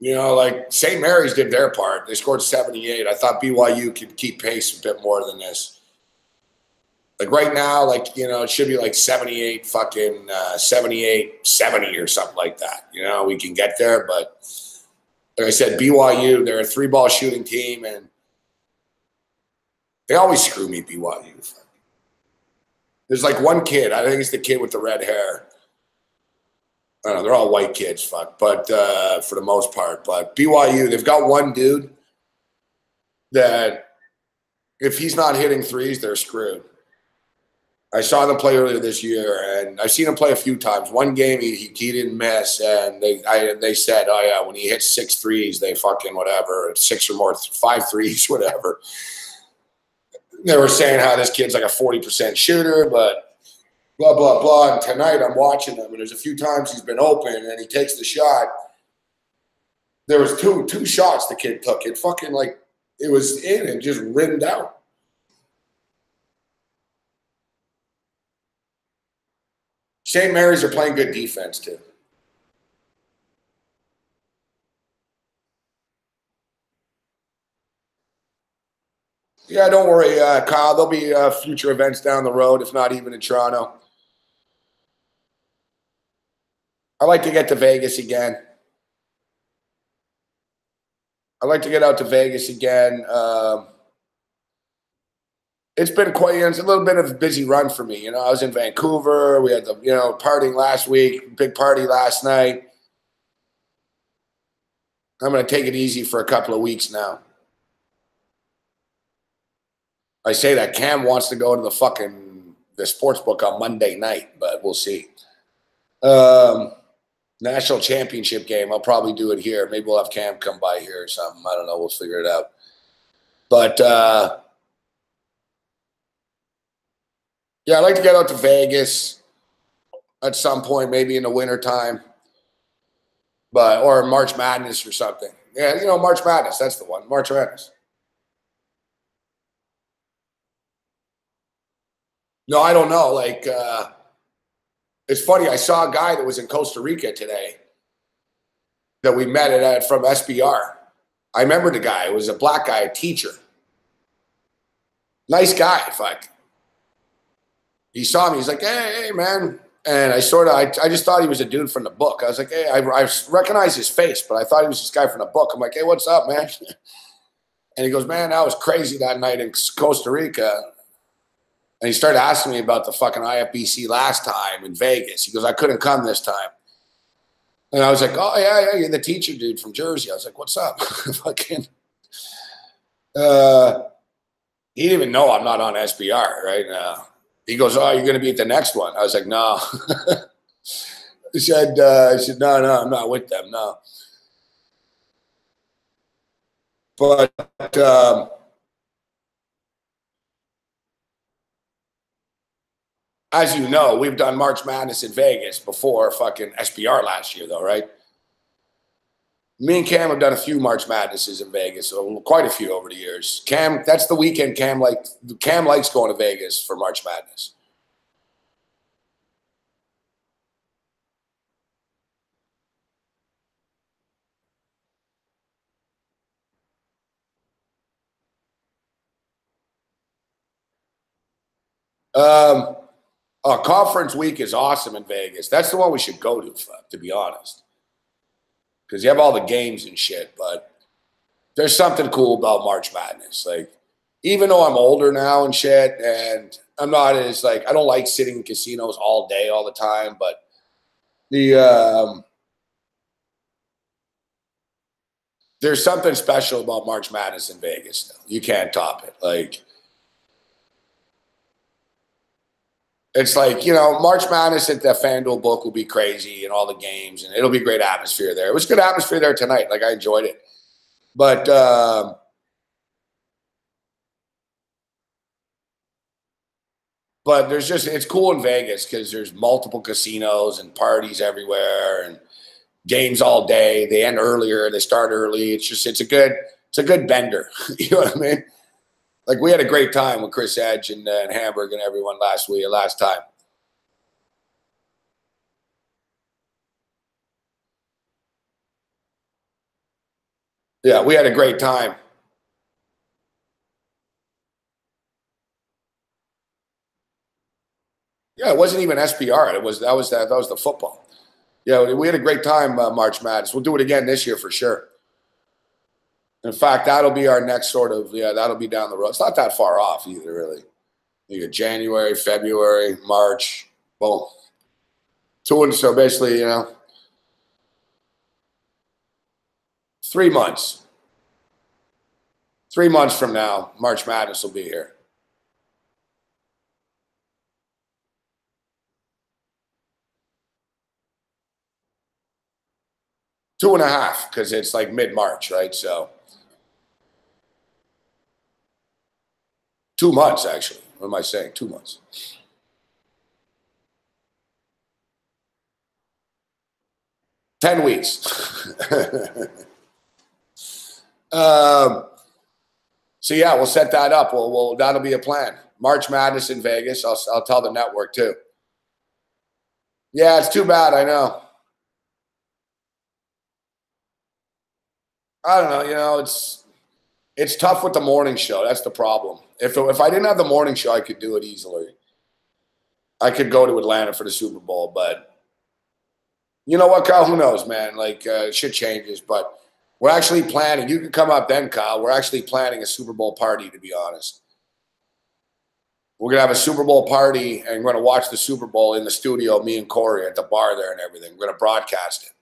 You know, like St. Mary's did their part. They scored 78. I thought BYU could keep pace a bit more than this. Like right now, like, you know, it should be like 78, 70 or something like that. You know, we can get there. But like I said, BYU, they're a 3-ball shooting team, and they always screw me, BYU. There's like one kid. I think it's the kid with the red hair. I don't know. They're all white kids, but for the most part. But BYU, they've got one dude that if he's not hitting threes, they're screwed. I saw them play earlier this year, and I've seen him play a few times. One game he didn't miss, and they said, oh yeah, when he hits 6 threes, they fucking whatever, 6 or more, 5 threes, whatever. They were saying how this kid's like a 40% shooter, but blah blah blah. And tonight I'm watching him, and there's a few times he's been open, and he takes the shot. There was two shots the kid took. It fucking like it was in and just rimmed out. St. Mary's are playing good defense, too. Yeah, don't worry, Kyle. There'll be future events down the road, if not even in Toronto. I like to get to Vegas again. I like to get out to Vegas again. It's been it's a little bit of a busy run for me. You know, I was in Vancouver. We had the, partying last week, big party last night. I'm going to take it easy for a couple of weeks now. I say that Cam wants to go to the sports book on Monday night, but we'll see. National championship game. I'll probably do it here. Maybe we'll have Cam come by here or something. I don't know. We'll figure it out. But, yeah, I'd like to get out to Vegas at some point, maybe in the wintertime, or March Madness or something. Yeah, March Madness, that's the one. March Madness. No, I don't know. Like, it's funny. I saw a guy that was in Costa Rica today that we met from SBR. I remember the guy. It was a black guy, a teacher. Nice guy, fuck. He saw me. He's like, hey, man. And I just thought he was a dude from the book. I was like, hey, I recognize his face, but I thought he was this guy from the book. I'm like, hey, what's up, man? And he goes, man, that was crazy that night in Costa Rica. And he started asking me about the fucking IFBC last time in Vegas. He goes, I couldn't come this time. And I was like, oh, yeah, you're the teacher dude from Jersey. I was like, what's up? Fucking. He didn't even know I'm not on SBR right now. He goes, oh, you're going to be at the next one. I was like, no. He said, no, I'm not with them, no. But as you know, we've done March Madness in Vegas before fucking SBR last year, though, right? Me and Cam have done a few March Madnesses in Vegas, so quite a few over the years. Cam, that's the weekend Cam likes going to Vegas for March Madness. Conference week is awesome in Vegas. That's the one we should go to be honest. Because you have all the games and shit, but there's something cool about March Madness. Like, even though I'm older now and shit, and I'm not as like, I don't like sitting in casinos all day, all the time, but there's something special about March Madness in Vegas, though. You can't top it. Like, it's like, March Madness at the FanDuel book will be crazy and all the games, and it'll be great atmosphere there. It was good atmosphere there tonight. Like, I enjoyed it. But it's cool in Vegas because there's multiple casinos and parties everywhere and games all day. They end earlier. They start early. It's a good bender. You know what I mean? Like, we had a great time with Chris Edge and Hamburg and everyone last time. Yeah, we had a great time. Yeah, it wasn't even SBR. That was the football. Yeah, we had a great time March Madness. We'll do it again this year for sure. In fact, that'll be our next that'll be down the road. It's not that far off either, really. You get January, February, March, boom. So basically, 3 months. 3 months from now, March Madness will be here. 2.5, because it's like mid-March, right? So 2 months, actually. What am I saying? 2 months. $10 weeks. So yeah, we'll set that up. Well, that'll be a plan. March Madness in Vegas. I'll tell the network too. Yeah, it's too bad. I know. I don't know. You know, it's tough with the morning show. That's the problem. If I didn't have the morning show, I could do it easily. I could go to Atlanta for the Super Bowl, but you know what, Kyle? Who knows, man? Like shit changes, but we're actually planning. You can come up then, Kyle. We're actually planning a Super Bowl party, to be honest. We're gonna have a Super Bowl party, and we're gonna watch the Super Bowl in the studio. Me and Corey at the bar there and everything. We're gonna broadcast it,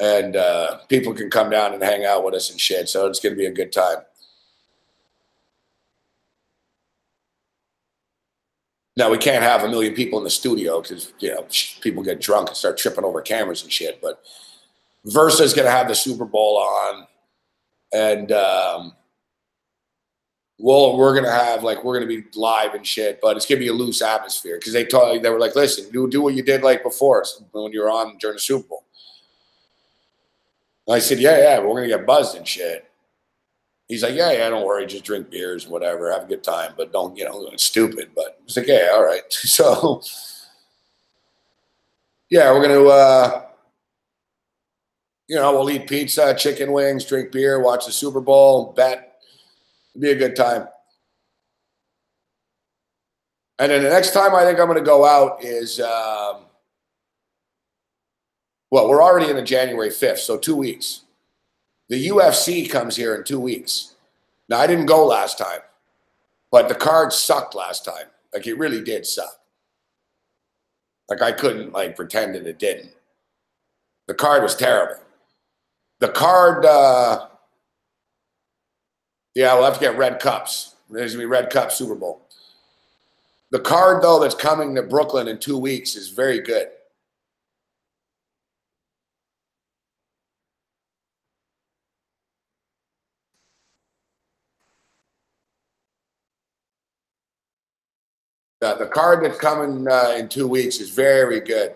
and people can come down and hang out with us and shit. So it's gonna be a good time. Now, we can't have 1 million people in the studio because, you know, people get drunk and start tripping over cameras and shit. But Versa's going to have the Super Bowl on. And we're going to have, like, we're going to be live and shit. But it's going to be a loose atmosphere because they were like, listen, do what you did, like, before when you were on during the Super Bowl. And I said, yeah, we're going to get buzzed and shit. He's like, yeah, don't worry. Just drink beers, whatever. Have a good time. But don't, you know, it's stupid. But it's like, yeah, all right. So, yeah, we're going to, you know, we'll eat pizza, chicken wings, drink beer, watch the Super Bowl, bet. It'll be a good time. And then the next time I think I'm going to go out is, well, we're already in the January 5th, so 2 weeks. The UFC comes here in 2 weeks. Now, I didn't go last time, but the card sucked last time. Like, it really did suck. Like, I couldn't, like, pretend that it didn't. The card was terrible. The card, yeah, we'll have to get red cups. There's going to be red cup Super Bowl. The card, though, that's coming to Brooklyn in 2 weeks is very good. The card that's coming in 2 weeks is very good.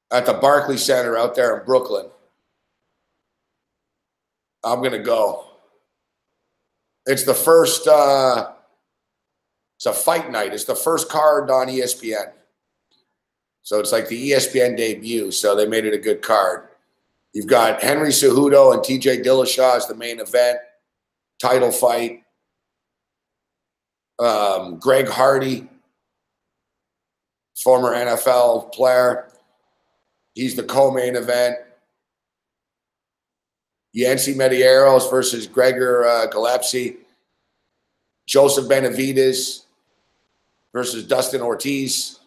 At the Barclays Center out there in Brooklyn. I'm going to go. It's the first, it's a fight night. It's the first card on ESPN. So it's like the ESPN debut. So they made it a good card. You've got Henry Cejudo and TJ Dillashaw as the main event. Title fight. Greg Hardy, former NFL player. He's the co-main event. Yancy Medeiros versus Gregor Gillespie. Joseph Benavidez versus Dustin Ortiz.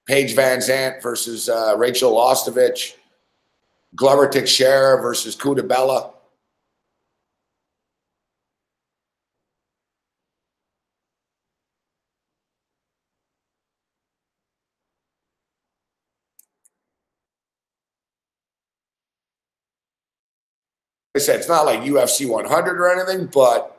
Paige Van Zandt versus Rachel Ostovich. Glover Teixeira versus Kudabella. I said, it's not like UFC 100 or anything, but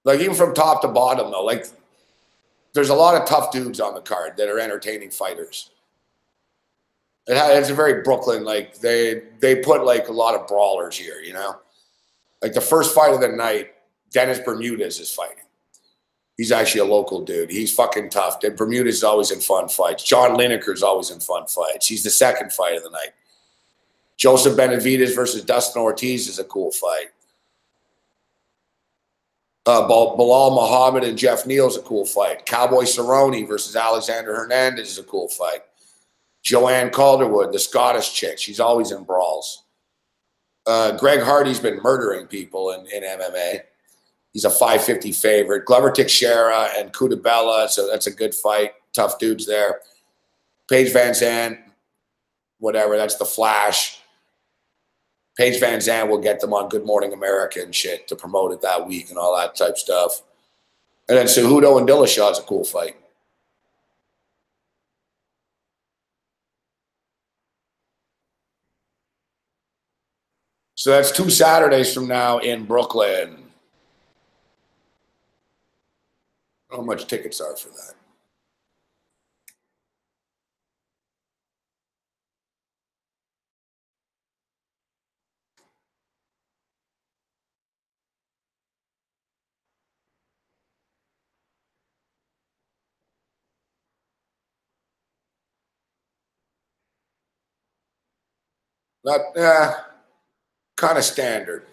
like even from top to bottom, though, like there's a lot of tough dudes on the card that are entertaining fighters. It's a very Brooklyn, like they put like a lot of brawlers here, you know? Like the first fight of the night, Dennis Bermudez is fighting. He's actually a local dude. He's fucking tough. Bermudez is always in fun fights. John Lineker is always in fun fights. He's the second fight of the night. Joseph Benavidez versus Dustin Ortiz is a cool fight. Bilal Muhammad and Jeff Neal is a cool fight. Cowboy Cerrone versus Alexander Hernandez is a cool fight. Joanne Calderwood, the Scottish chick, she's always in brawls. Greg Hardy's been murdering people in MMA. He's a 550 favorite. Glover Teixeira and Kudabella, so that's a good fight. Tough dudes there. Paige Van Zandt, whatever, that's the Flash. Paige Van Zandt will get them on Good Morning America and shit to promote it that week and all that type stuff. And then Cejudo and Dillashaw's a cool fight. So that's 2 Saturdays from now in Brooklyn. How much tickets are for that? Not kind of standard.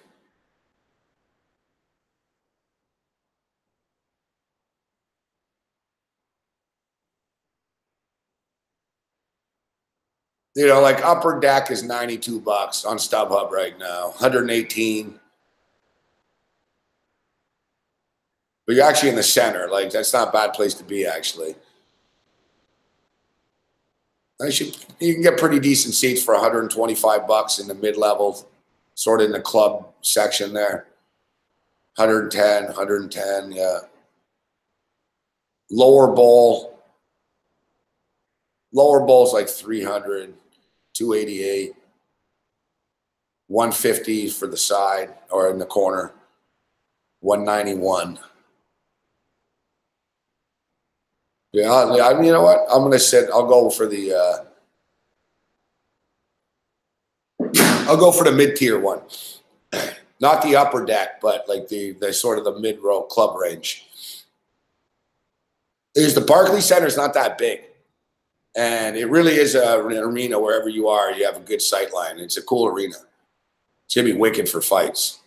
You know, like Upper Deck is $92 on StubHub right now, 118. But you're actually in the center. Like, that's not a bad place to be, actually. You can get pretty decent seats for $125 in the mid-level, sort of in the club section there. 110, yeah. Lower bowl's like 300, 288, 150 for the side or in the corner, 191. Yeah, you know what? I'm gonna sit. I'll go for the mid-tier one, not the Upper Deck, but like the sort of the mid-row club range. Is the Barclays Center is not that big, and it really is an arena. Wherever you are, you have a good sight line. It's a cool arena. It's gonna be wicked for fights.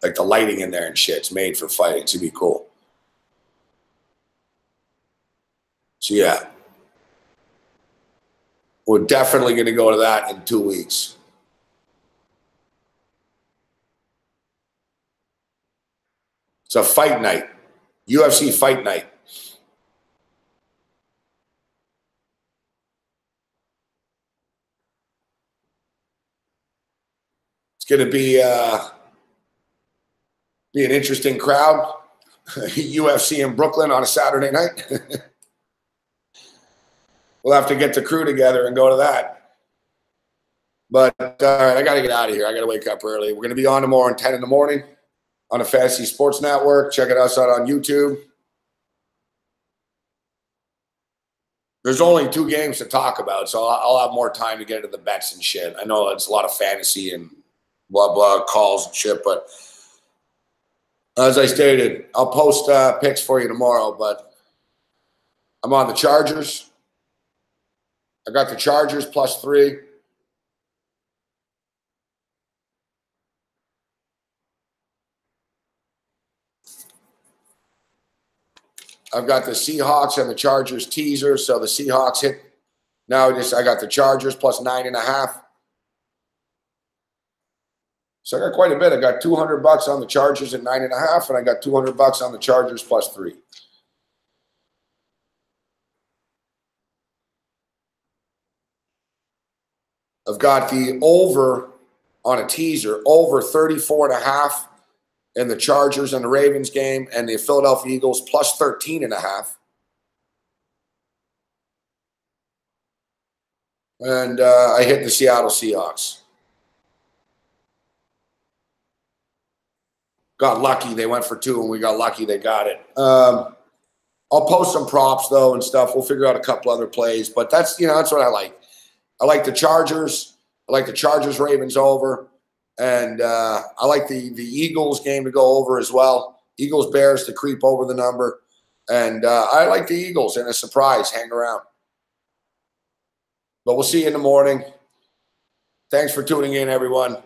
Like the lighting in there and shit's made for fighting. It's gonna be cool. So yeah, we're definitely going to go to that in 2 weeks. It's a fight night, UFC fight night. It's going to be an interesting crowd. UFC in Brooklyn on a Saturday night. We'll have to get the crew together and go to that. But all right, I got to get out of here. I got to wake up early. We're going to be on tomorrow at 10 in the morning on the Fantasy Sports Network. Check us out on YouTube. There's only 2 games to talk about, so I'll have more time to get into the bets and shit. I know it's a lot of fantasy and blah, blah, calls and shit, but as I stated, I'll post picks for you tomorrow, but I'm on the Chargers. I got the Chargers +3. I've got the Seahawks and the Chargers teaser. So the Seahawks hit. Now I got the Chargers +9.5. So I got quite a bit. I got $200 on the Chargers at 9.5, and I got $200 on the Chargers +3. I've got the over on a teaser, over 34.5 in the Chargers and the Ravens game, and the Philadelphia Eagles +13.5. And I hit the Seattle Seahawks. Got lucky. They went for 2, and we got lucky. They got it. I'll post some props, though, and stuff. We'll figure out a couple other plays. But that's what I like. I like the Chargers. I like the Chargers-Ravens over. And I like the Eagles game to go over as well. Eagles-Bears to creep over the number. And I like the Eagles in a surprise. Hang around. But we'll see you in the morning. Thanks for tuning in, everyone.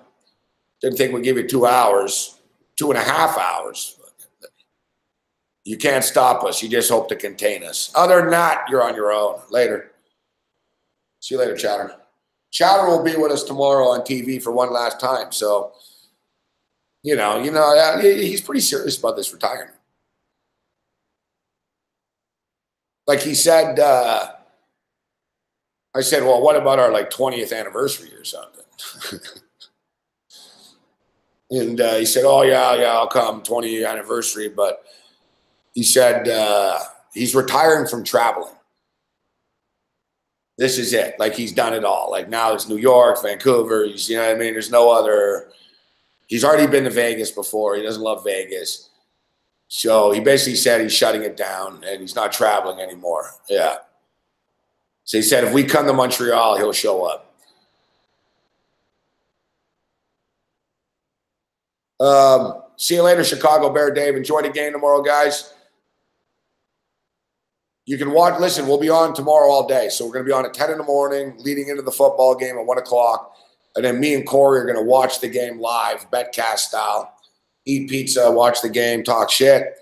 Didn't think we'd give you 2 hours, 2.5 hours. You can't stop us. You just hope to contain us. Other than that, you're on your own. Later. See you later, Chatter. Chatter will be with us tomorrow on TV for one last time. So, he's pretty serious about this retirement. Like he said, I said, well, what about our 20th anniversary or something? And he said, oh, yeah, I'll come, 20-year anniversary. But he said he's retiring from traveling. This is it. Like, he's done it all. Like, now it's New York, Vancouver. You know what I mean? There's no other. He's already been to Vegas before. He doesn't love Vegas. So he basically said he's shutting it down and he's not traveling anymore. Yeah. So he said if we come to Montreal, he'll show up. See you later, Chicago Bear Dave. Enjoy the game tomorrow, guys. You can watch. Listen, we'll be on tomorrow all day. So we're going to be on at 10 in the morning, leading into the football game at 1 o'clock. And then me and Corey are going to watch the game live, betcast style. Eat pizza, watch the game, talk shit.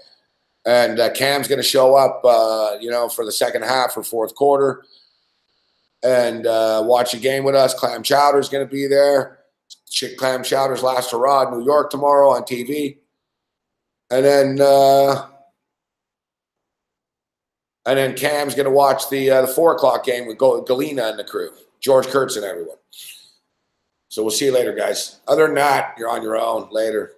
And Cam's going to show up, for the second half or fourth quarter and watch a game with us. Clam Chowder's going to be there. Clam Chowder's Last Hurrah, New York tomorrow on TV. And then Cam's going to watch the 4 o'clock game with Galena and the crew, George Kurtz and everyone. So we'll see you later, guys. Other than that, you're on your own. Later.